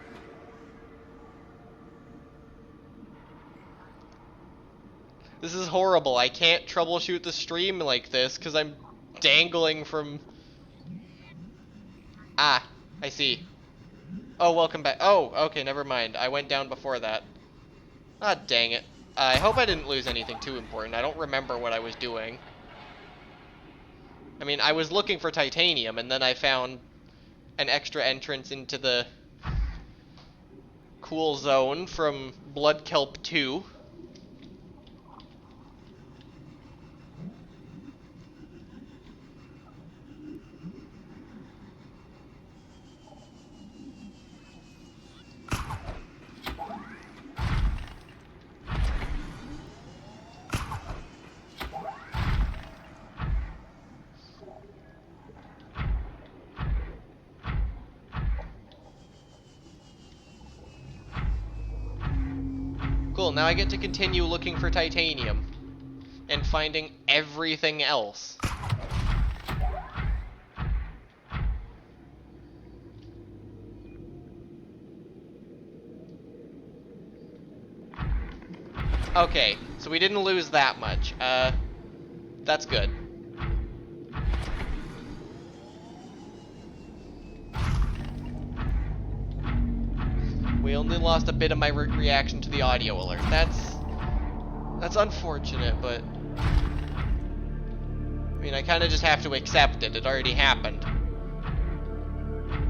This is horrible. I can't troubleshoot the stream like this because I'm dangling from... Ah, I see. Oh, welcome back. Oh, okay, never mind. I went down before that. Ah, dang it. I hope I didn't lose anything too important. I don't remember what I was doing. I mean, I was looking for titanium, and then I found an extra entrance into the cool zone from Blood Kelp 2. Cool, now I get to continue looking for titanium and finding everything else. Okay, so we didn't lose that much. That's good. We only lost a bit of my reaction to the audio alert. That's unfortunate, but I mean, I kind of just have to accept it. It already happened.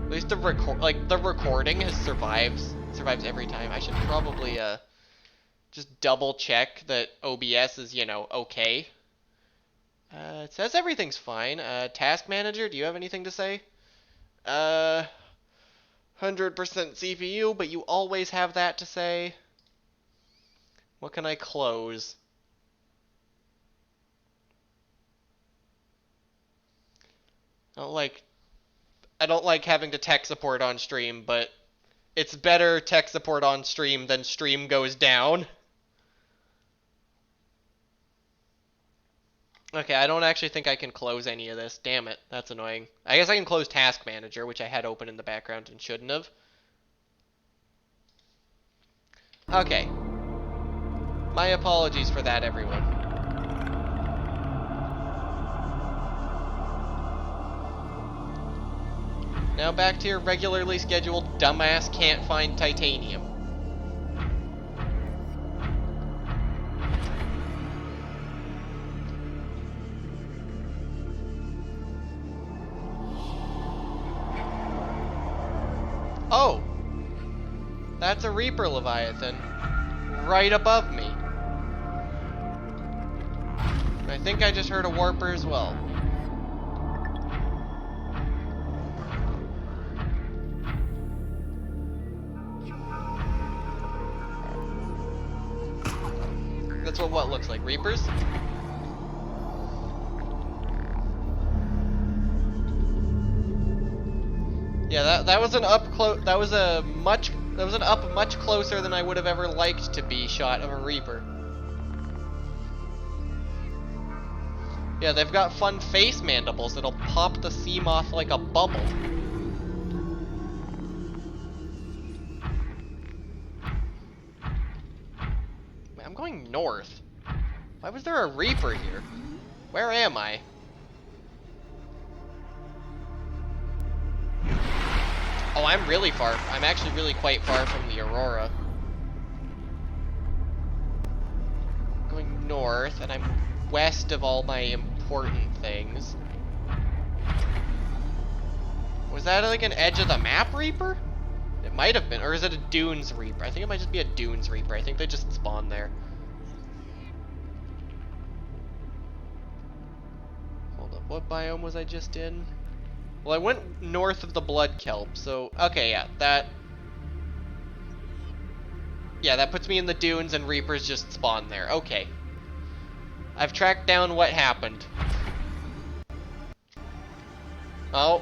At least the recording has survives every time. I should probably just double check that OBS is, you know, okay. It says everything's fine. Task manager, do you have anything to say? 100% CPU, but you always have that to say. What can I close? Oh, like, I don't like having to tech support on stream, but it's better tech support on stream than stream goes down. Okay, I don't actually think I can close any of this. Damn it, that's annoying. I guess I can close Task Manager, which I had open in the background and shouldn't have. Okay. My apologies for that, everyone. Now back to your regularly scheduled dumbass can't find titanium. Oh! That's a Reaper Leviathan. Right above me. I think I just heard a Warper as well. That's what looks like. Reapers? Yeah, that was an up close. That was an up much closer than I would have ever liked to be shot of a Reaper. Yeah, they've got fun face mandibles that'll pop the Seamoth like a bubble. I'm going north. Why was there a Reaper here? Where am I? Oh, I'm really far. I'm actually really quite far from the Aurora. Going north, and I'm west of all my important things. Was that like an edge of the map Reaper? It might have been, or is it a Dunes Reaper? I think it might just be a Dunes Reaper. I think they just spawn there. Hold up, what biome was I just in? Well, I went north of the Blood Kelp, so okay, yeah, that puts me in the dunes and Reapers just spawn there. Okay. I've tracked down what happened. Oh.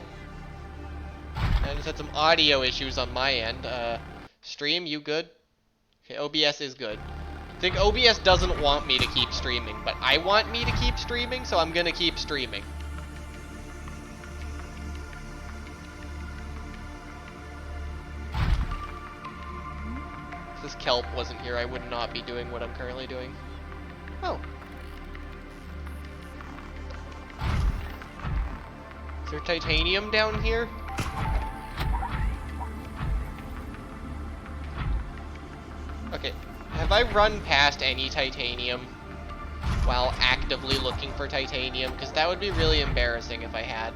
I just had some audio issues on my end. Stream, you good? Okay, OBS is good. I think OBS doesn't want me to keep streaming, but I want me to keep streaming, so I'm gonna keep streaming. If this kelp wasn't here, I would not be doing what I'm currently doing. Oh. Is there titanium down here? Okay, have I run past any titanium while actively looking for titanium? Because that would be really embarrassing if I had.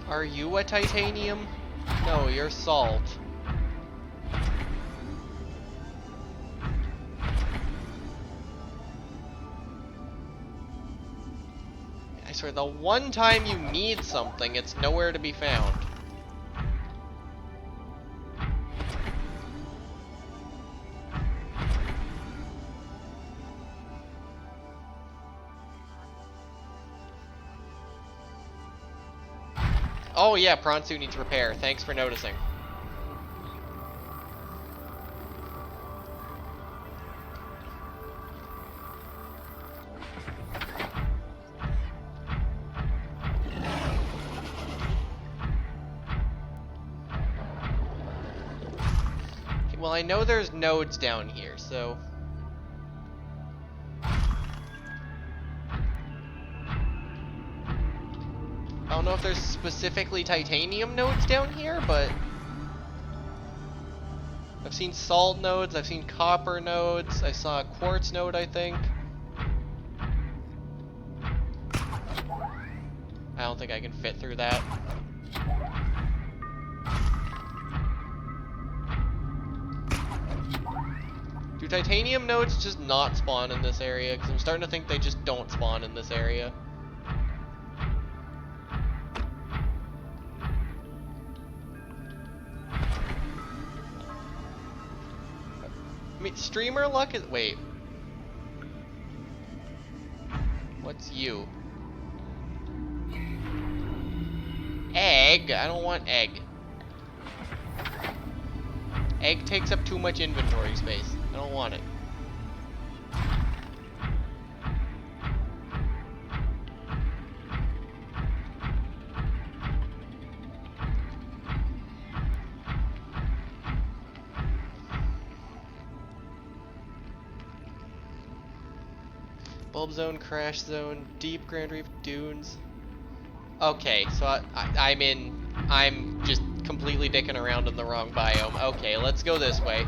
Are you a titanium? No, you're salt. I swear, the one time you need something, it's nowhere to be found. Oh yeah, prawn suit needs repair. Thanks for noticing. Okay, well, I know there's nodes down here, so... I don't know if there's specifically titanium nodes down here, but I've seen salt nodes, I've seen copper nodes, I saw a quartz node, I think. I don't think I can fit through that. Dude, titanium nodes just not spawn in this area? Because I'm starting to think they just don't spawn in this area. I mean, streamer luck is... Wait. What's you? Egg? I don't want egg. Egg takes up too much inventory space. I don't want it. Bulb zone, crash zone, deep Grand Reef dunes. Okay, so I'm just completely dicking around in the wrong biome. Okay, let's go this way.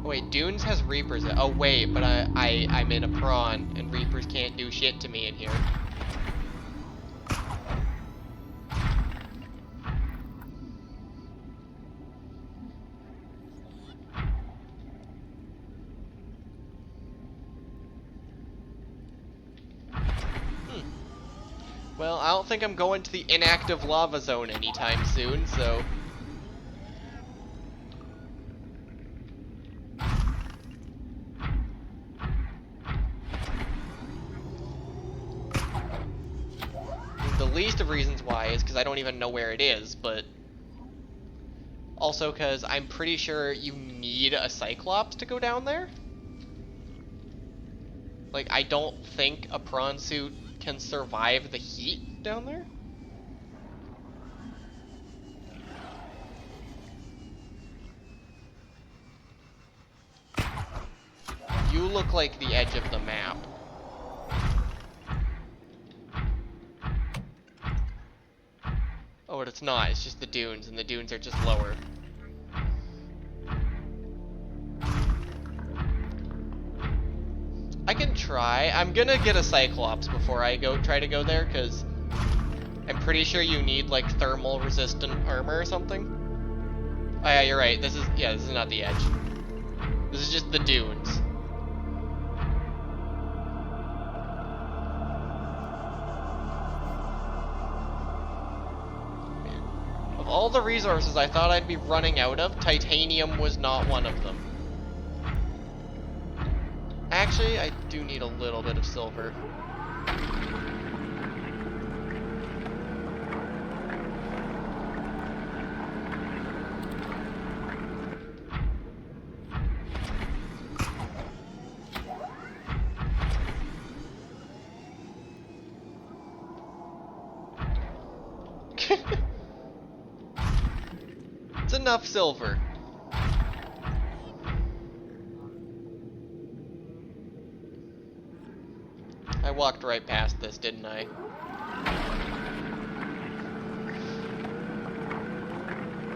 Wait, dunes has reapers. Oh wait, but I'm in a prawn, and reapers can't do shit to me in here. Well, I don't think I'm going to the inactive lava zone anytime soon, so... The least of reasons why is because I don't even know where it is, but... Also because I'm pretty sure you need a Cyclops to go down there? Like, I don't think a prawn suit can survive the heat down there? You look like the edge of the map. Oh, but it's not. It's just the dunes, and the dunes are just lower. I can try. I'm gonna get a Cyclops before I try to go there, because I'm pretty sure you need, like, thermal resistant armor or something. Oh yeah, you're right. This is not the edge. This is just the dunes. Of all the resources I thought I'd be running out of, titanium was not one of them. Actually, I do need a little bit of silver. It's enough silver. I walked right past this, didn't I?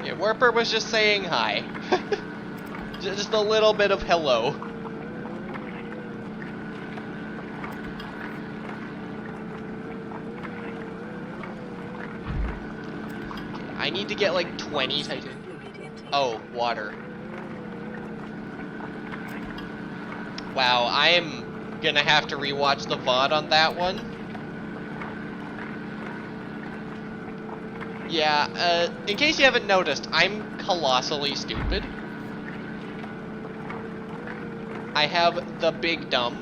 Yeah, Warper was just saying hi. Just a little bit of hello. I need to get like 20 titanium. Oh, water. Wow, I'm gonna have to rewatch the VOD on that one. Yeah, in case you haven't noticed, I'm colossally stupid. I have the big dumb.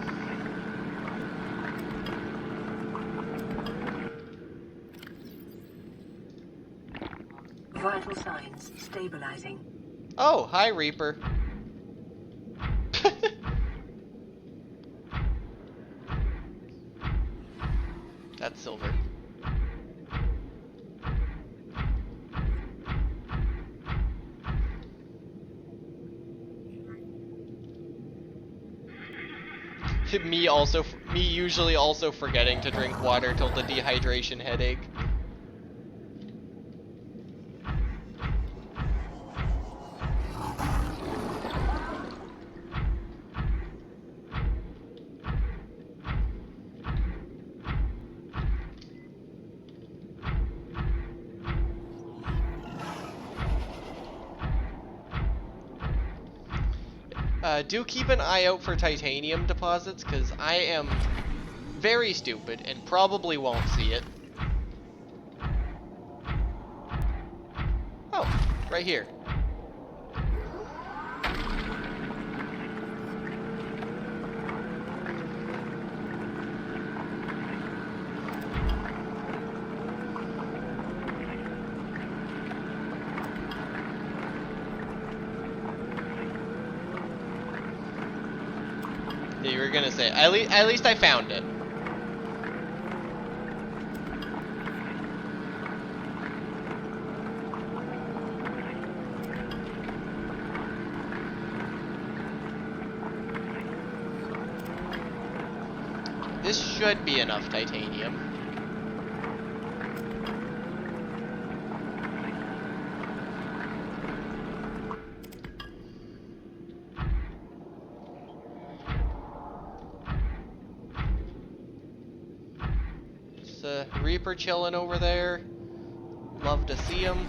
Vital signs stabilizing. Oh, hi, Reaper. That's silver. Me usually also forgetting to drink water till the dehydration headache. Do keep an eye out for titanium deposits, because I am very stupid and probably won't see it. Oh, right here. You were gonna say, at least I found it. This should be enough titanium. Reaper chilling over there. Love to see him.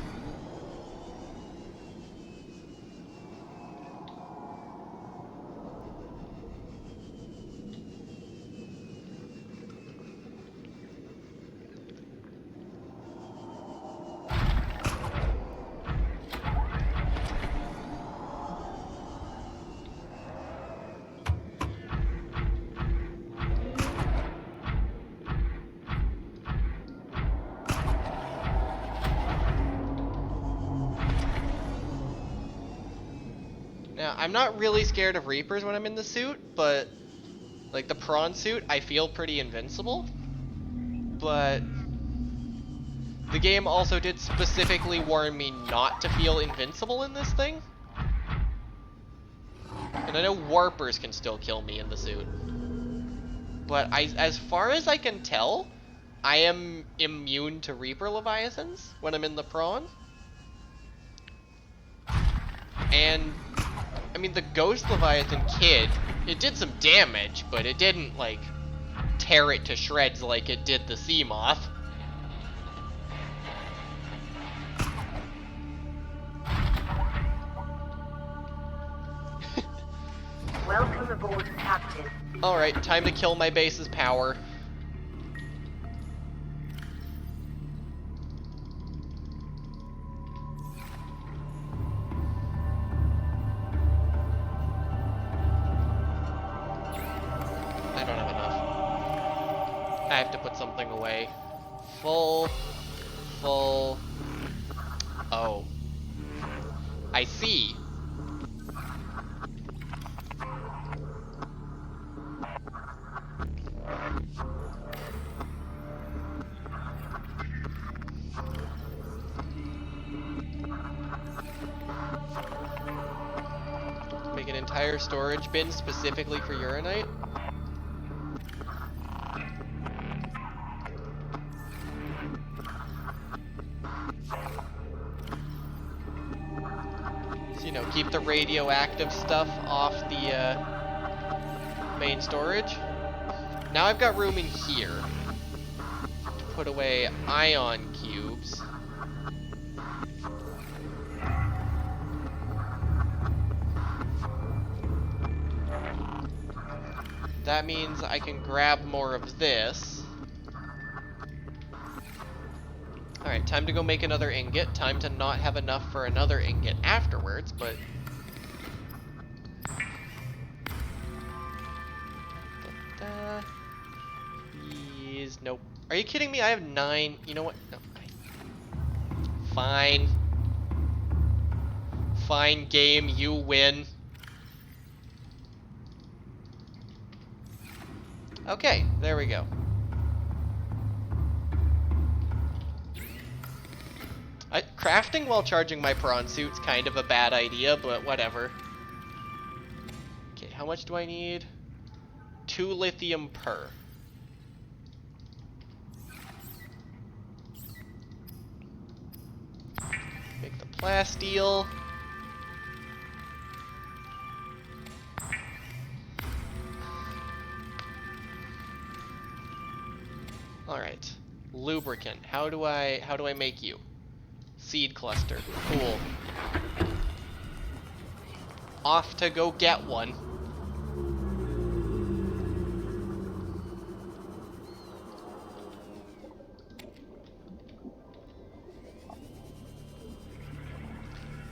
Now, I'm not really scared of Reapers when I'm in the suit, but like the prawn suit, I feel pretty invincible. But the game also did specifically warn me not to feel invincible in this thing. And I know warpers can still kill me in the suit. But as far as I can tell, I am immune to Reaper Leviathans when I'm in the prawn. And I mean, the Ghost Leviathan Kid, it did some damage, but it didn't, like, tear it to shreds like it did the Sea Moth. Welcome aboard, Captain. Alright, time to kill my base's power. I don't have enough. I have to put something away. Full. Oh. I see. Make an entire storage bin specifically for uranite. So, you know, keep the radioactive stuff off the main storage. Now I've got room in here to put away ion cubes. That means I can grab more of this. Alright, time to go make another ingot. Time to not have enough for another ingot afterwards, but... Please, nope. Are you kidding me? I have 9. You know what? No. Fine. Fine game, you win. Okay, there we go. Crafting while charging my prawn suit's kind of a bad idea, but whatever. Okay, how much do I need? 2 lithium per. Make the plasteel. All right, lubricant. How do I make you? Seed cluster. Cool. off to go get one.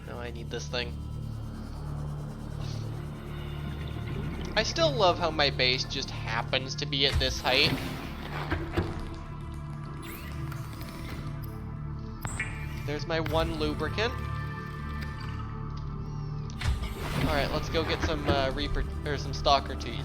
No, I need this thing. I still love how my base just happens to be at this height. There's my one lubricant. Alright, let's go get some Reaper or some Stalker teeth.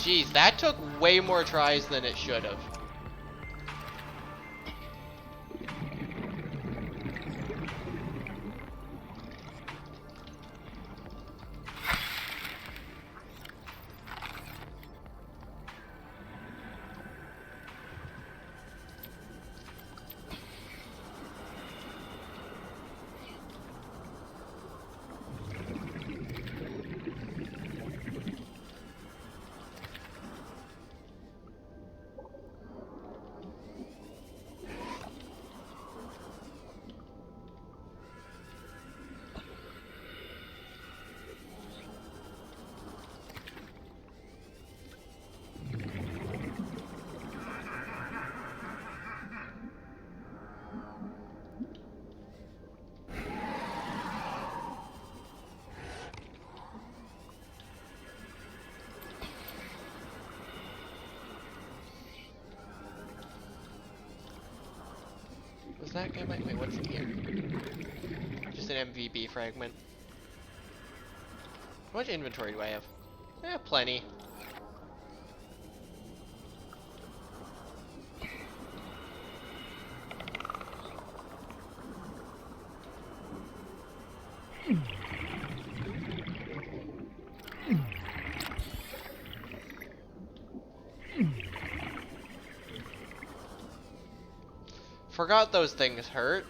Jeez, that took way more tries than it should have. Was that guy? Wait, what's in here? Just an MVP fragment. How much inventory do I have? Eh, plenty. Forgot those things hurt.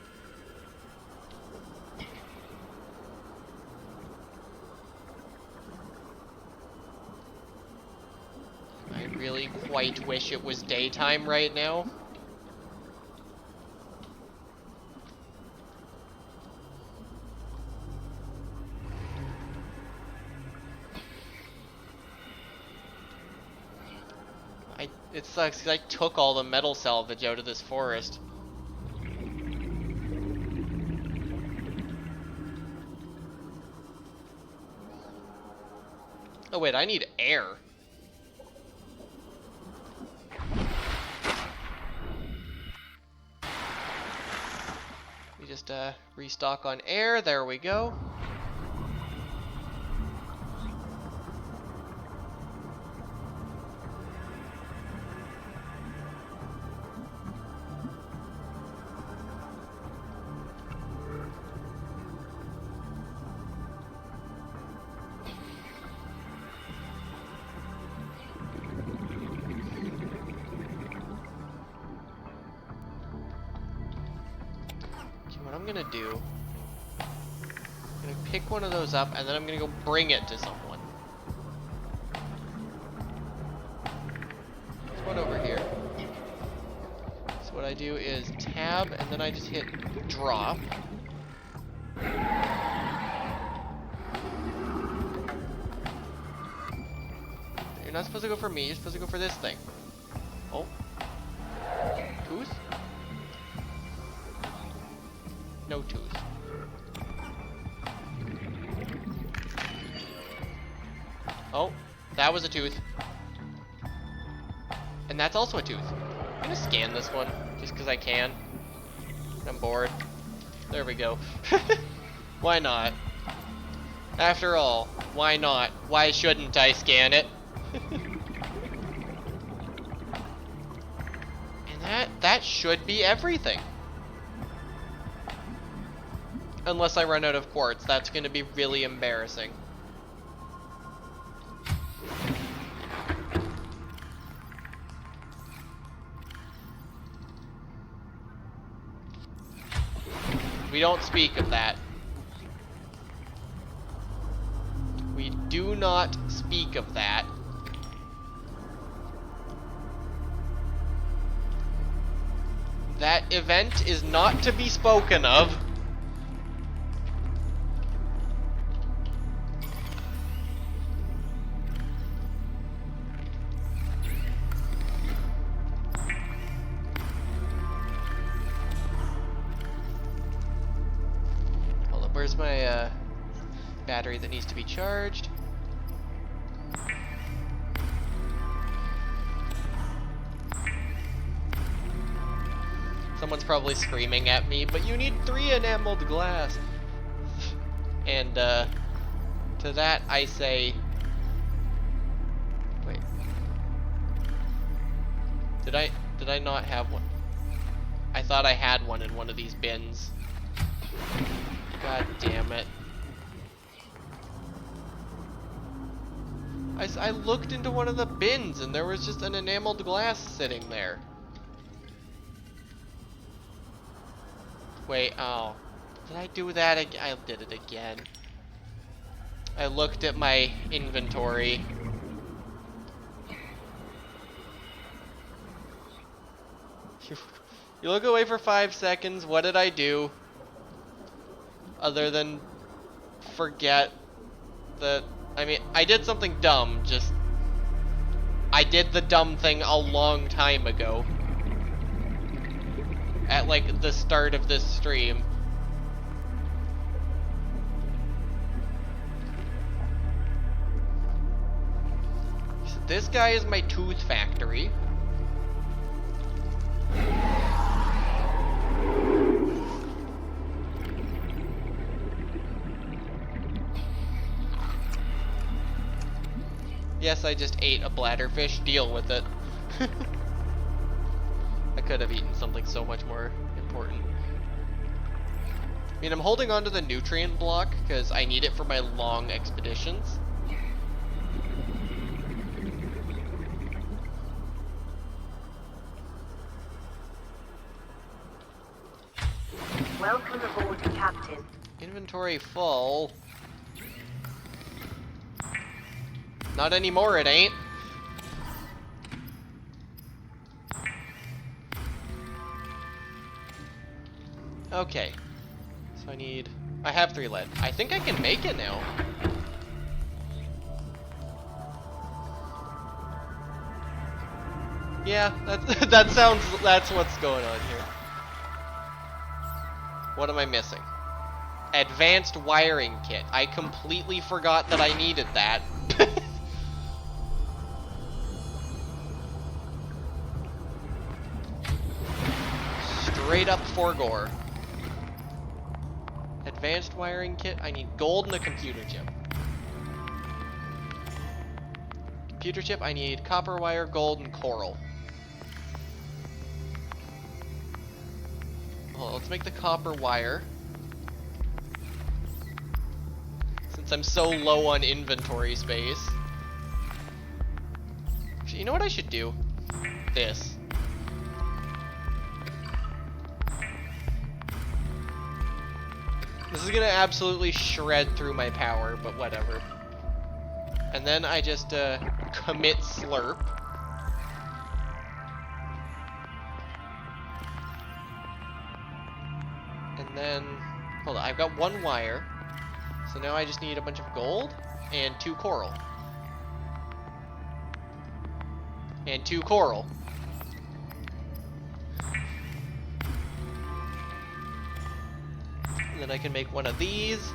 I really quite wish it was daytime right now. It sucks because I took all the metal salvage out of this forest. Oh wait, I need air. We just restock on air, there we go. What I'm gonna do, I'm gonna pick one of those up and then I'm gonna go bring it to someone. There's one over here. So what I do is tab and then I just hit drop. You're not supposed to go for me, you're supposed to go for this thing. Oh. Tooth? No tooth. Oh, that was a tooth. And that's also a tooth. I'm gonna scan this one, just because I can. I'm bored. There we go. Why not? After all, why not? Why shouldn't I scan it? And that should be everything. Unless I run out of quartz. That's gonna be really embarrassing. We don't speak of that. We do not speak of that. That event is not to be spoken of. Hold up, where's my battery that needs to be charged? Someone's probably screaming at me, but you need 3 enameled glass. And to that I say, wait, did I not have one? I thought I had one in one of these bins. God damn it. I looked into one of the bins and there was just an enameled glass sitting there. Wait, oh. Did I do that again? I did it again. I looked at my inventory. You look away for 5 seconds. What did I do? Other than forget that, I mean, I did something dumb, just I did the dumb thing a long time ago. At like the start of this stream. So this guy is my tooth factory. Yes, I just ate a bladderfish. Deal with it. I could have eaten something so much more important. I mean, I'm holding on to the nutrient block because I need it for my long expeditions. Welcome aboard, Captain. Inventory full. Not anymore, it ain't. Okay. So I have 3 lead. I think I can make it now. Yeah, that's what's going on here. What am I missing? Advanced wiring kit. I completely forgot that I needed that. Straight up Forgore. Advanced wiring kit. I need gold and a computer chip. Computer chip. I need copper wire, gold, and coral. Well, let's make the copper wire. Since I'm so low on inventory space. Actually, you know what I should do? This. This is gonna absolutely shred through my power, but whatever. And then I just commit slurp. And then, hold on, I've got 1 wire. So now I just need a bunch of gold and 2 coral. And 2 coral. And then I can make one of these.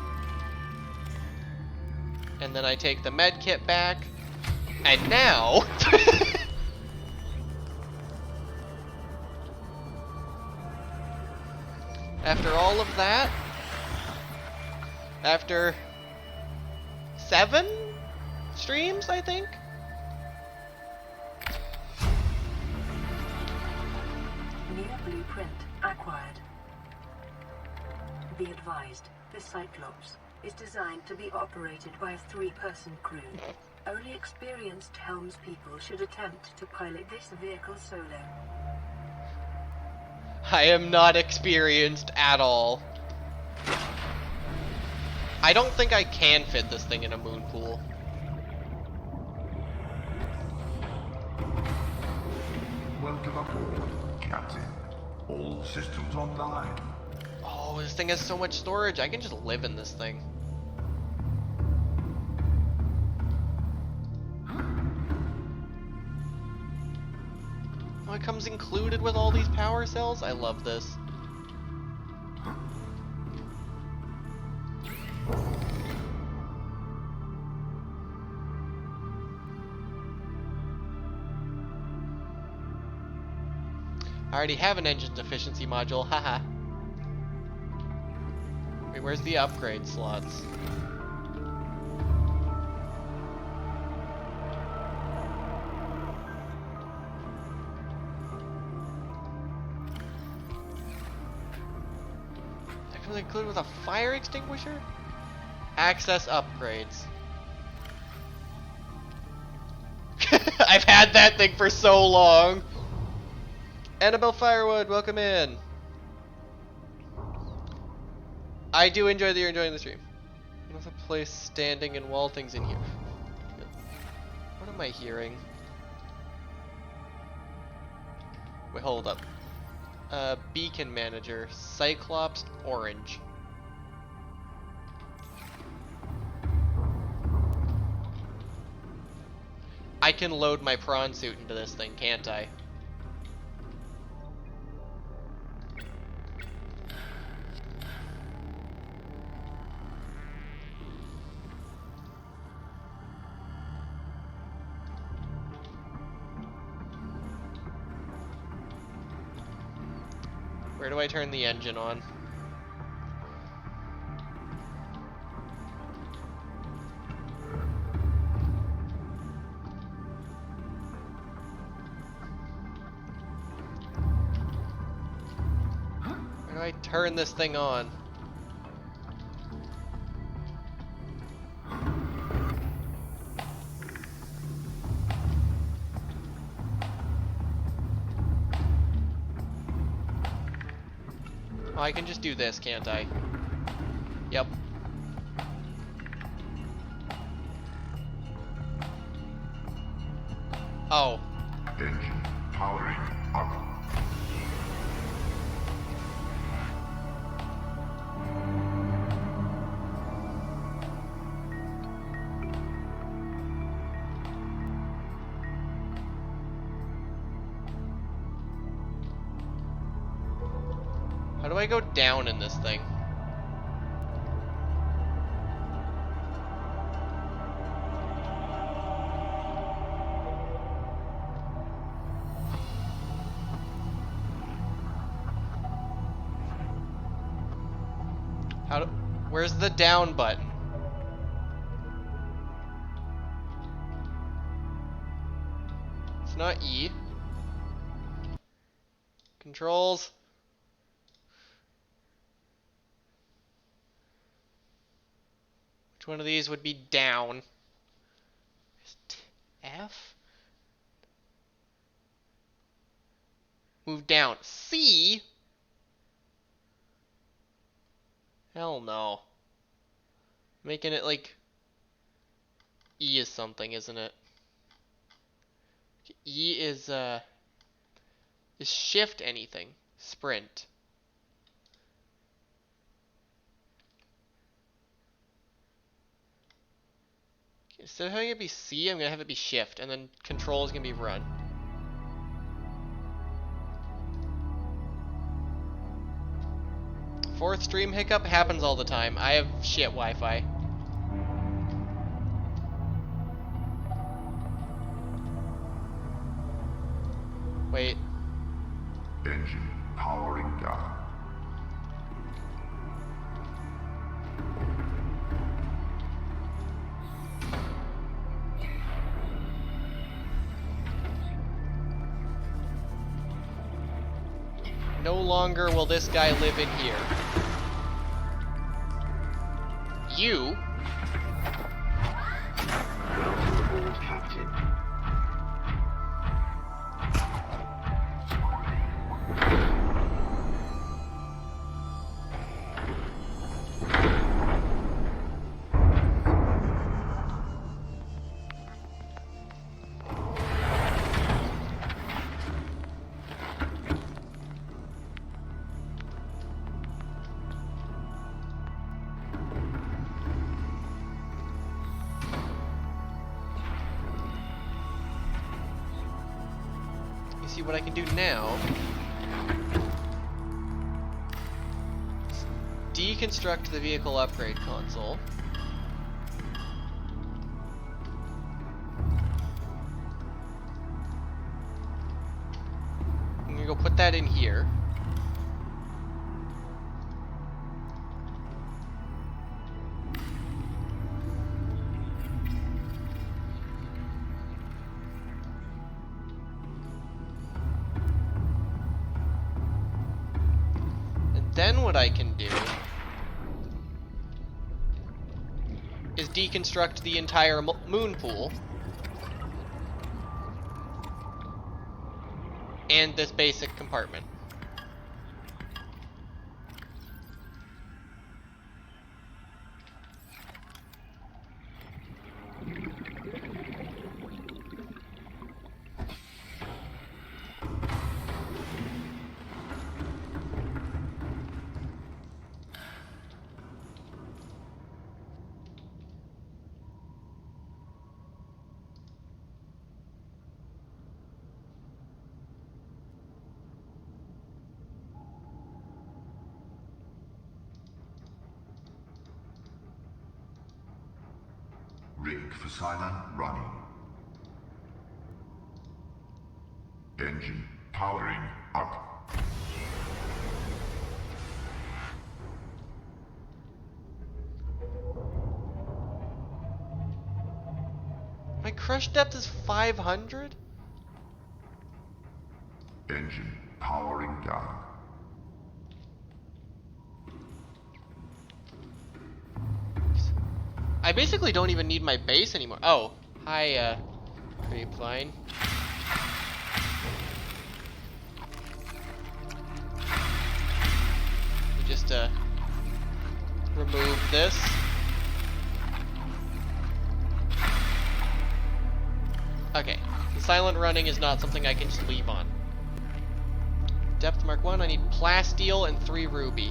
And then I take the med kit back. And now after all of that, after 7 streams, I think. New blueprint acquired. Be advised, The Cyclops is designed to be operated by a 3-person crew. Only experienced helmspeople should attempt to pilot this vehicle solo. I am not experienced at all. I don't think I can fit this thing in a moon pool. Welcome aboard, Captain. All systems online. Oh, this thing has so much storage. I can just live in this thing. Oh, it comes included with all these power cells? I love this. I already have an engine's efficiency module, haha. Wait, where's the upgrade slots? That comes included with a fire extinguisher? Access upgrades. I've had that thing for so long. Annabelle Firewood, welcome in. I do enjoy that you're enjoying the stream. Another place standing and wall things in here. What am I hearing? Wait, hold up. Beacon manager, Cyclops orange. I can load my prawn suit into this thing, can't I? Where do I turn the engine on? Where do I turn this thing on? Oh, I can just do this, can't I? Yep. Oh. Engine powering up. How do I go down in this thing? Where's the down button? It's not E. Controls. Which one of these would be down? F? Move down. C? Hell no. Making it like E is something, isn't it? E is shift anything. Sprint. Instead of having it be C, I'm gonna have it be shift, and then control is gonna be run. Fourth stream hiccup happens all the time. I have shit Wi-Fi. Wait. Engine powering down. No longer will this guy live in here. you. Welcome aboard, Captain. See what I can do now. Deconstruct the vehicle upgrade console. I'm gonna go put that in here. Then what I can do is deconstruct the entire moon pool and this basic compartment. Rig for silent running. Engine powering up. My crush depth is 500? Engine powering down. I basically don't even need my base anymore. Oh, hi, Creepline. Just, remove this. Okay, the silent running is not something I can just leave on. Depth mark 1, I need plasteel and 3 ruby.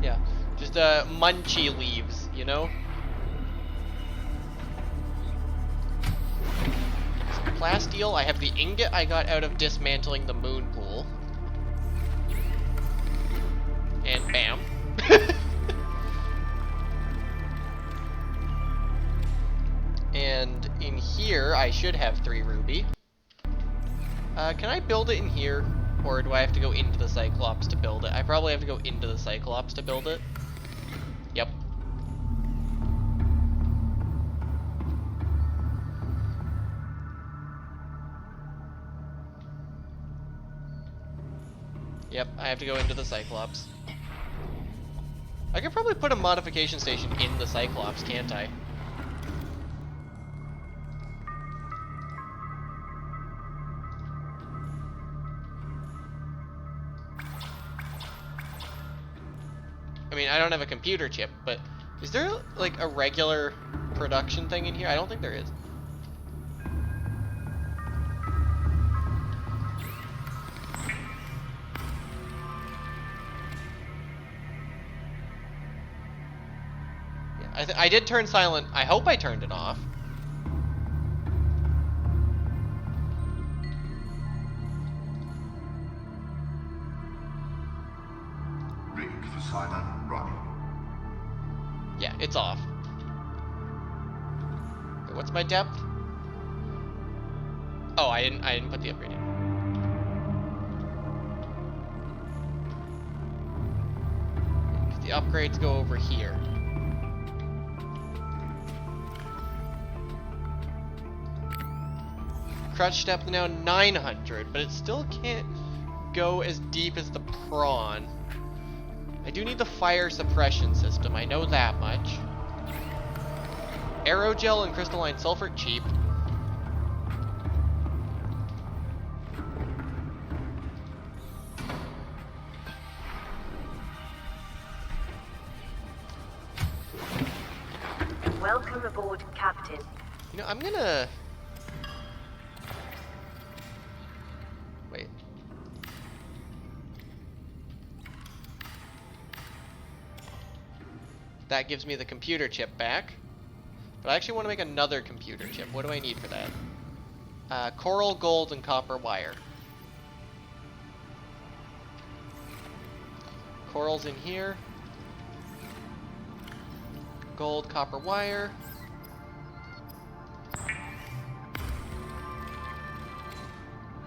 Yeah, just munchy leaves, you know? Plasteel, I have the ingot I got out of dismantling the moon pool. And bam. And in here, I should have 3 ruby. Can I build it in here? Or do I have to go into the Cyclops to build it? I probably have to go into the Cyclops to build it. Yep. Yep, I have to go into the Cyclops. I could probably put a modification station in the Cyclops, can't I? I mean, I don't have a computer chip, but is there like a regular production thing in here? I don't think there is. Yeah, I did turn silent. I hope I turned it off. Rig for silent running. Yeah, it's off. Wait, what's my depth? Oh, I didn't put the upgrade in. The upgrades go over here. Crutch depth now 900, but it still can't go as deep as the prawn. I do need the fire suppression system, I know that much. Aerogel and crystalline sulfur, cheap. Welcome aboard, Captain. You know, I'm gonna... Wait. That gives me the computer chip back. But I actually want to make another computer chip. What do I need for that? Coral, gold, and copper wire. Coral's in here. Gold, copper wire.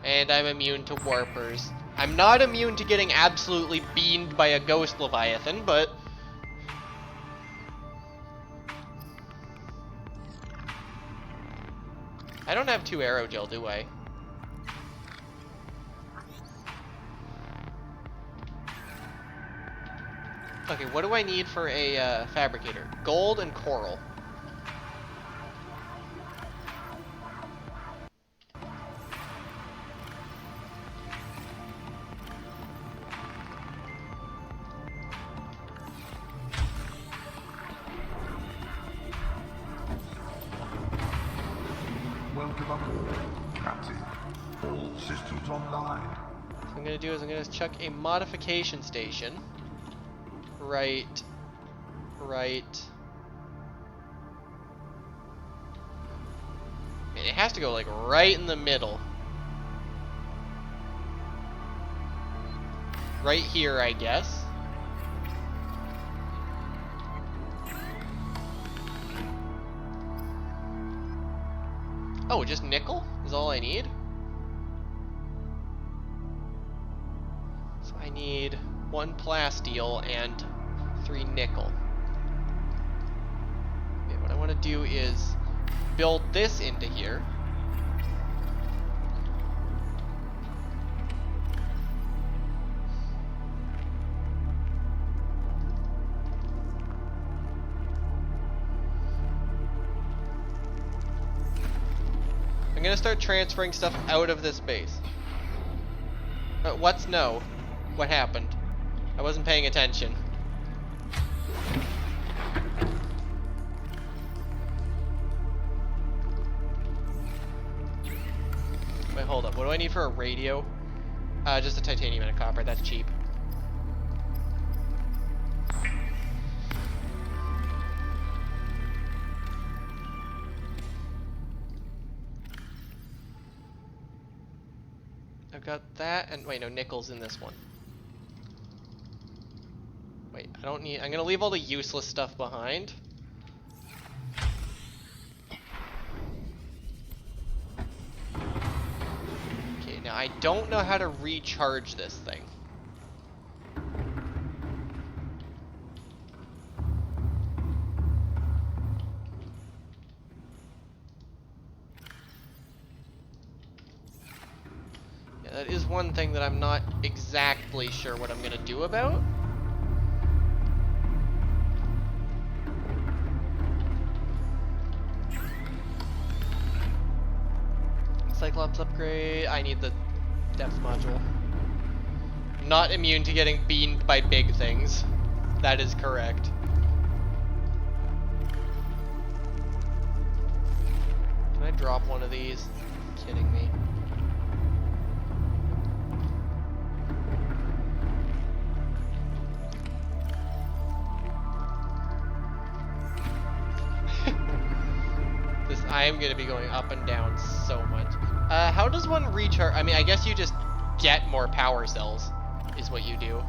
And I'm immune to warpers. I'm not immune to getting absolutely beamed by a ghost leviathan, but... I don't have 2 aerogel, do I? Okay, what do I need for a fabricator? Gold and coral. Welcome aboard, Captain. All systems online. What I'm gonna do is I'm gonna chuck a modification station. Right. And it has to go like right in the middle. Right here, I guess. Oh, just nickel is all I need? So I need 1 plasteel and 3 nickel. Okay, what I want to do is build this into here. I'm gonna start transferring stuff out of this base. What's no? What happened? I wasn't paying attention. Wait, hold up. What do I need for a radio? Just a titanium and a copper. That's cheap. I've got that, and wait, no, nickel's in this one. Wait, I don't need, I'm gonna leave all the useless stuff behind. Okay, now I don't know how to recharge this thing. That is one thing that I'm not exactly sure what I'm gonna do about. Cyclops upgrade. I need the depth module. Not immune to getting beamed by big things. That is correct. Can I drop one of these? You're kidding me. I am going to be going up and down so much. How does one recharge? I mean, I guess you just get more power cells, is what you do.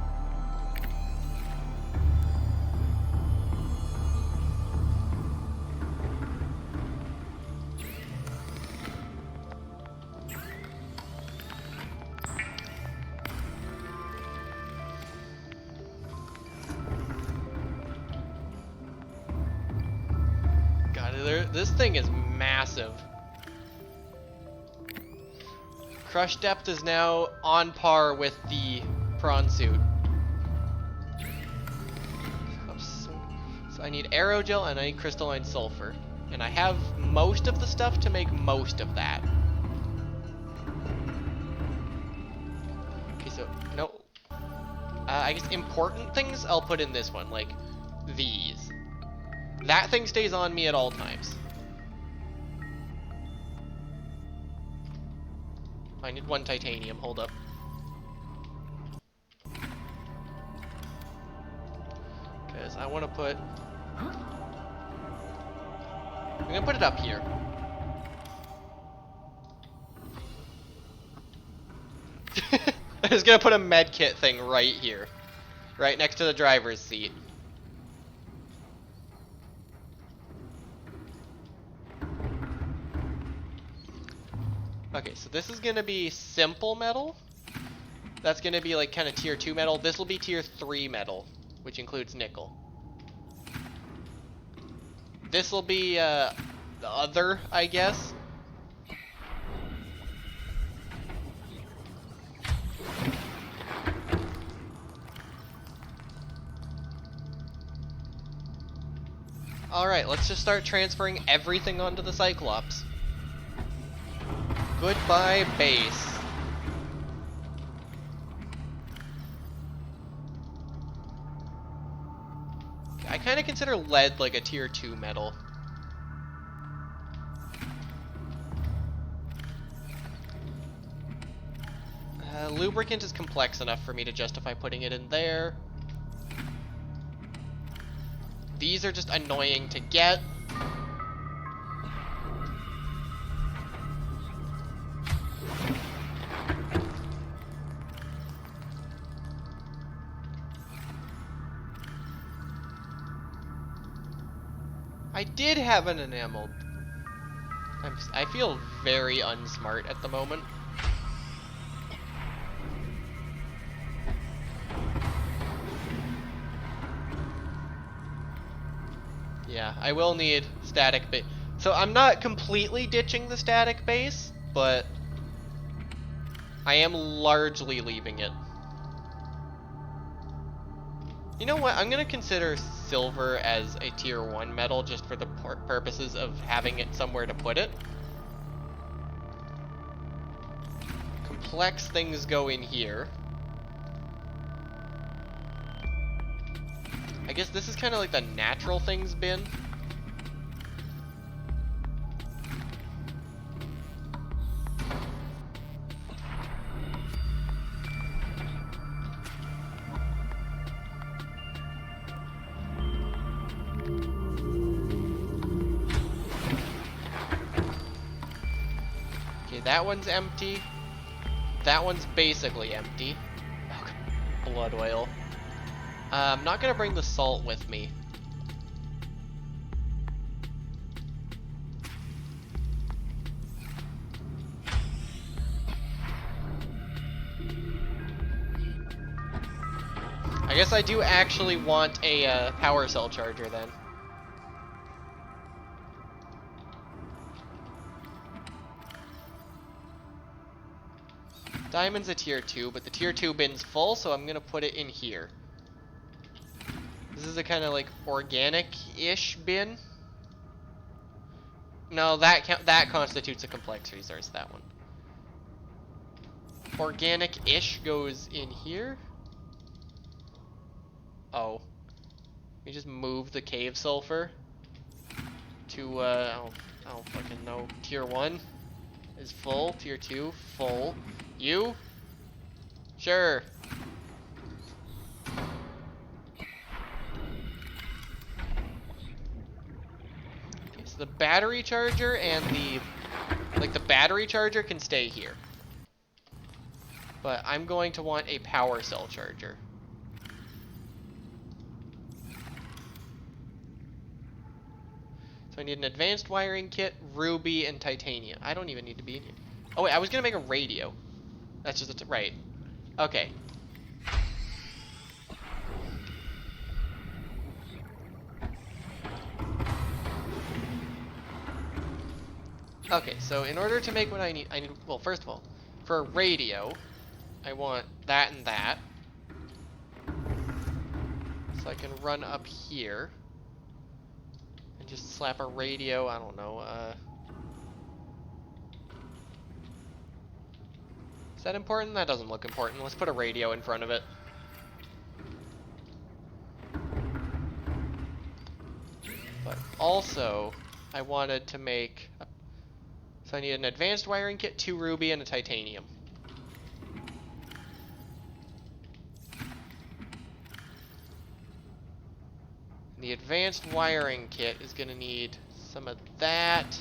God, this thing is massive. Crush depth is now on par with the prawn suit. So I need aerogel and I need crystalline sulfur. And I have most of the stuff to make most of that. Okay, so, no. I guess important things I'll put in this one, like these. That thing stays on me at all times. I need 1 titanium, hold up. Because I want to put... I'm going to put it up here. I'm just going to put a medkit thing right here. Right next to the driver's seat. Okay, so this is going to be simple metal. That's going to be like kind of tier 2 metal. This will be tier 3 metal, which includes nickel. This will be the other, I guess. Alright, let's just start transferring everything onto the Cyclops. Goodbye, base. I kind of consider lead like a tier 2 metal. Lubricant is complex enough for me to justify putting it in there. These are just annoying to get. I did have an enameled. I feel very unsmart at the moment. Yeah, I will need static base. So I'm not completely ditching the static base, but I am largely leaving it. You know what? I'm going to consider silver as a tier 1 metal just for the purposes of having it somewhere to put it. Complex things go in here. I guess this is kind of like the natural things bin. Okay, that one's empty. That one's basically empty. Oh, blood oil. I'm not gonna bring the salt with me. I guess I do actually want a power cell charger then. Diamond's a tier 2, but the tier 2 bin's full, so I'm gonna put it in here. This is a kind of like organic-ish bin. No, that constitutes a complex resource, that one. Organic-ish goes in here. Oh. Let me just move the cave sulfur to, I don't fucking know. Tier 1 is full. Tier 2, full. You? Sure. So the battery charger and the battery charger can stay here. But I'm going to want a power cell charger. So I need an advanced wiring kit, ruby, and titanium. I don't even need to be in here. Oh wait, I was gonna make a radio. That's just right. Okay. Okay, so in order to make what I need, well, first of all, for a radio, I want that and that. So I can run up here and just slap a radio, I don't know, is that important? That doesn't look important. Let's put a radio in front of it. But also, I wanted to make, so I need an advanced wiring kit, 2 ruby, and a titanium. The advanced wiring kit is going to need some of that,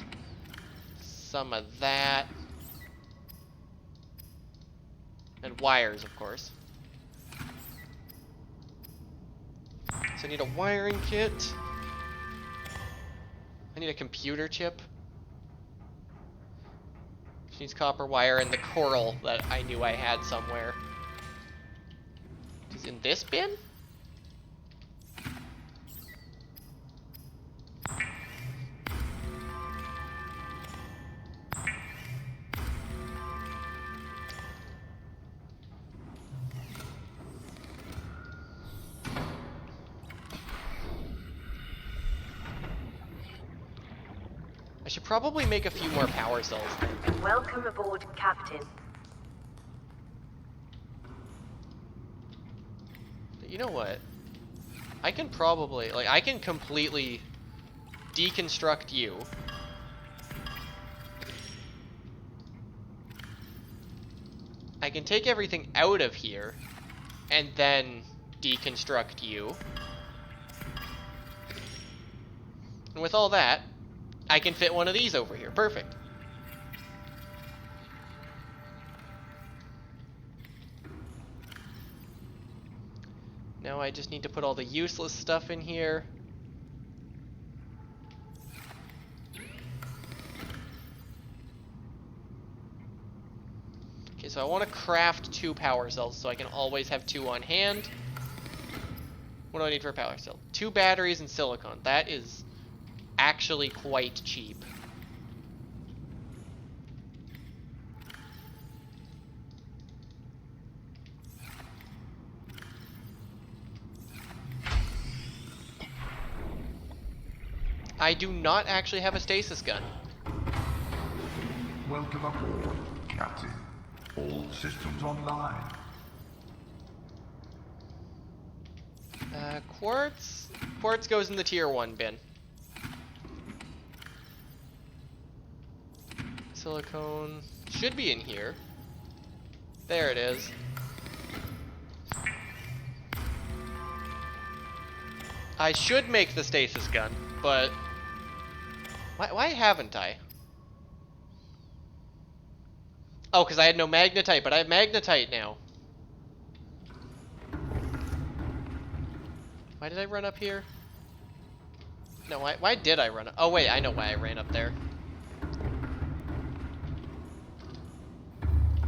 and wires, of course. So I need a wiring kit. I need a computer chip. Which needs copper wire and the coral that I knew I had somewhere. Is in this bin? I should probably make a few more power cells then. Welcome aboard, Captain. You know what? I can probably, like, I can completely deconstruct you. I can take everything out of here and then deconstruct you. And with all that, I can fit one of these over here. Perfect. Now I just need to put all the useless stuff in here. Okay, so I want to craft 2 power cells so I can always have 2 on hand. What do I need for a power cell? 2 batteries and silicon. That is actually quite cheap. I do not actually have a stasis gun. Welcome aboard, Captain. All systems online. Quartz? Quartz goes in the tier 1 bin. Silicone should be in here. There it is. I should make the stasis gun, but why haven't I? Oh, because I had no magnetite, but I have magnetite now. Why did I run up here? No, why did I run up? Oh wait, I know why I ran up there.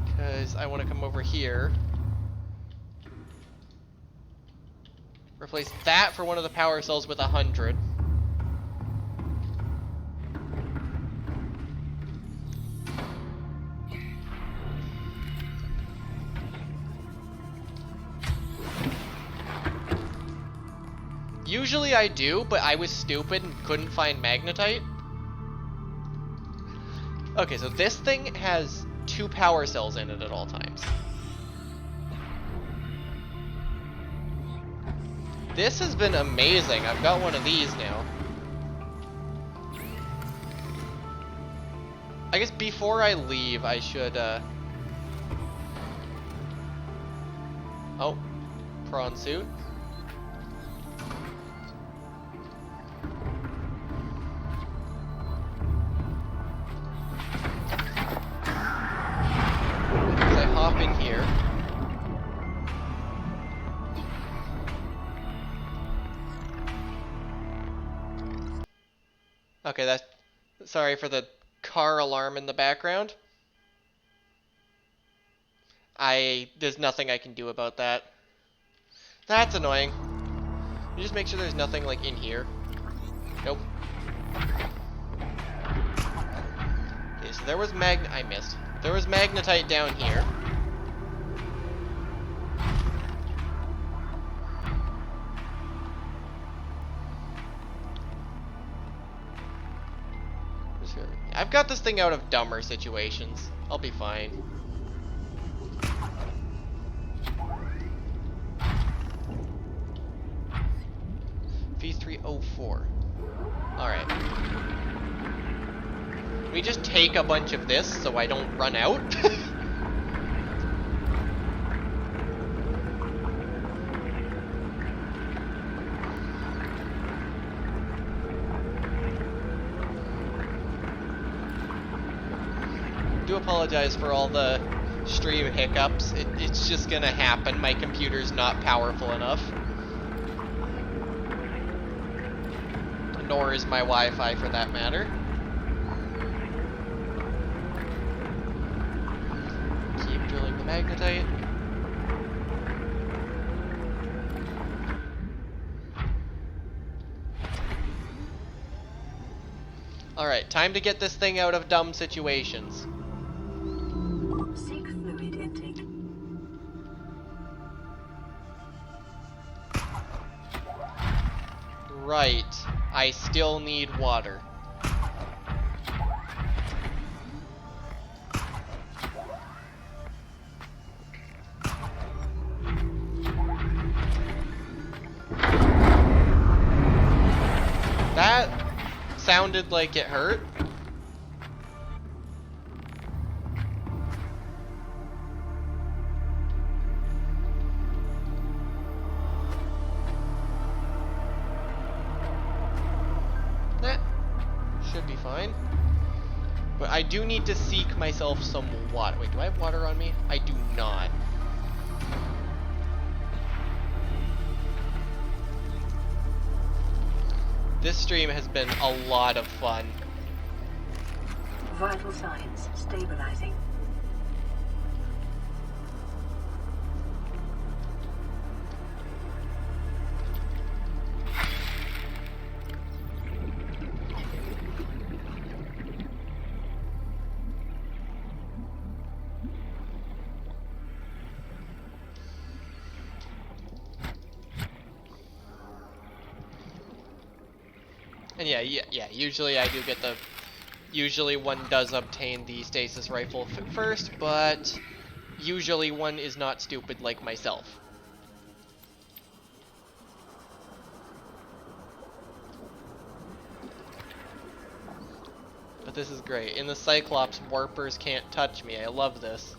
Because I want to come over here. Replace that for one of the power cells with 100. Usually I do, but I was stupid and couldn't find magnetite. Okay, so this thing has 2 power cells in it at all times. This has been amazing. I've got one of these now. I guess before I leave, I should, oh, prawn suit. I hop in here. Okay, that's... Sorry for the car alarm in the background. There's nothing I can do about that. That's annoying. You just make sure there's nothing, like, in here. Nope. Okay, so there was I missed. There was magnetite down here. I've got this thing out of dumber situations. I'll be fine. V304. Alright. We just take a bunch of this so I don't run out. Do apologize for all the stream hiccups. It's just gonna happen. My computer's not powerful enough. Nor is my Wi-Fi for that matter. Keep drilling the magnetite. Alright, time to get this thing out of dumb situations. Seek fluid intake. Right, I still need water. That sounded like it hurt. That should be fine. But I do need to seek myself some water. Wait, do I have water on me? I do not. This stream has been a lot of fun. Vital signs stabilizing. And yeah, usually I do get the... Usually one does obtain the stasis rifle first, but usually one is not stupid like myself. But this is great. In the Cyclops, warpers can't touch me. I love this.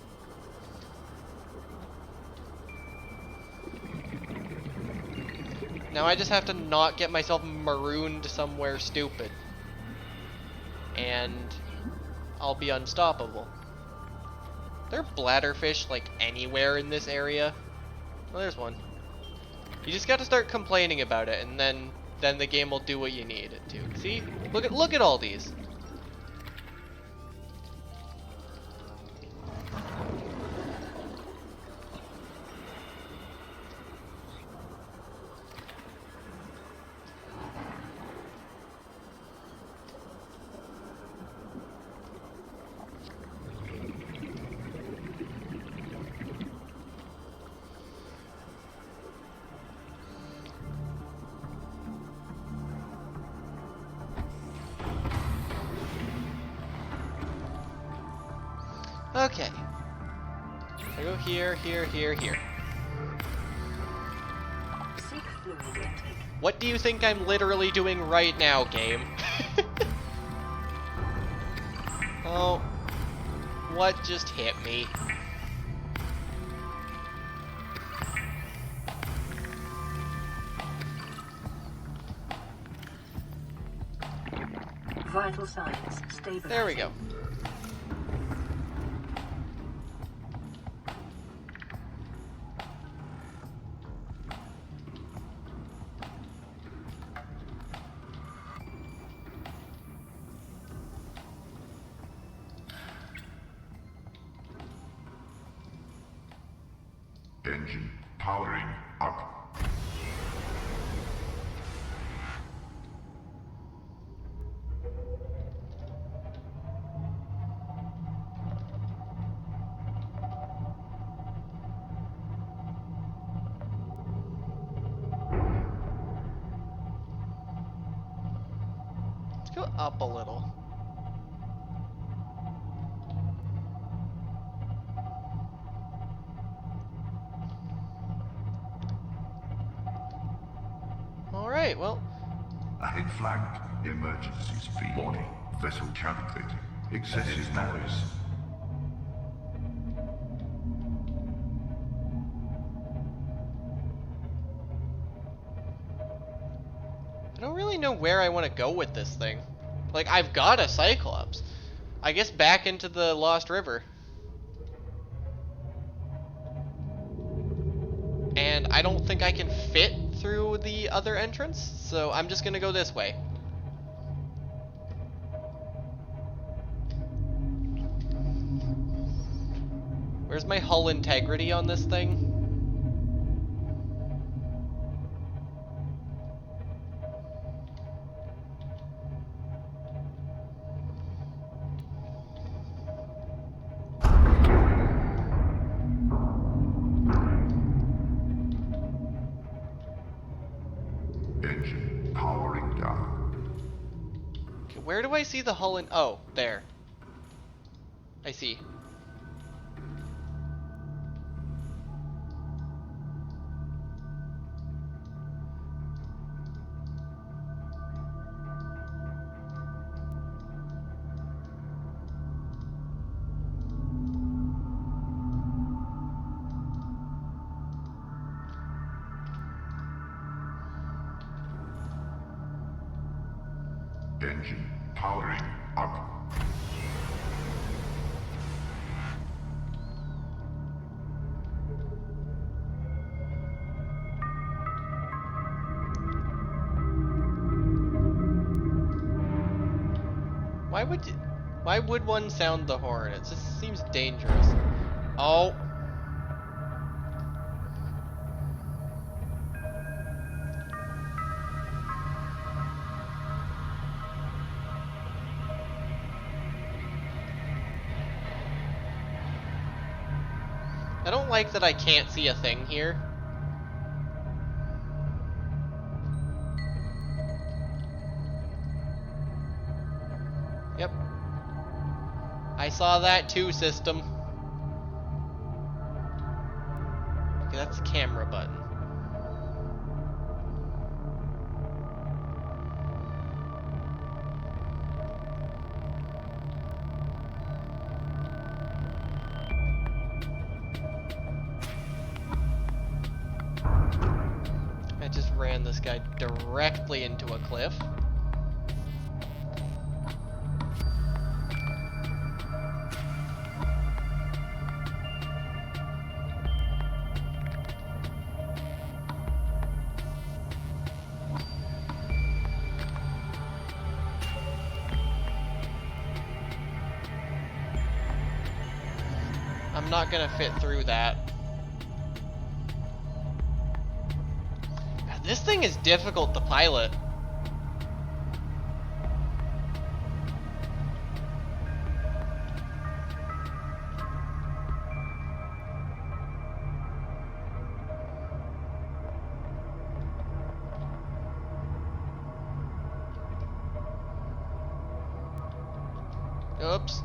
Now I just have to not get myself marooned somewhere stupid. And I'll be unstoppable. Are there bladderfish like anywhere in this area? Oh, there's one. You just got to start complaining about it, and then the game will do what you need it to. See? Look at all these. Okay. I go here, here, here, here. Seek fluid intake. What do you think I'm literally doing right now, game? Oh, what just hit me? Vital signs stabilizing. There we go. Engine powering up. Let's go up a little. Alright, well, Ahead flagged. Emergency speed. Warning. Vessel calibrating. Excessive noise. I don't really know where I want to go with this thing. Like, I've got a Cyclops. I guess back into the Lost River. And I don't think I can fit through the other entrance, so I'm just gonna go this way. Where's my hull integrity on this thing? Engine powering down. Okay, where do I see the hull in? Oh, there. I see. Engine powering up. Why would one sound the horn? It just seems dangerous. Oh. I don't like that I can't see a thing here. Yep. I saw that too, system. Okay, that's the camera button. I just ran this guy directly into a cliff. I'm not gonna fit through that. God, this thing is difficult to pilot. Oops.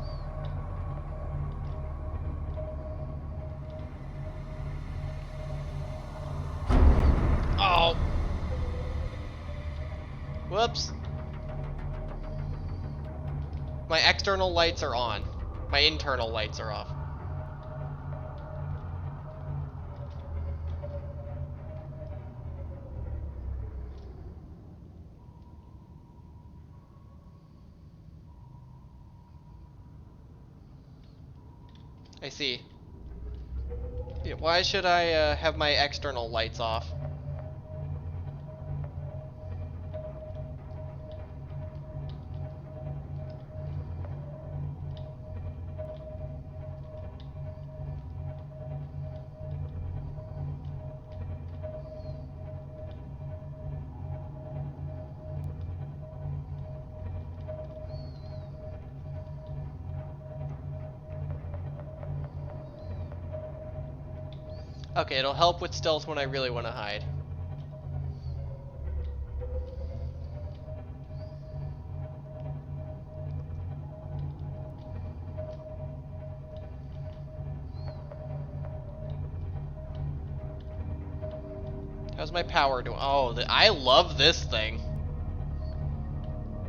Oh. Whoops. My external lights are on. My internal lights are off. I see. Yeah, why should I have my external lights off? Okay, it'll help with stealth when I really want to hide. How's my power doing? Oh, I love this thing.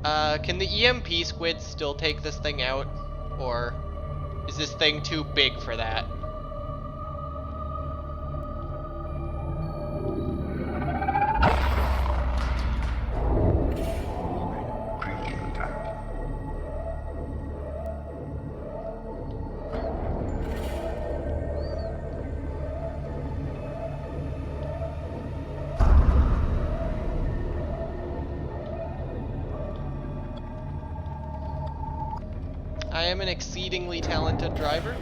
Can the EMP squids still take this thing out? Or is this thing too big for that? Creature attack. I am an exceedingly talented driver.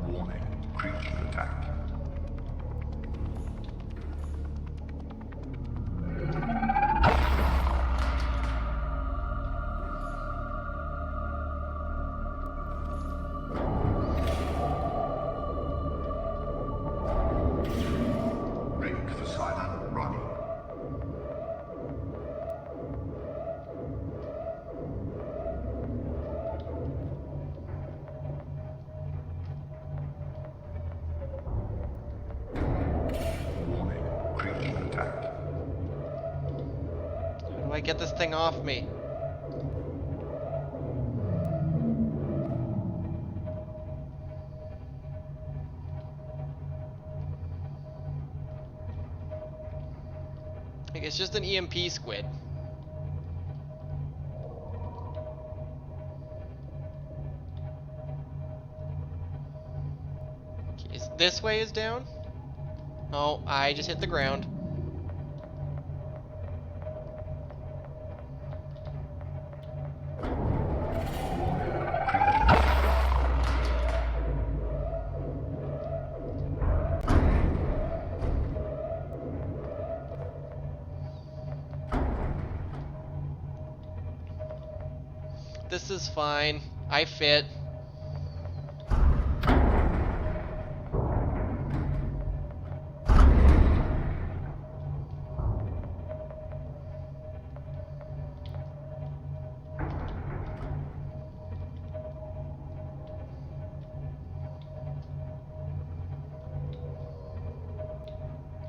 Warning. Creature attack. Rig for silent running. Warning. Creature attack. How do I get this thing off me? Like, it's just an EMP squid. Okay, this way is down? Oh, I just hit the ground. This is fine. I fit.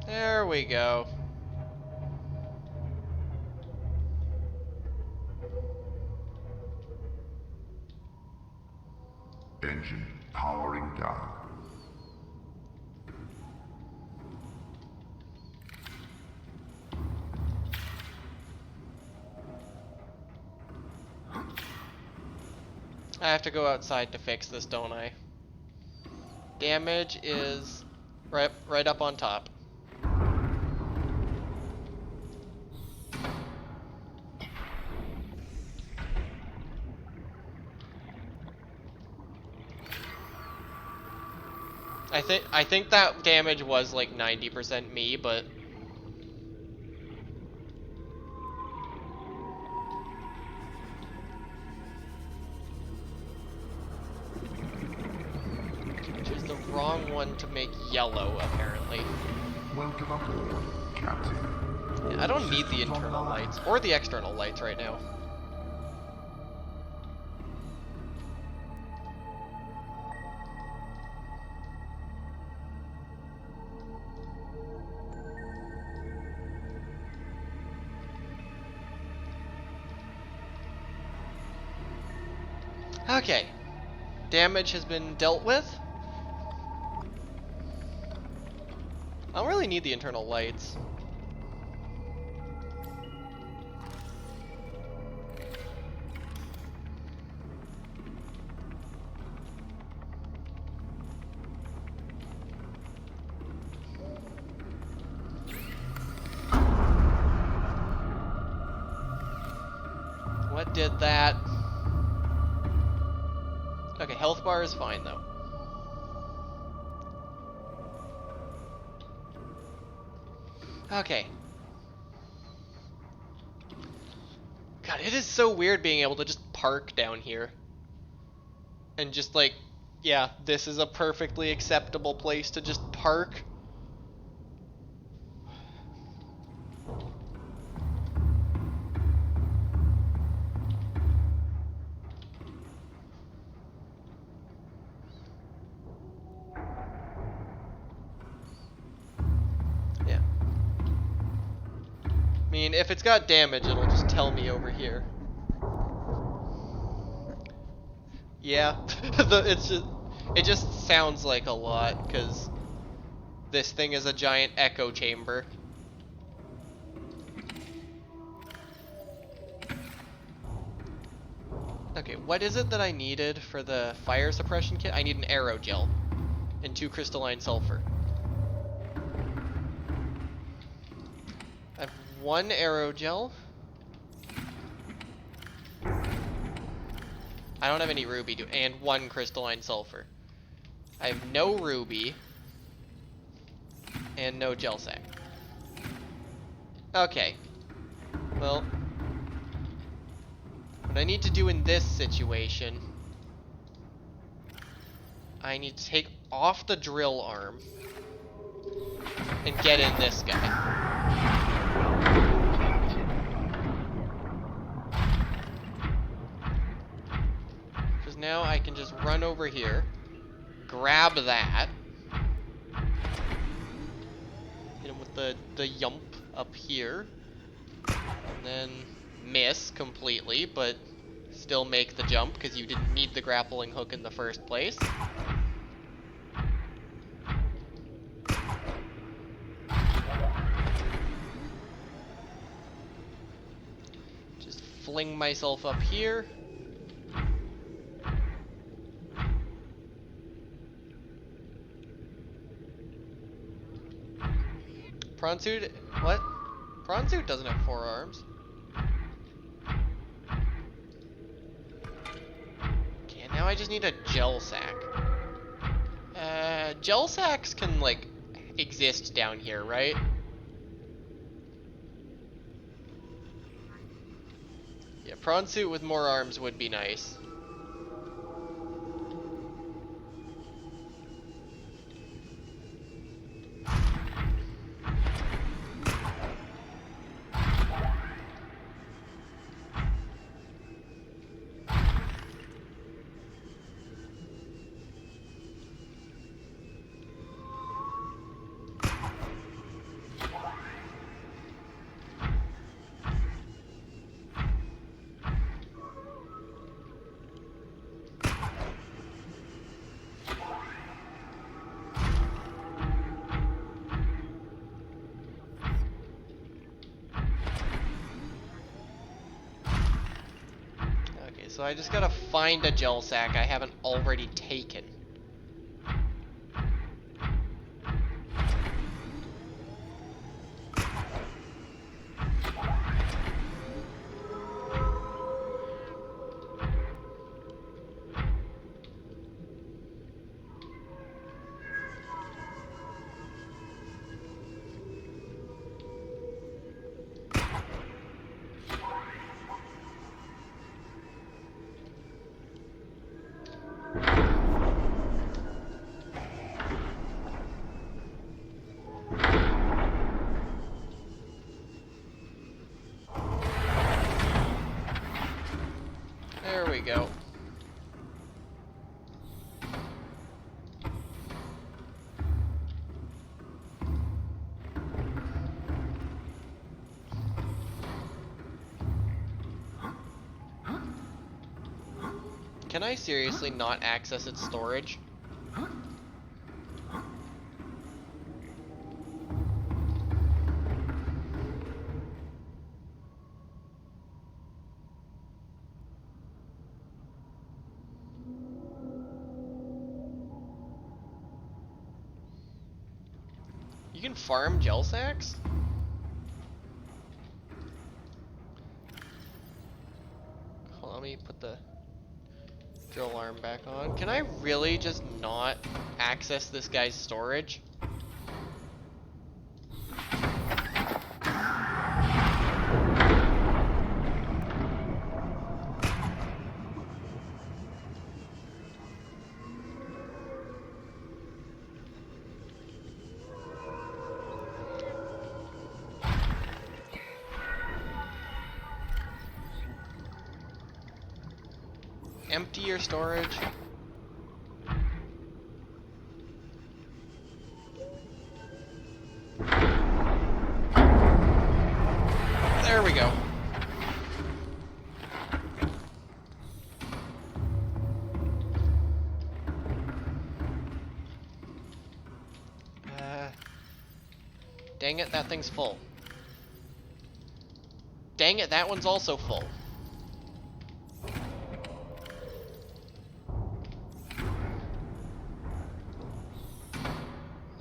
There we go. Engine powering down. I have to go outside to fix this, don't I? Damage is right up on top. I think that damage was like 90% me, but which is the wrong one to make yellow, apparently. Welcome aboard, Captain. Yeah, I don't need the internal lights or the external lights right now. Okay, damage has been dealt with. I don't really need the internal lights. What did that? Okay, health bar is fine though. Okay. God, it is so weird being able to just park down here. And just like, yeah, this is a perfectly acceptable place to just park. mean, if it's got damage, it'll just tell me over here. Yeah, it just sounds like a lot, because this thing is a giant echo chamber. Okay, what is it that I needed for the fire suppression kit? I need an aerogel and 2 crystalline sulfur. I have 1 aerogel. I don't have any ruby, and 1 crystalline sulfur. I have no ruby and no gel sac. Okay. Well, what I need to do in this situation, I need to take off the drill arm and get in this guy. Because now I can just run over here, grab that, hit him with the yump up here, and then miss completely, but still make the jump because you didn't need the grappling hook in the first place. Just fling myself up here. Prawn suit? What? Prawn suit doesn't have 4 arms. Okay, now I just need a gel sac. Gel sacs can, like, exist down here, right? Yeah, prawn suit with more arms would be nice. So I just gotta find a gel sac I haven't already taken. There we go. Can I seriously not access its storage? You can farm gel sacs? Hold on, let me put the drill arm back on. Can I really just not access this guy's storage? Empty your storage. Dang it, that thing's full. Dang it, that one's also full.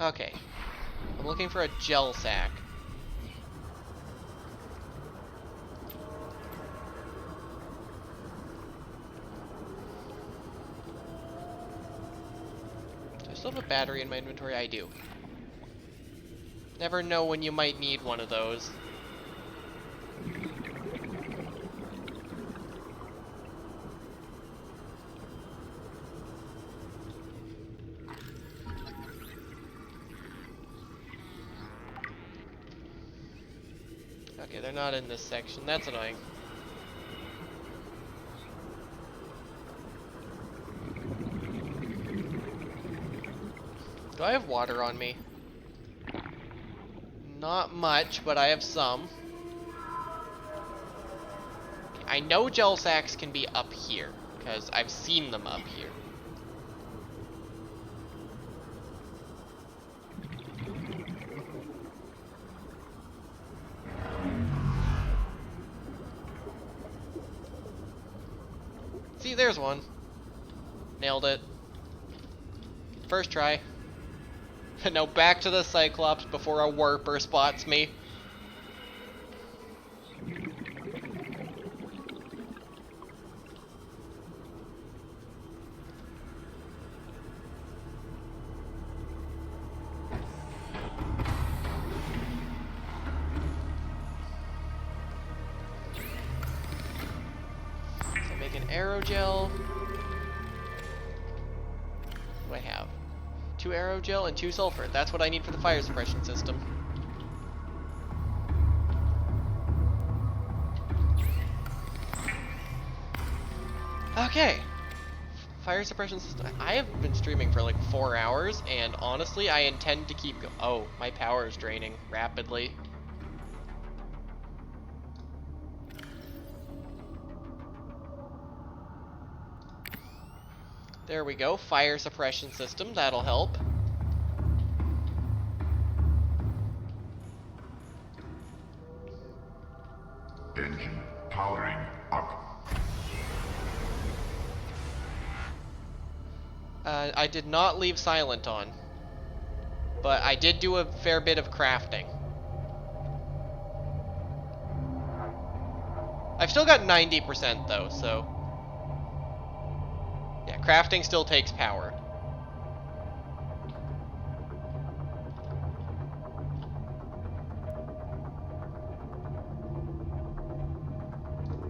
Okay. I'm looking for a gel sack. Do I still have a battery in my inventory? I do. Never know when you might need one of those. Okay, they're not in this section. That's annoying. Do I have water on me? Not much, but I have some. I know gel sacks can be up here, because I've seen them up here. See, there's one. Nailed it. First try. Now back to the Cyclops before a warper spots me. So make an aerogel. What do I have? 2 aerogel and 2 sulfur. That's what I need for the fire suppression system. Okay. Fire suppression system. I have been streaming for like 4 hours, and honestly, I intend to keep go- Oh, my power is draining rapidly. There we go. Fire suppression system. That'll help. Engine powering up. I did not leave silent on, but I did do a fair bit of crafting. I've still got 90% though, so yeah, crafting still takes power.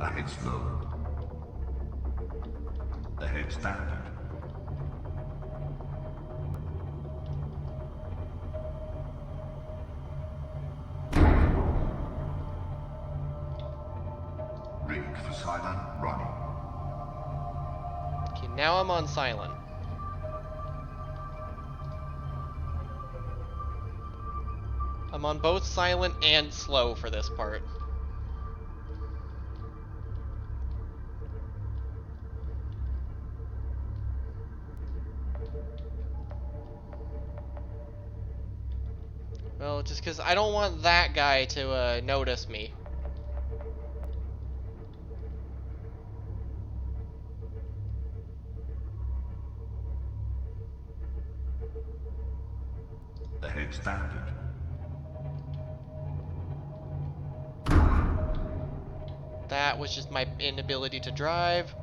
Ahead slow. Ahead standard. Rigged for silent running. Okay, now I'm on silent. I'm on both silent and slow for this part. Well, just because I don't want that guy to notice me. Ahead standard. That was just my inability to drive.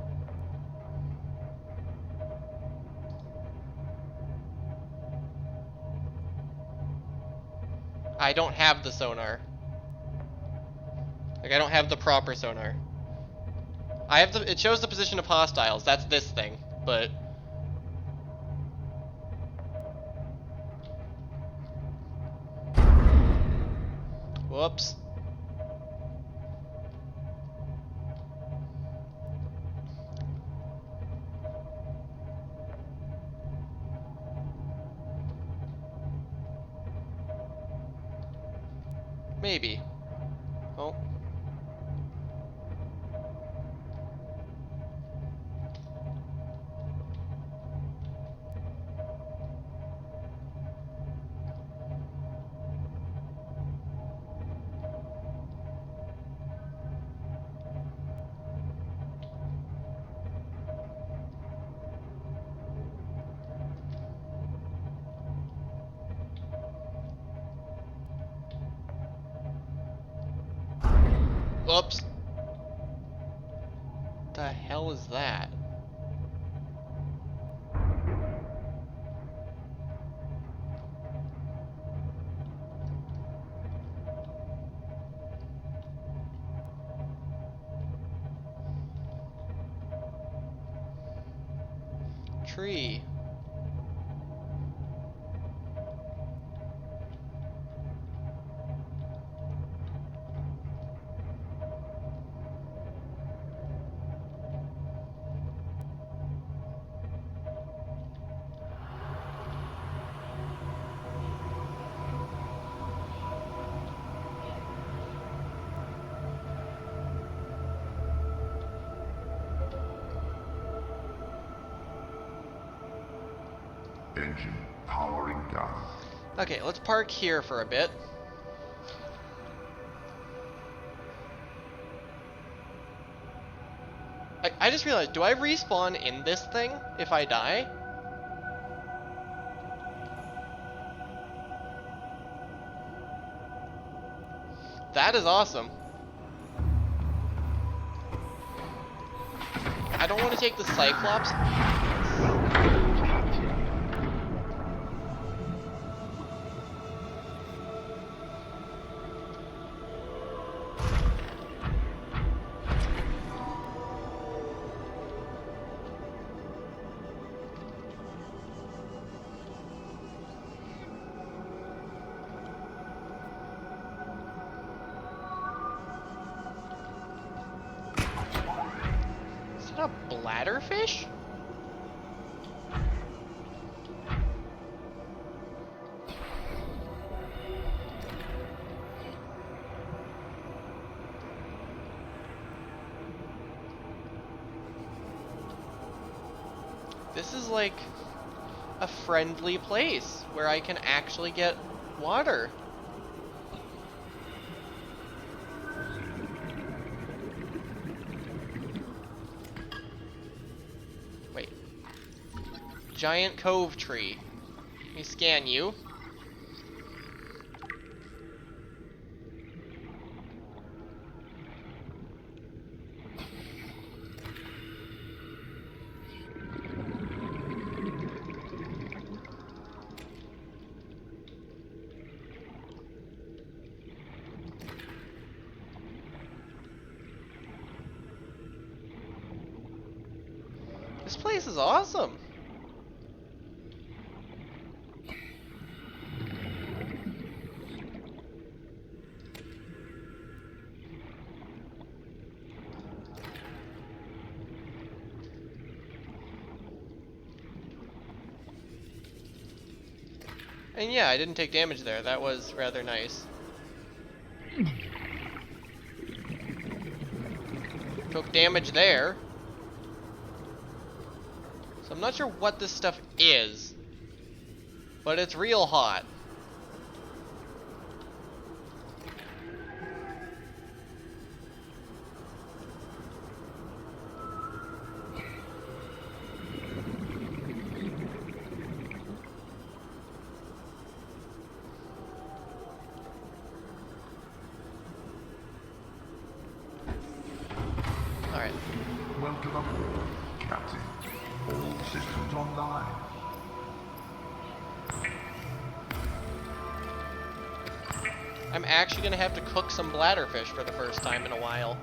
I don't have the sonar. Like, I don't have the proper sonar. I have the, it shows the position of hostiles, that's this thing, but... Whoops. Maybe. Oh. Oops. The hell is that? Tree. Engine powering down. Okay, let's park here for a bit. I just realized, do I respawn in this thing if I die? That is awesome. I don't want to take the Cyclops. Is that a bladderfish? This is like a friendly place where I can actually get water. Wait. Giant cove tree. Let me scan you. This place is awesome. And yeah, I didn't take damage there. That was rather nice. Took damage there. So I'm not sure what this stuff is, but it's real hot. Alright. Welcome aboard, Captain. All systems online. I'm actually gonna have to cook some bladderfish for the first time in a while.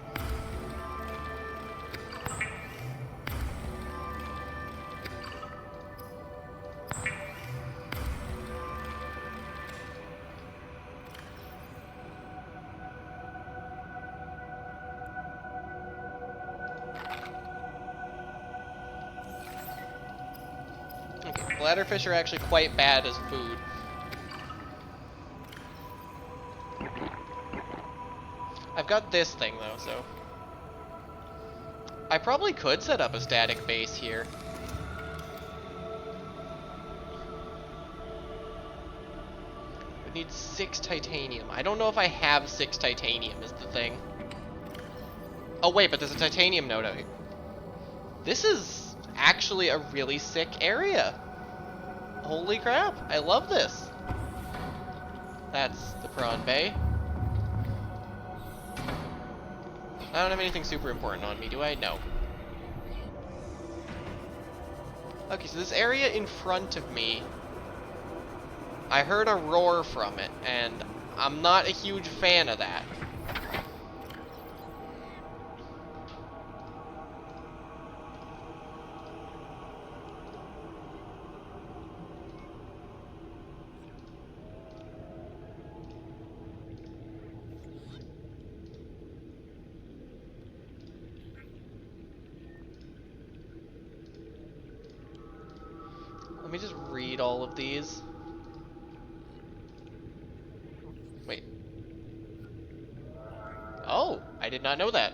Okay, bladderfish are actually quite bad as food. I've got this thing though, so I probably could set up a static base here. Would need 6 titanium. I don't know if I have 6 titanium is the thing. Oh wait, but there's a titanium node out here. This is actually a really sick area. Holy crap, I love this. That's the prawn bay. I don't have anything super important on me, do I? No. Okay, so this area in front of me, I heard a roar from it, and I'm not a huge fan of that. Let me just read all of these. Wait. Oh, I did not know that.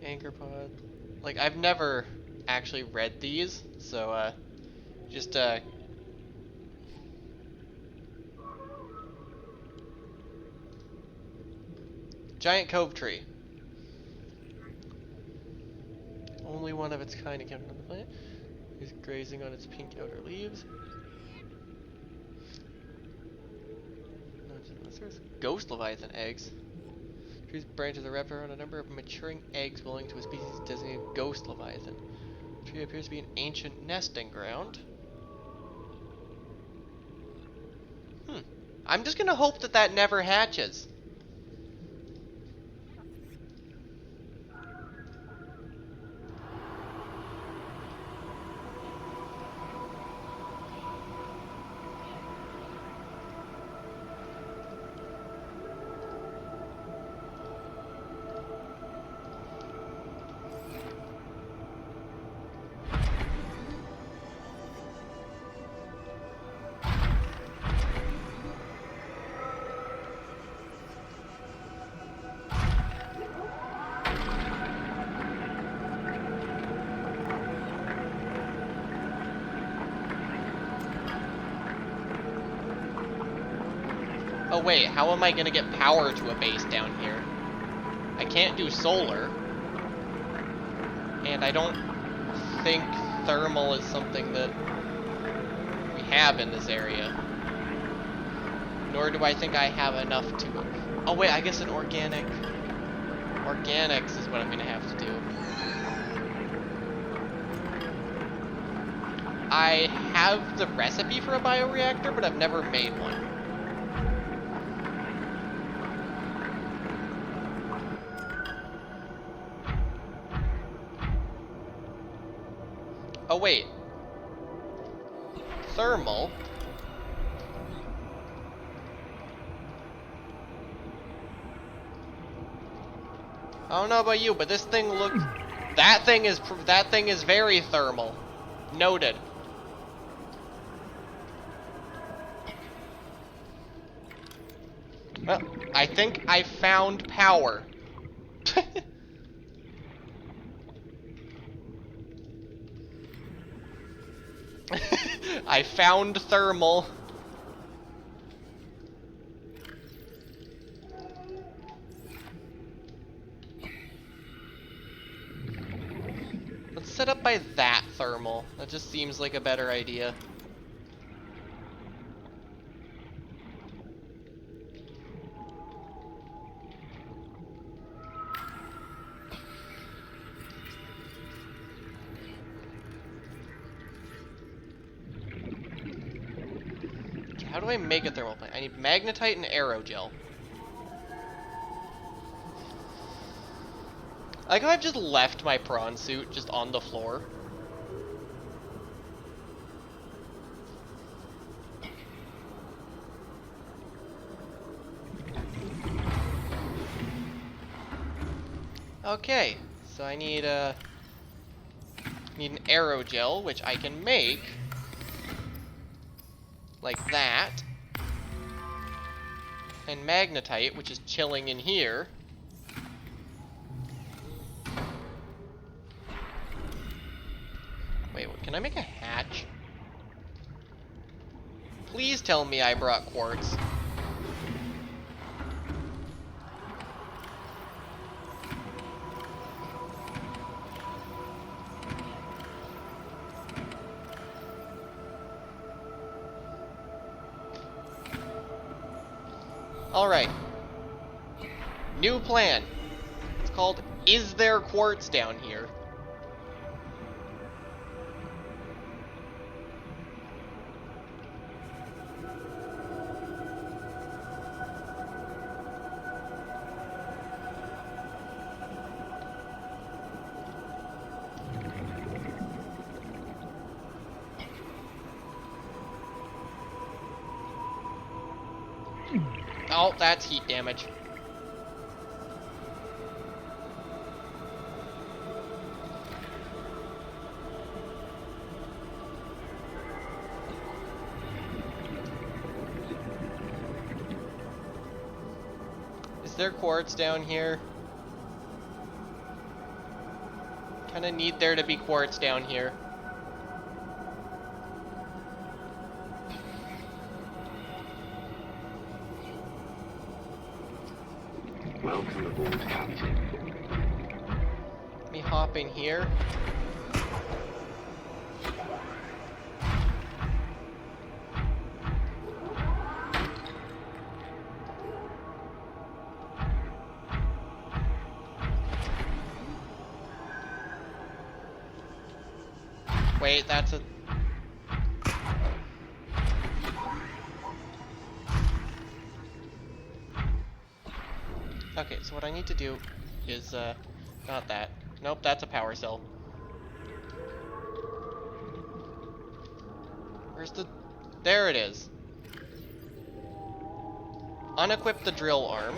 Anchor pod. Like, I've never actually read these, so, just, giant cove tree. Only one of its kind encountered on the planet. He's grazing on its pink outer leaves. Ghost Leviathan eggs. Tree's branches are wrapped around a number of maturing eggs belonging to a species designated Ghost Leviathan. The tree appears to be an ancient nesting ground. I'm just gonna hope that that never hatches. Oh wait, how am I gonna get power to a base down here? I can't do solar. And I don't think thermal is something that we have in this area. Nor do I think I have enough to... Oh wait, I guess an organic... Organics is what I'm gonna have to do. I have the recipe for a bioreactor, but I've never made one. Oh wait. Thermal. I don't know about you, but this thing looks... That thing is very thermal. Noted. Well, I think I found power. I found thermal. Let's set up by that thermal. That just seems like a better idea. How do I make a thermal plant? I need magnetite and aerogel. I like how I've just left my prawn suit just on the floor. Okay, so I need an aerogel, which I can make like that, and magnetite, which is chilling in here. Wait, can I make a hatch? tell me I brought quartz. Alright. New plan. It's called Is There Quartz Down Here? Oh, that's heat damage. Is there quartz down here? Kinda need there to be quartz down here. Welcome aboard, Captain. Let me hop in here. Wait, that's a... Okay, so what I need to do is, not that. Nope, that's a power cell. Where's the... There it is. Unequip the drill arm.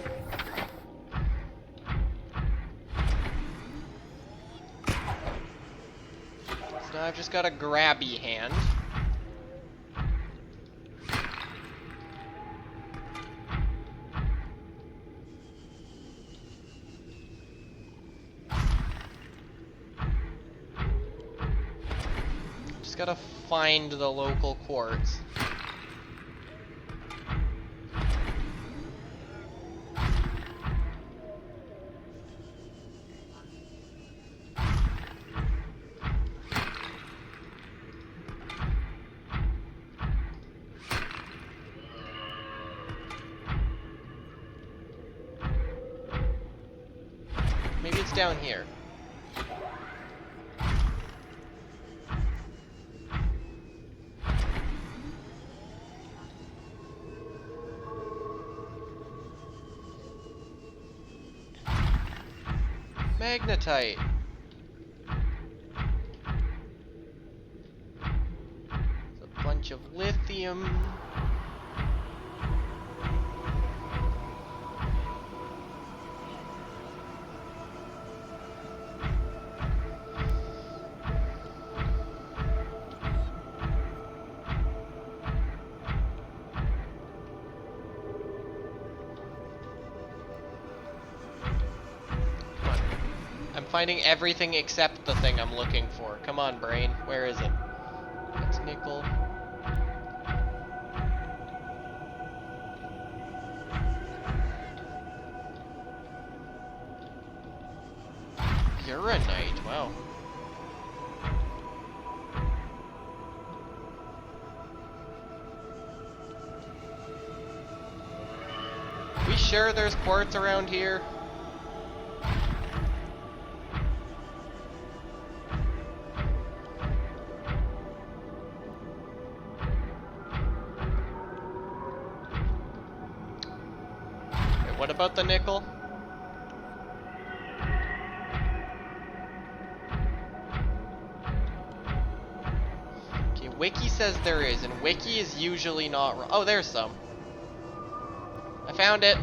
So now I've just got a grabby hand. Just gotta find the local quartz. Maybe it's down here. Magnetite. It's a bunch of lithium. I'm finding everything except the thing I'm looking for. Come on, brain. Where is it? That's nickel. Uranite. Wow. We sure there's quartz around here? What about the nickel? Okay, Wiki says there is, and Wiki is usually not wrong. Oh, there's some. I found it.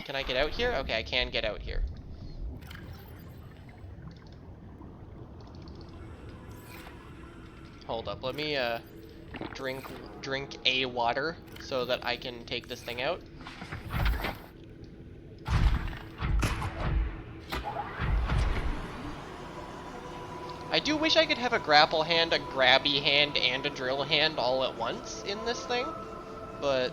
Can I get out here? Okay, I can get out here. Hold up, let me drink a water so that I can take this thing out. I do wish I could have a grapple hand, a grabby hand, and a drill hand all at once in this thing, but...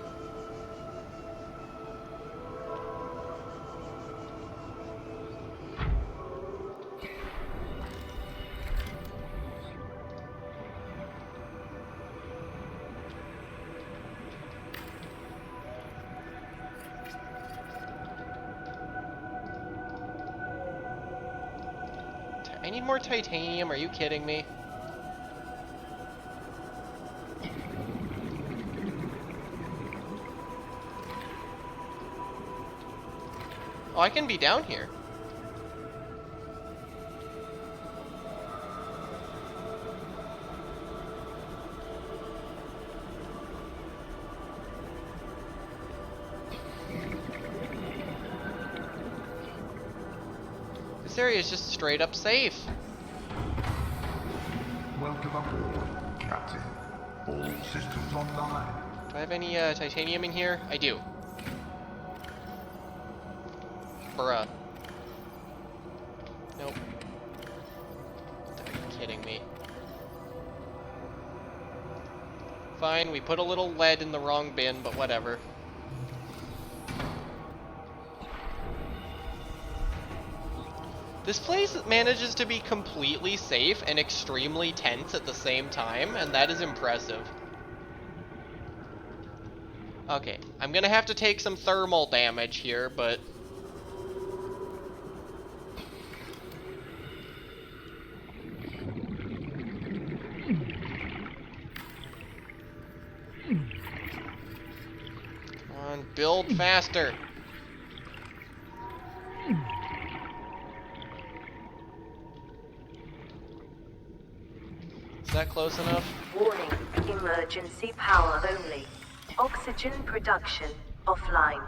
I need more titanium, are you kidding me? Oh, I can be down here. This area is just straight up safe. Welcome aboard, Captain. All systems online. Do I have any titanium in here? I do. Bruh. Nope. Are you kidding me? Fine, we put a little lead in the wrong bin, but whatever. This place manages to be completely safe and extremely tense at the same time, and that is impressive. Okay, I'm gonna have to take some thermal damage here, but... Come on, build faster! Is that close enough? Warning, emergency power only. Oxygen production offline.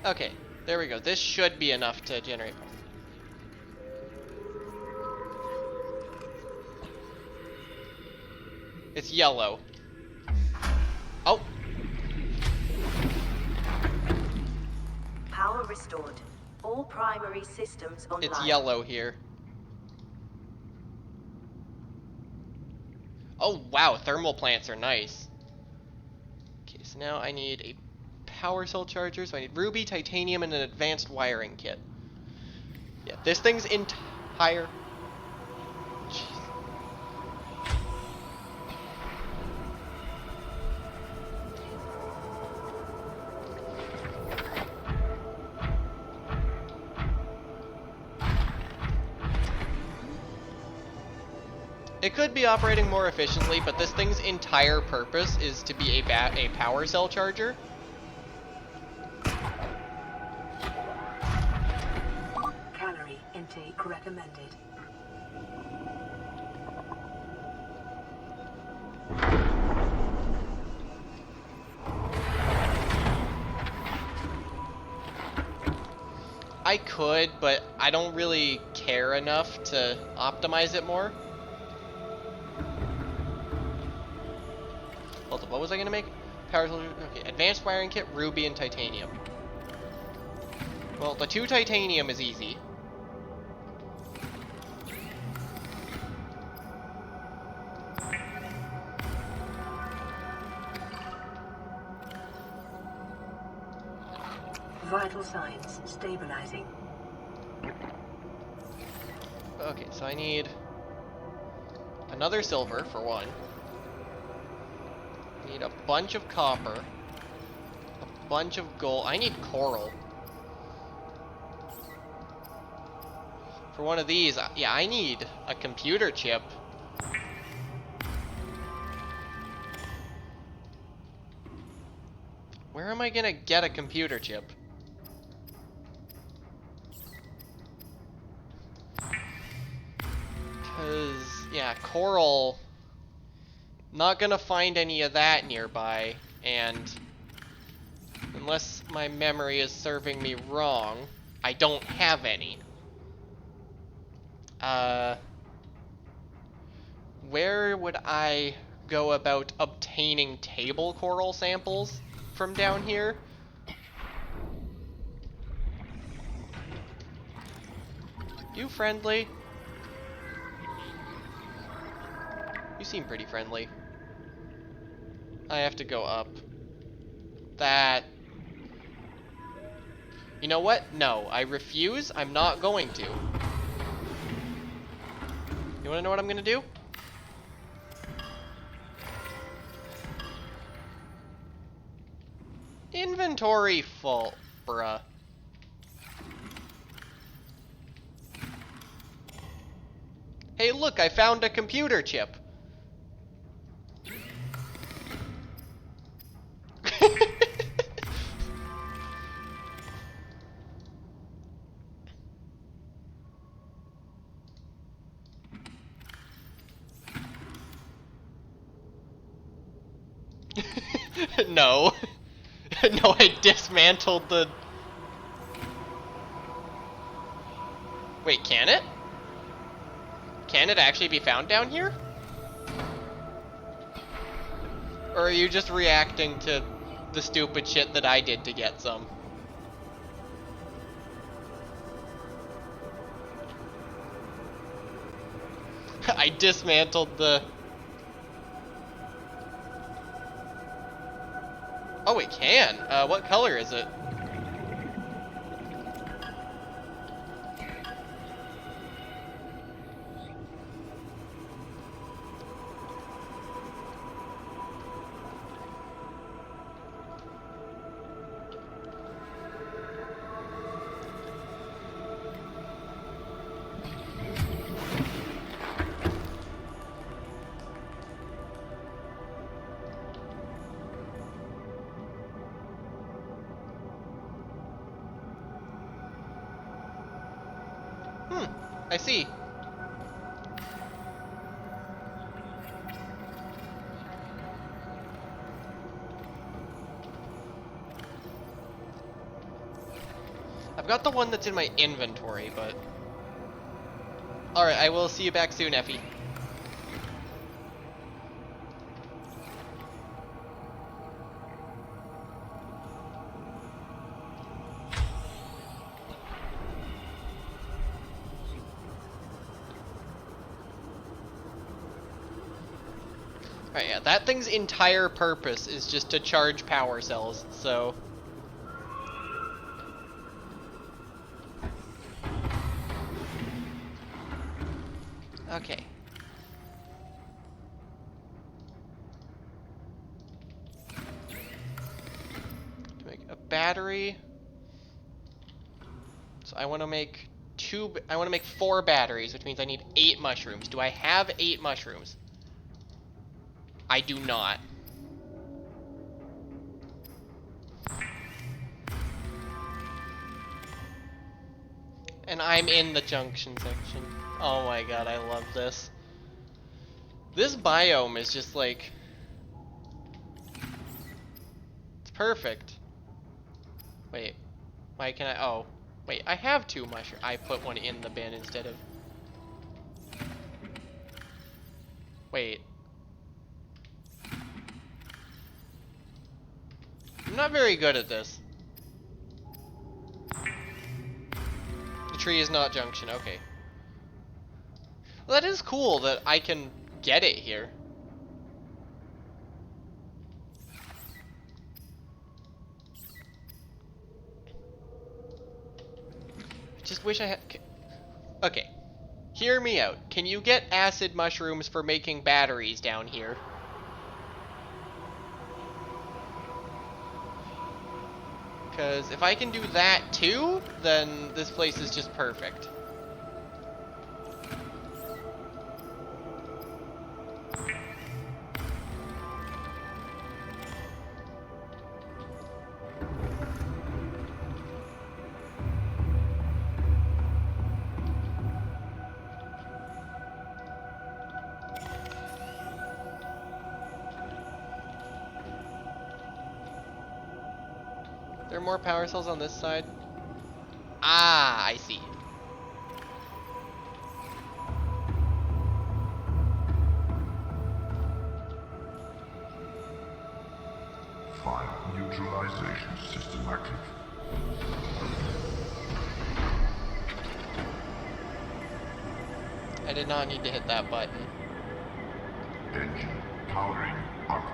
Okay, there we go. This should be enough to generate power. It's yellow. Oh! Power restored. All primary systems online. It's yellow here. Oh, wow, thermal plants are nice. Okay, so now I need a power cell charger, so I need ruby, titanium, and an advanced wiring kit. Yeah, this thing's entire... Jeez. It could be operating more efficiently, but this thing's entire purpose is to be a power cell charger. Calorie intake recommended. I could, but I don't really care enough to optimize it more. Hold up, what was I gonna make? Power cell, okay, advanced wiring kit, ruby, and titanium. Well, the 2 titanium is easy. Vital signs stabilizing. Okay, so I need another silver for one. I need a bunch of copper. A bunch of gold. I need coral. For one of these, yeah, I need a computer chip. Where am I gonna get a computer chip? Because, yeah, coral Not gonna find any of that nearby, and unless my memory is serving me wrong, I don't have any. Where would I go about obtaining table coral samples from down here? You friendly? You seem pretty friendly. I have to go up. That... You know what? No, I refuse. I'm not going to. You wanna know what I'm gonna do? Inventory full, bruh. Hey, look, I found a computer chip. No. No, I dismantled the... Wait, can it? Can it actually be found down here? Or are you just reacting to the stupid shit that I did to get some? I dismantled the... Oh, it can. What color is it? I see. I've got the one that's in my inventory, but... Alright, I will see you back soon, Effie. Alright, yeah, that thing's entire purpose is just to charge power cells, so... Okay. To make a battery... So I want to make I want to make 4 batteries, which means I need 8 mushrooms. Do I have 8 mushrooms? I do not. And I'm in the junction section. Oh my god, I love this. This biome is just like... It's perfect. Wait. Why can I... Oh. Wait, I have 2 mushrooms. I put one in the bin instead of... Wait. I'm not very good at this. The tree is not junction, okay. Well, that is cool that I can get it here. I just wish I had... Okay. Hear me out. Can you get acid mushrooms for making batteries down here? Because if I can do that too, then this place is just perfect. There are more power cells on this side? Ah, I see. Fire neutralization system active. I did not need to hit that button. Engine powering up.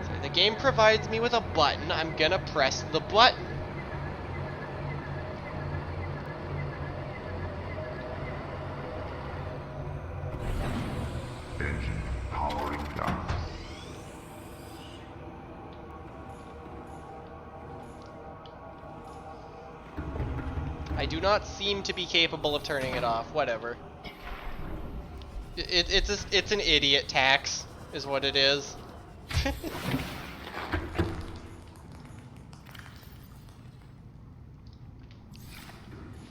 So the game provides me with a button. I'm gonna press the button. Engine powering down. I do not seem to be capable of turning it off. Whatever. It's an idiot tax, is what it is.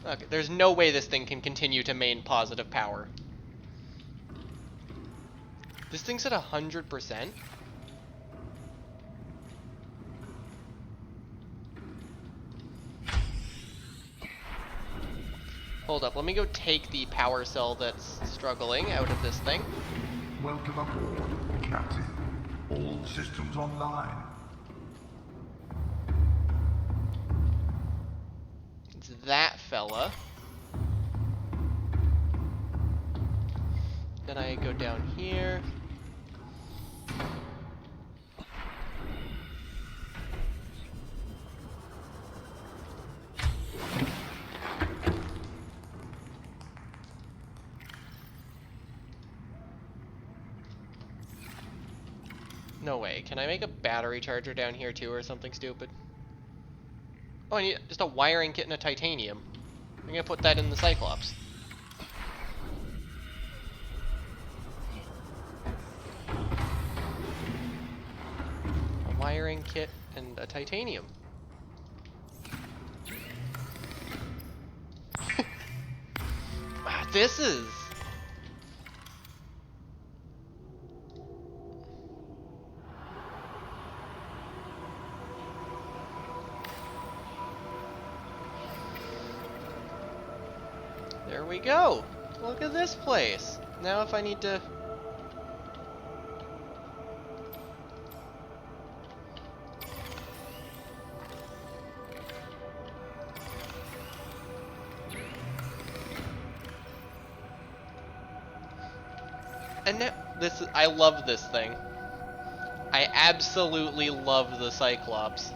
Okay, there's no way this thing can continue to main positive power. This thing's at 100%? Hold up, let me go take the power cell that's struggling out of this thing. Welcome aboard, Captain. All systems online. It's that fella. Then I go down here. No way. Can I make a battery charger down here too or something stupid? Oh, I need just a wiring kit and a titanium. I'm gonna put that in the Cyclops. A wiring kit and a titanium. This is... There we go. Look at this place. Now if I need to... And now, I love this thing. I absolutely love the Cyclops.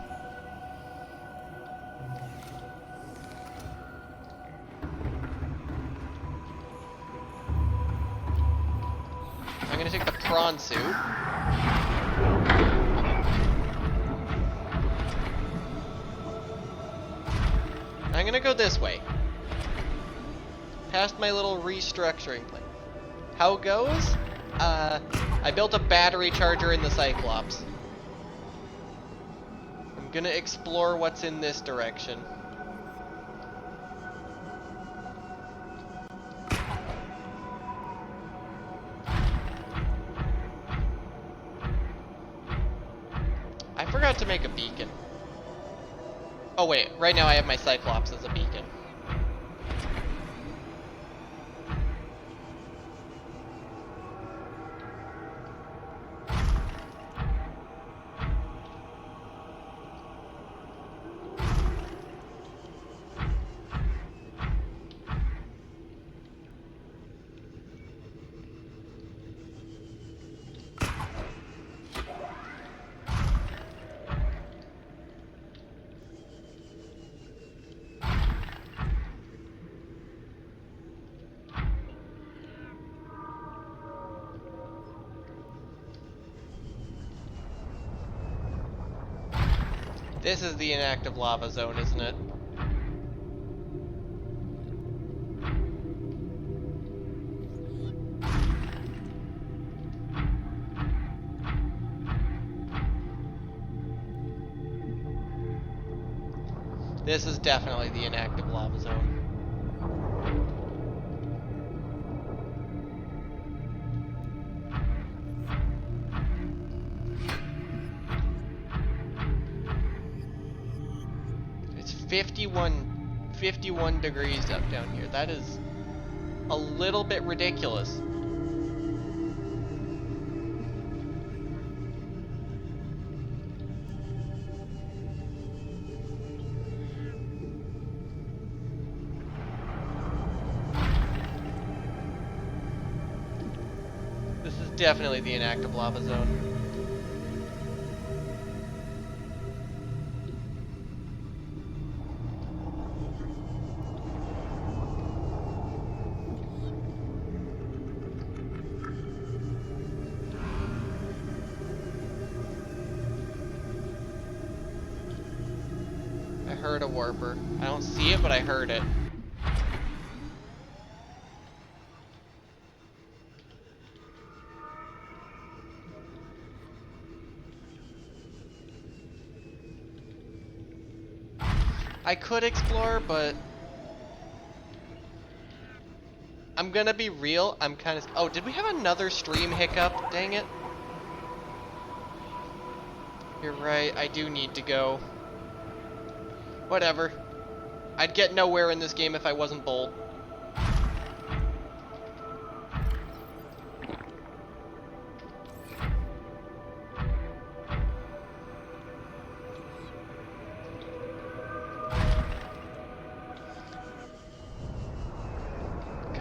I'm gonna take the prawn suit. I'm gonna go this way. Past my little restructuring plan. How it goes? I built a battery charger in the Cyclops. I'm gonna explore what's in this direction. I forgot to make a beacon. Oh wait, right now I have my Cyclops as a beacon. This is the inactive lava zone, isn't it? This is definitely the inactive lava zone. 51 degrees up down here. That is a little bit ridiculous. This is definitely the inactive lava zone. I heard a warper. I don't see it, but I heard it. I could explore, but I'm gonna be real. I'm kind of. Oh, did we have another stream hiccup? Dang it. You're right. I do need to go. Whatever. I'd get nowhere in this game if I wasn't bold.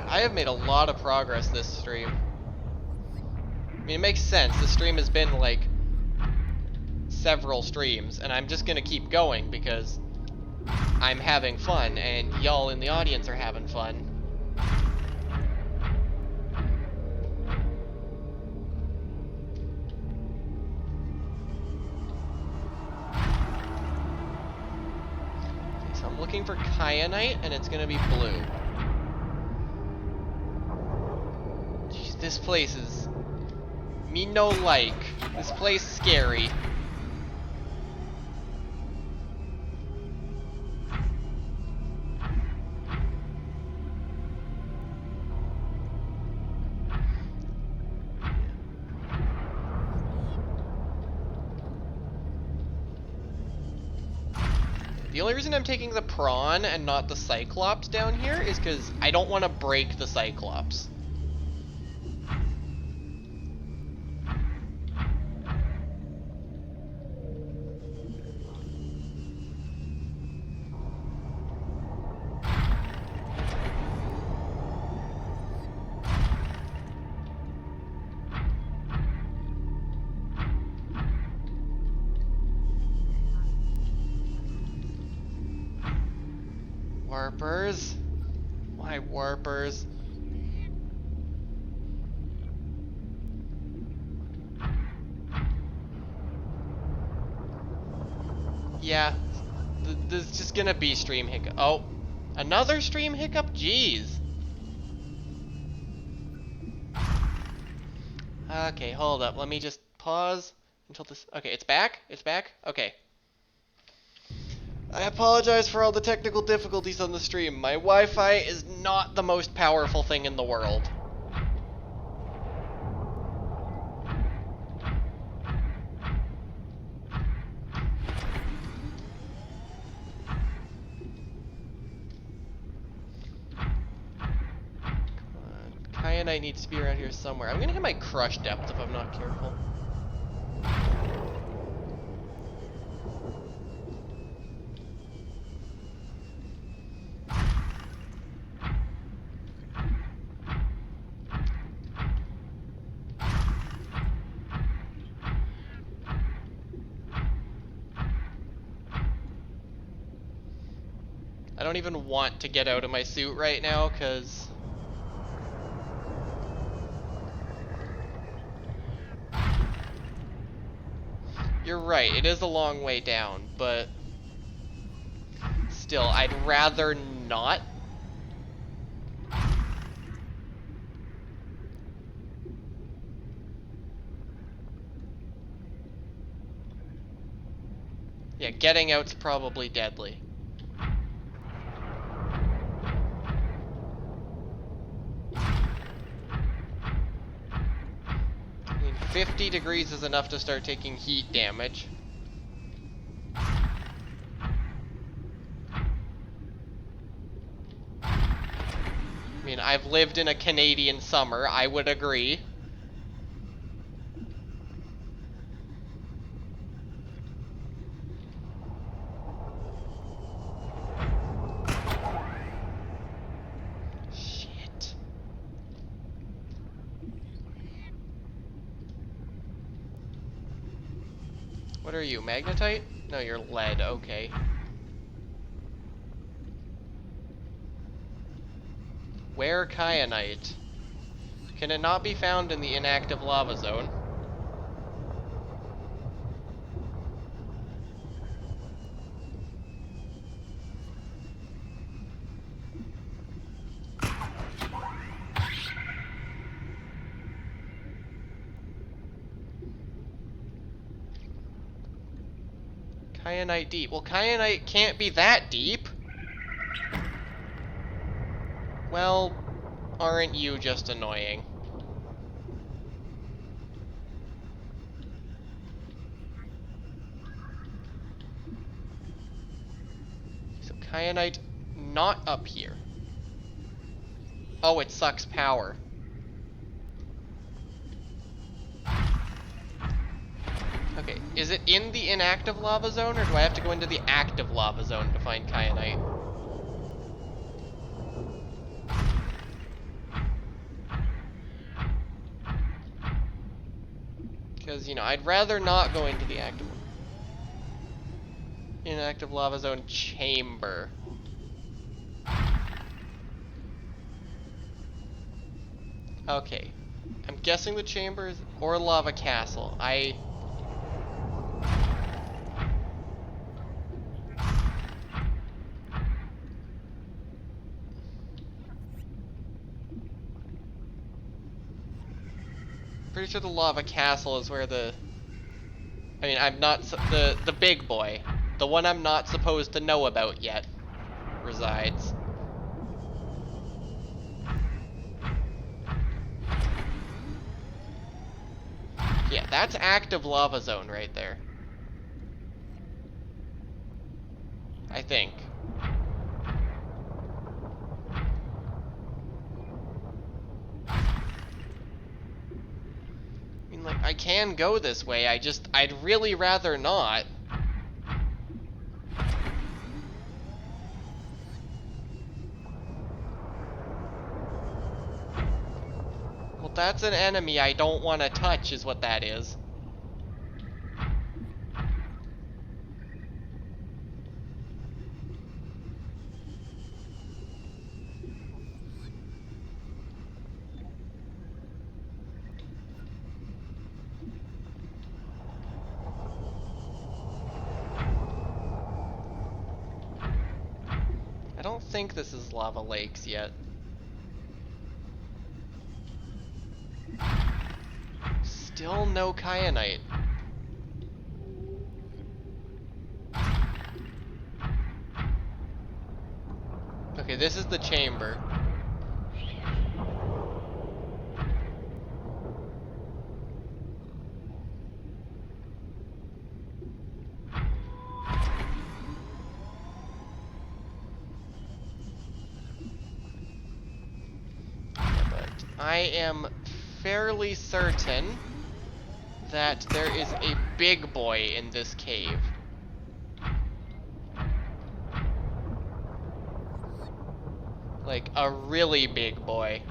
I have made a lot of progress this stream. I mean, it makes sense. The stream has been like several streams, and I'm just gonna keep going because I'm having fun, and y'all in the audience are having fun. Okay, so I'm looking for kyanite, and it's gonna be blue. Jeez, this place is me no like. This place is scary. The only reason I'm taking the prawn and not the cyclops down here is because I don't want to break the cyclops. Warpers? Why warpers? Yeah, this is just gonna be stream hiccup. Oh, another stream hiccup? Jeez. Okay, hold up. Let me just pause until this. Okay, it's back? It's back? Okay. I apologize for all the technical difficulties on the stream. My Wi-Fi is not the most powerful thing in the world. Come on. Kyanite needs to be around here somewhere. I'm gonna hit my crush depth if I'm not careful. I don't even want to get out of my suit right now, because you're right, it is a long way down, but still, I'd rather not. Yeah, getting out's probably deadly. I mean, 50 degrees is enough to start taking heat damage. I've lived in a Canadian summer, I would agree. Shit. What are you, magnetite? No, you're lead, okay. Where kyanite? Can it not be found in the inactive lava zone? Kyanite deep. Well, kyanite can't be that deep. Well, aren't you just annoying? So kyanite not up here. Oh, it sucks power. Okay, is it in the inactive lava zone, or do I have to go into the active lava zone to find kyanite? Because, you know, I'd rather not go into the inactive lava zone chamber. Okay. I'm guessing the chamber is, or lava castle. Pretty sure the lava castle is where I'm not, the big boy. The one I'm not supposed to know about yet resides. Yeah, that's active lava zone right there. I think. I mean, like, I can go this way, I'd really rather not. Well, that's an enemy I don't want to touch, is what that is. I don't think this is lava lakes yet. Still no kyanite. Okay, this is the chamber. But I am fairly certain that there is a big boy in this cave. Like, a really big boy.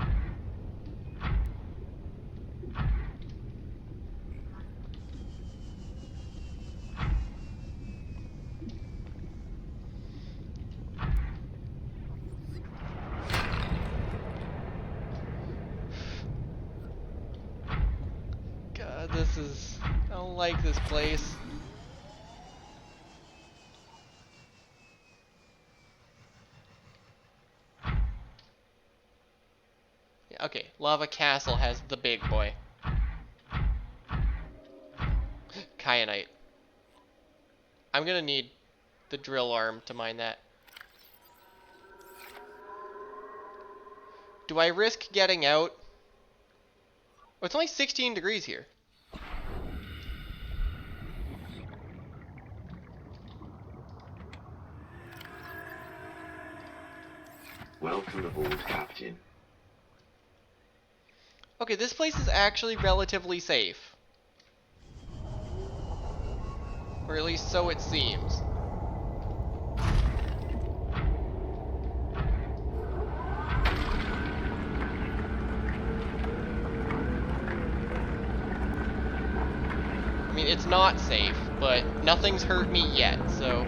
God, I don't like this place. Yeah, okay, Lava Castle has the big boy. Kyanite. I'm gonna need the drill arm to mine that. Do I risk getting out? Oh, it's only 16 degrees here. Welcome aboard, Captain. Okay, this place is actually relatively safe. Or at least so it seems. I mean, it's not safe, but nothing's hurt me yet, so...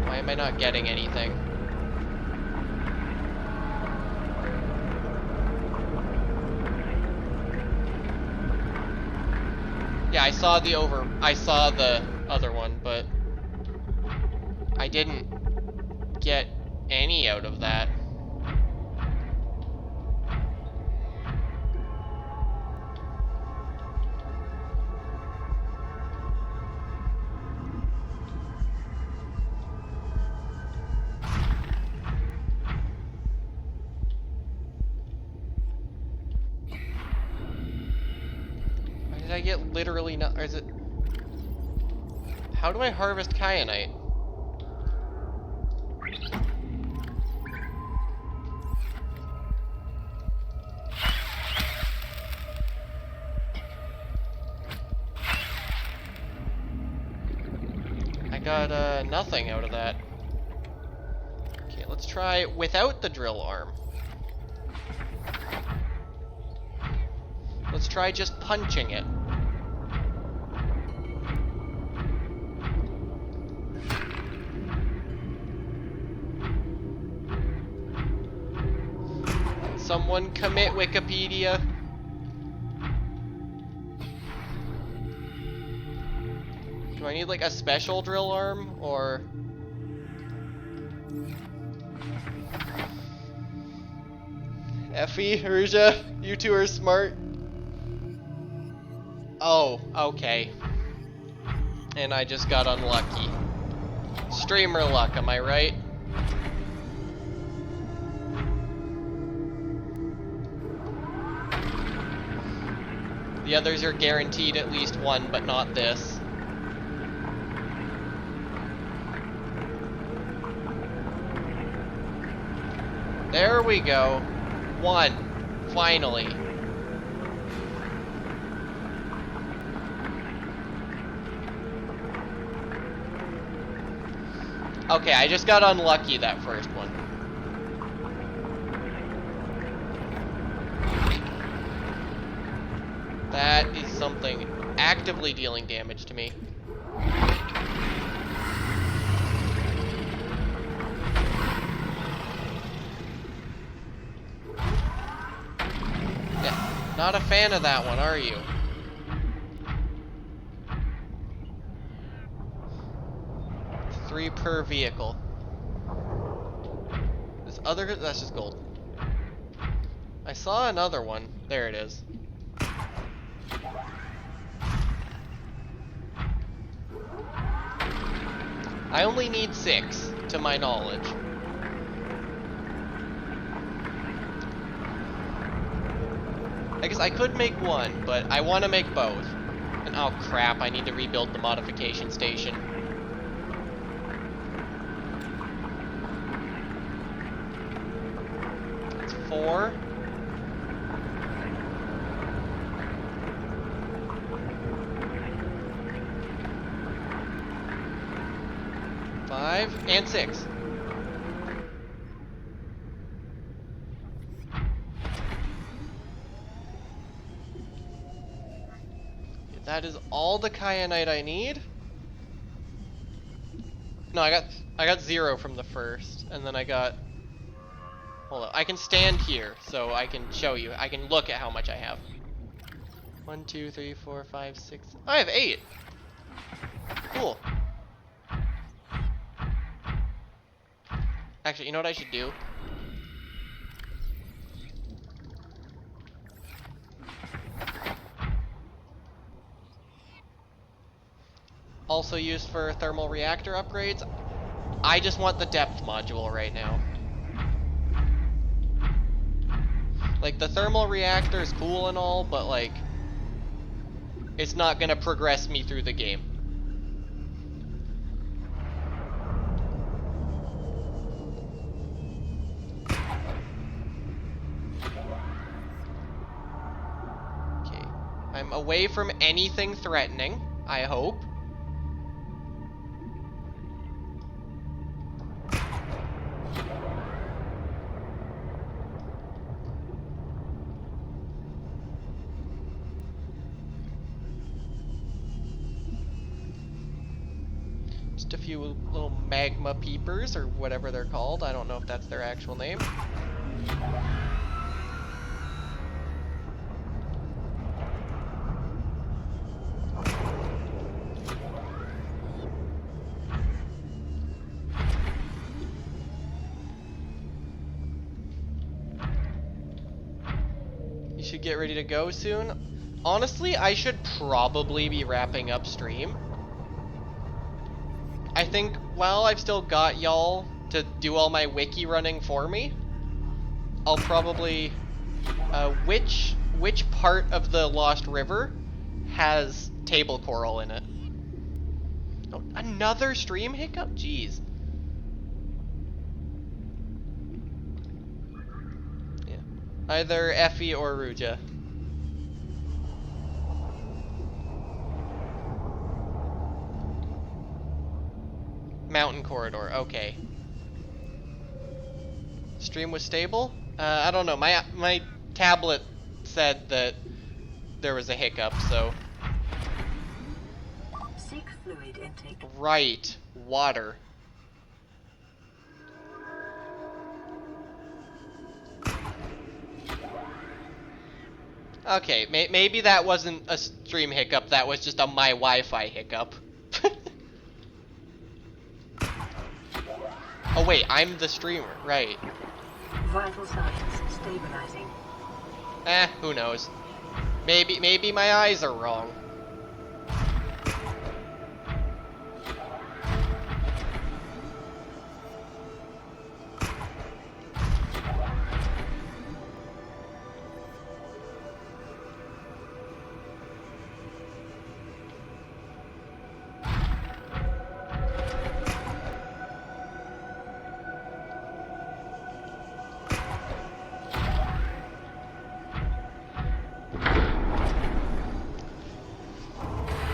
Why am I not getting anything? Yeah, I saw the other one, but I didn't get any out of that. Why did I get literally not, or is it... How do I harvest kyanite? I got nothing out of that. Okay, let's try without the drill arm. Let's try just punching it. Can someone commit Wikipedia? Do I need like a special drill arm, or... Effie, Urja, you two are smart. Oh, okay. And I just got unlucky. Streamer luck, am I right? The others are guaranteed at least one, but not this. There we go. One. Finally. Okay, I just got unlucky that first one. That is something actively dealing damage to me. Yeah, not a fan of that one, are you? Three per vehicle. This other, that's just gold. I saw another one. There it is. I only need 6, to my knowledge. I guess I could make one, but I want to make both. And oh crap, I need to rebuild the modification station. It's 4. And 6. That is all the kyanite I need. No, I got 0 from the first, and then I got. Hold on, I can stand here, so I can show you. I can look at how much I have. 1, 2, 3, 4, 5, 6. I have 8. Cool. Actually, you know what I should do? Also used for thermal reactor upgrades. I just want the depth module right now. Like, the thermal reactor is cool and all, but like, it's not gonna progress me through the game. I'm away from anything threatening, I hope. Just a few little magma peepers, or whatever they're called. I don't know if that's their actual name. You should get ready to go soon. Honestly, I should probably be wrapping up stream. I think while I've still got y'all to do all my wiki running for me, I'll probably... which part of the Lost River has table coral in it? Oh, another stream hiccup? Jeez. Yeah. Either Effie or Ruja. Mountain corridor, okay. Stream was stable? I don't know. My tablet said that there was a hiccup, so... Seek fluid intake. Right. Water. Okay, maybe that wasn't a stream hiccup, that was just a my Wi-Fi hiccup. Oh wait, I'm the streamer, right. Vital signs stabilizing. Who knows. Maybe my eyes are wrong.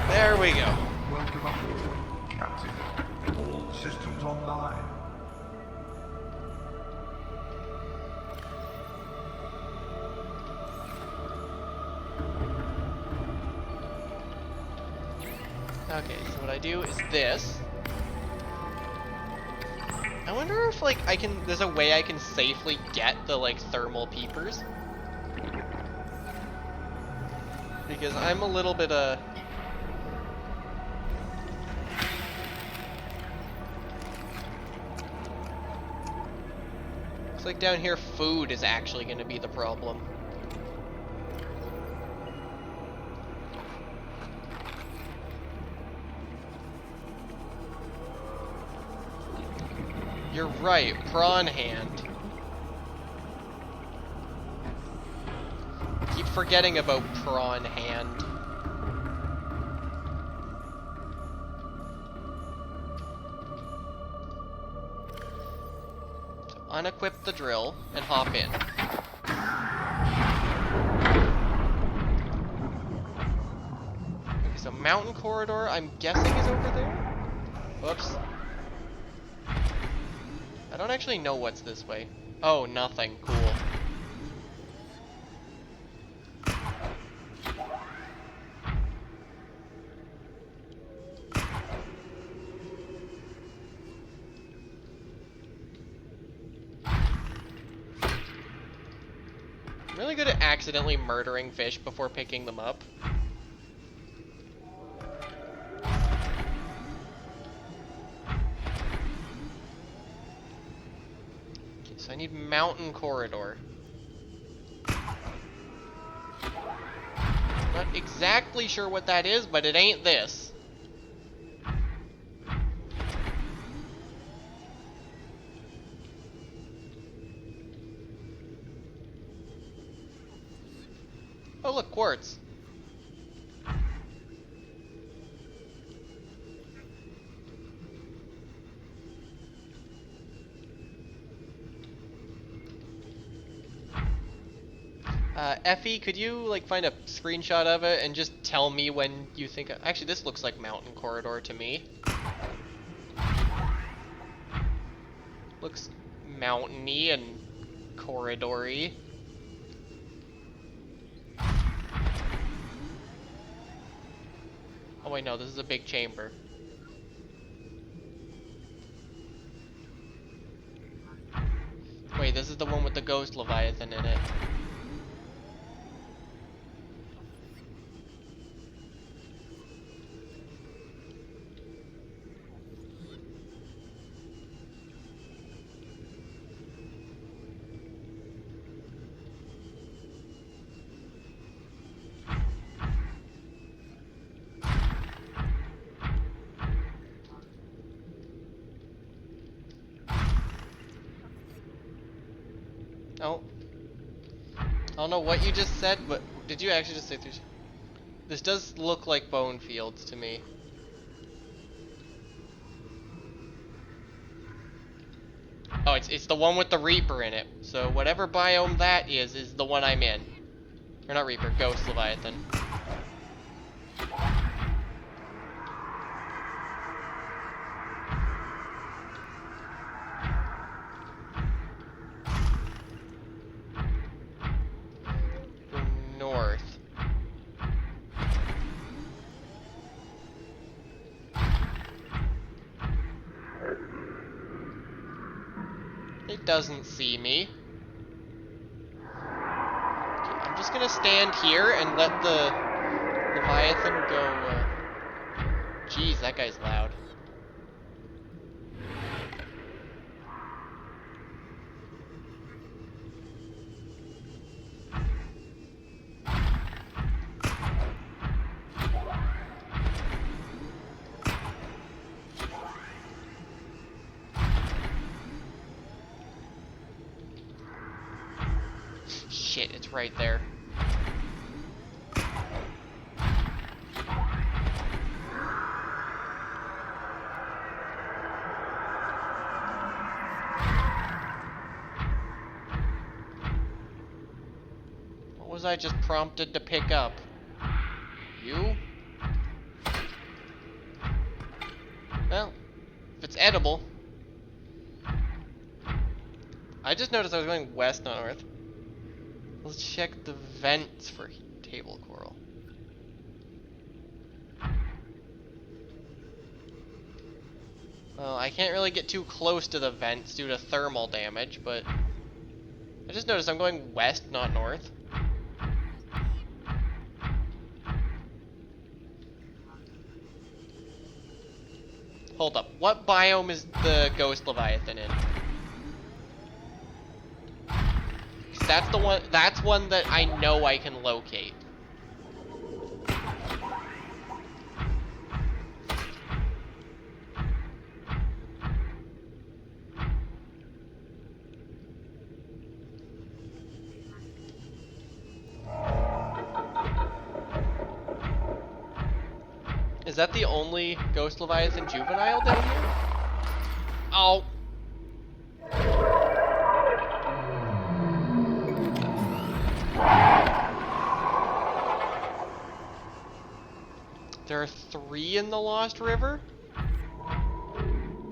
There we go. Welcome aboard, Captain. All systems online. Okay, so what I do is this. I wonder if, like, there's a way I can safely get the, like, thermal peepers. Because I'm a little bit, looks like down here food is actually gonna be the problem. You're right, prawn hand. Keep forgetting about prawn hand. So unequip the drill and hop in. Okay, so mountain corridor, I'm guessing is over there? Whoops. I don't actually know what's this way. Oh, nothing. Cool. I'm really good at accidentally murdering fish before picking them up. I need mountain corridor. Not exactly sure what that is, but it ain't this. Oh look, quartz. Effie, could you like find a screenshot of it and just tell me when you think? Actually, this looks like mountain corridor to me. Looks mountainy and corridory. Oh wait, no, this is a big chamber. Wait, this is the one with the ghost Leviathan in it. Oh. I don't know what you just said, but did you actually just say through? This does look like bone fields to me. Oh, it's the one with the Reaper in it. So whatever biome that is the one I'm in. Or not Reaper, Ghost Leviathan. North. It doesn't see me. Okay, I'm just gonna stand here and let the Leviathan go. Jeez, that guy's loud. Shit, it's right there. What was I just prompted to pick up? You? Well, if it's edible. I just noticed I was going west, not north. Let's check the vents for table coral. Well, I can't really get too close to the vents due to thermal damage, but I just noticed I'm going west, not north. Hold up, what biome is the Ghost Leviathan in? That's one that I know I can locate. Is that the only Ghost Leviathan juvenile down here? Oh. There are 3 in the Lost River?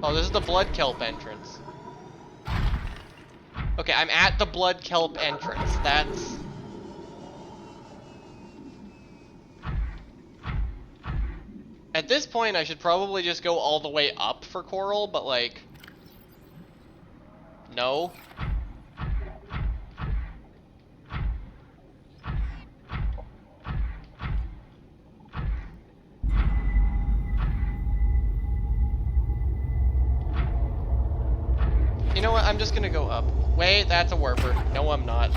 Oh, this is the Blood Kelp entrance. Okay, I'm at the Blood Kelp entrance. That's... At this point, I should probably just go all the way up for coral, but like... No. You know what? I'm just gonna go up. Wait, that's a warper. No, I'm not.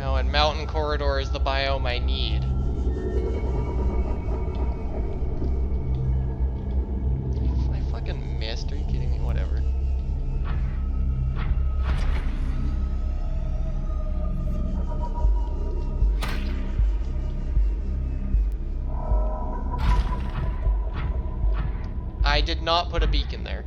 Oh, and mountain corridor is the biome I need. I fucking missed. Are you kidding me? Whatever. I did not put a beacon there.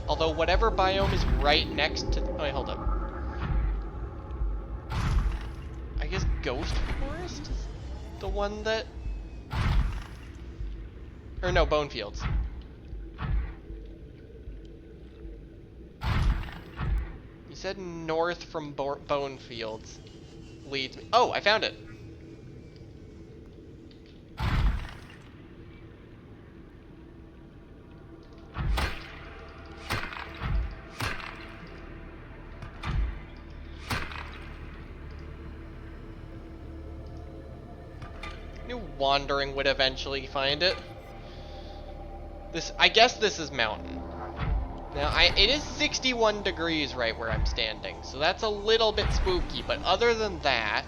Although whatever biome is right next to... Oh, wait, hold up. I guess Ghost Forest is the one that... Or no, Bone Fields. You said north from Bone Fields leads me... Oh, I found it! Knew wandering would eventually find it. I guess this is mountain. Now, it is 61 degrees right where I'm standing, so that's a little bit spooky, but other than that...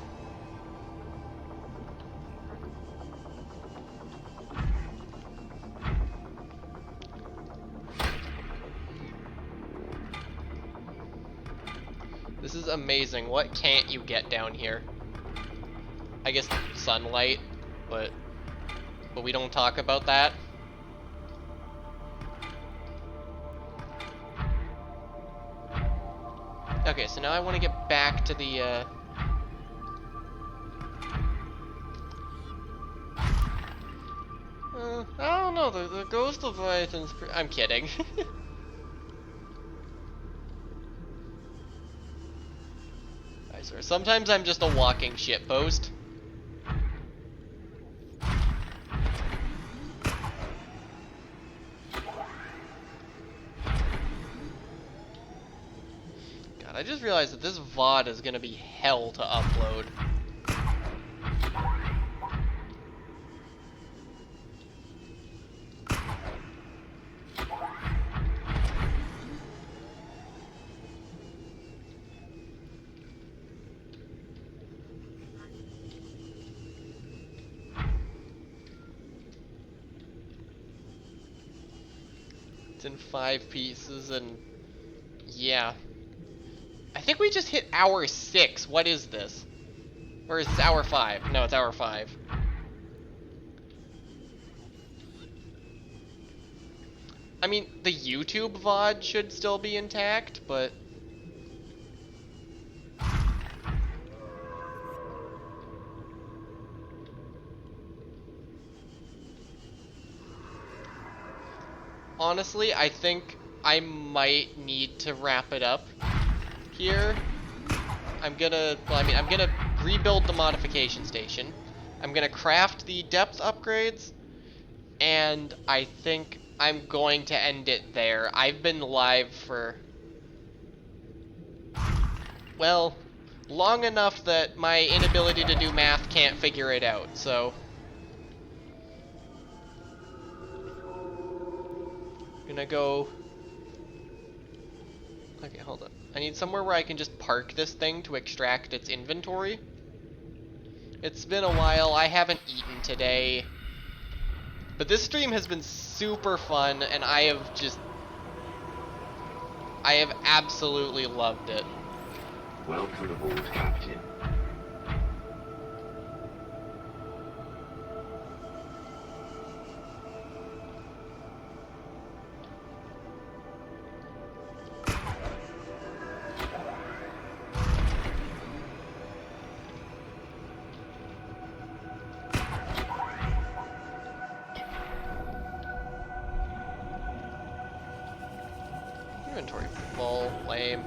This is amazing. What can't you get down here? I guess sunlight, but we don't talk about that. Okay, so now I want to get back to the, I don't know, the Ghost Leviathan's I'm kidding. I swear, sometimes I'm just a walking shitpost. I just realized that this VOD is gonna be hell to upload. It's in 5 pieces and yeah. I think we just hit hour 6. What is this? Or is this hour 5? No, it's hour 5. I mean, the YouTube VOD should still be intact, but... Honestly, I think I might need to wrap it up here. I'm gonna rebuild the modification station. I'm gonna craft the depth upgrades, and I think I'm going to end it there. I've been live for, well, long enough that my inability to do math can't figure it out, so. I'm gonna go. Okay, hold on. I need somewhere where I can just park this thing to extract its inventory. It's been a while. I haven't eaten today. But this stream has been super fun, and I have absolutely loved it. Welcome aboard, Captain. Inventory full, lame.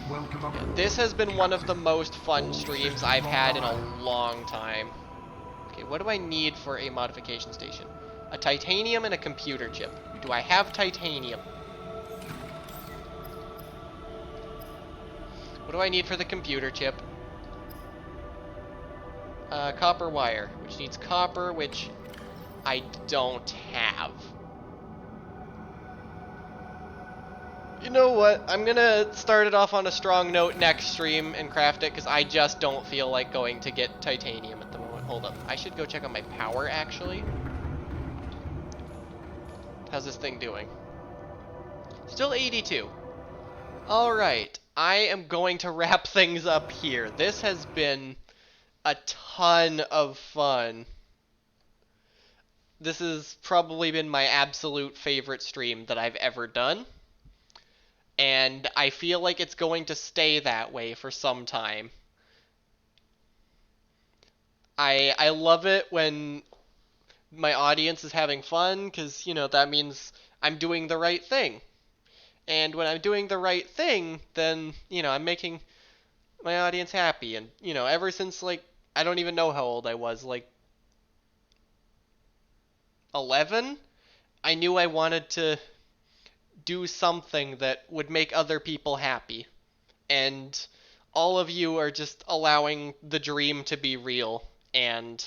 Welcome aboard. This has been one of the most fun streams I've had in a long time. Okay, what do I need for a modification station? A titanium and a computer chip. Do I have titanium? What do I need for the computer chip? Copper wire, which needs copper, which I don't have. You know what? I'm gonna start it off on a strong note next stream and craft it, because I just don't feel like going to get titanium at the moment. Hold up. I should go check on my power, actually. How's this thing doing? Still 82. Alright. I am going to wrap things up here. This has been a ton of fun. This has probably been my absolute favorite stream that I've ever done. And I feel like it's going to stay that way for some time. I love it when my audience is having fun because, that means I'm doing the right thing. And when I'm doing the right thing, then, I'm making my audience happy. And, ever since, like, I don't even know how old I was, like 11, I knew I wanted to do something that would make other people happy. And all of you are just allowing the dream to be real. And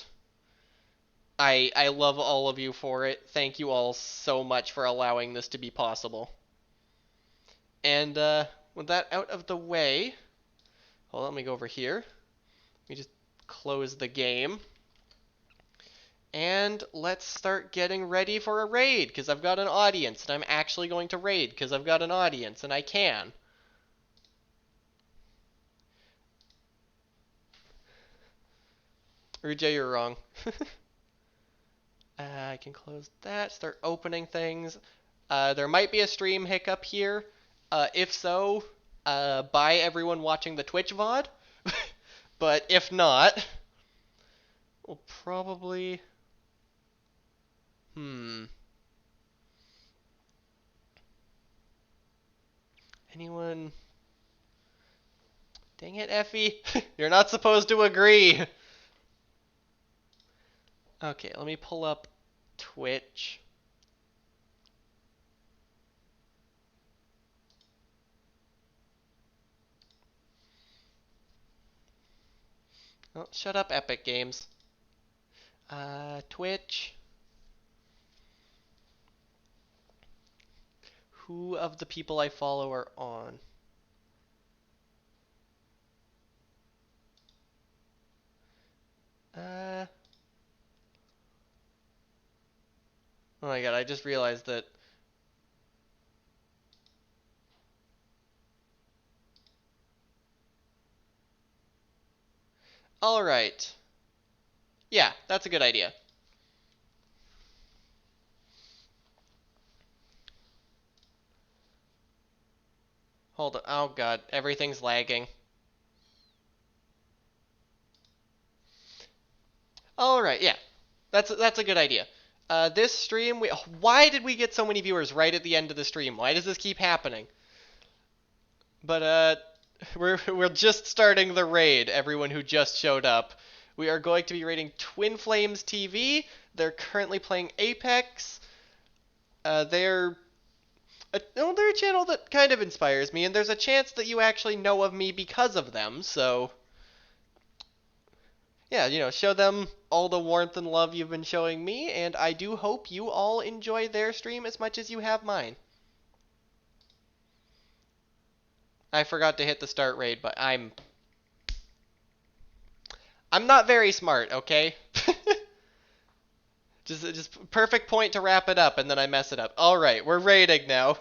I love all of you for it. Thank you all so much for allowing this to be possible. And with that out of the way, hold on, let me go over here. Let me just close the game. And let's start getting ready for a raid, because I've got an audience, and I'm actually going to raid, because I've got an audience, and I can. Ruja, you're wrong. I can close that, start opening things. There might be a stream hiccup here. If so, bye everyone watching the Twitch VOD. But if not, we'll probably... Anyone? Dang it, Effie. You're not supposed to agree. Okay, let me pull up Twitch. Oh, shut up, Epic Games. Twitch. Who of the people I follow are on? Oh my god, I just realized that. Alright. Yeah, that's a good idea. Hold on. Oh god, everything's lagging. Alright, yeah. That's a good idea. This stream, why did we get so many viewers right at the end of the stream? Why does this keep happening? But we're just starting the raid, everyone who just showed up. We are going to be raiding Twin Flames TV. They're currently playing Apex. They're a channel that kind of inspires me, and there's a chance that you actually know of me because of them, so yeah, show them all the warmth and love you've been showing me, and I do hope you all enjoy their stream as much as you have mine. I forgot to hit the start raid, but I'm not very smart, okay? Just perfect point to wrap it up, and then I mess it up. Alright, we're raiding now.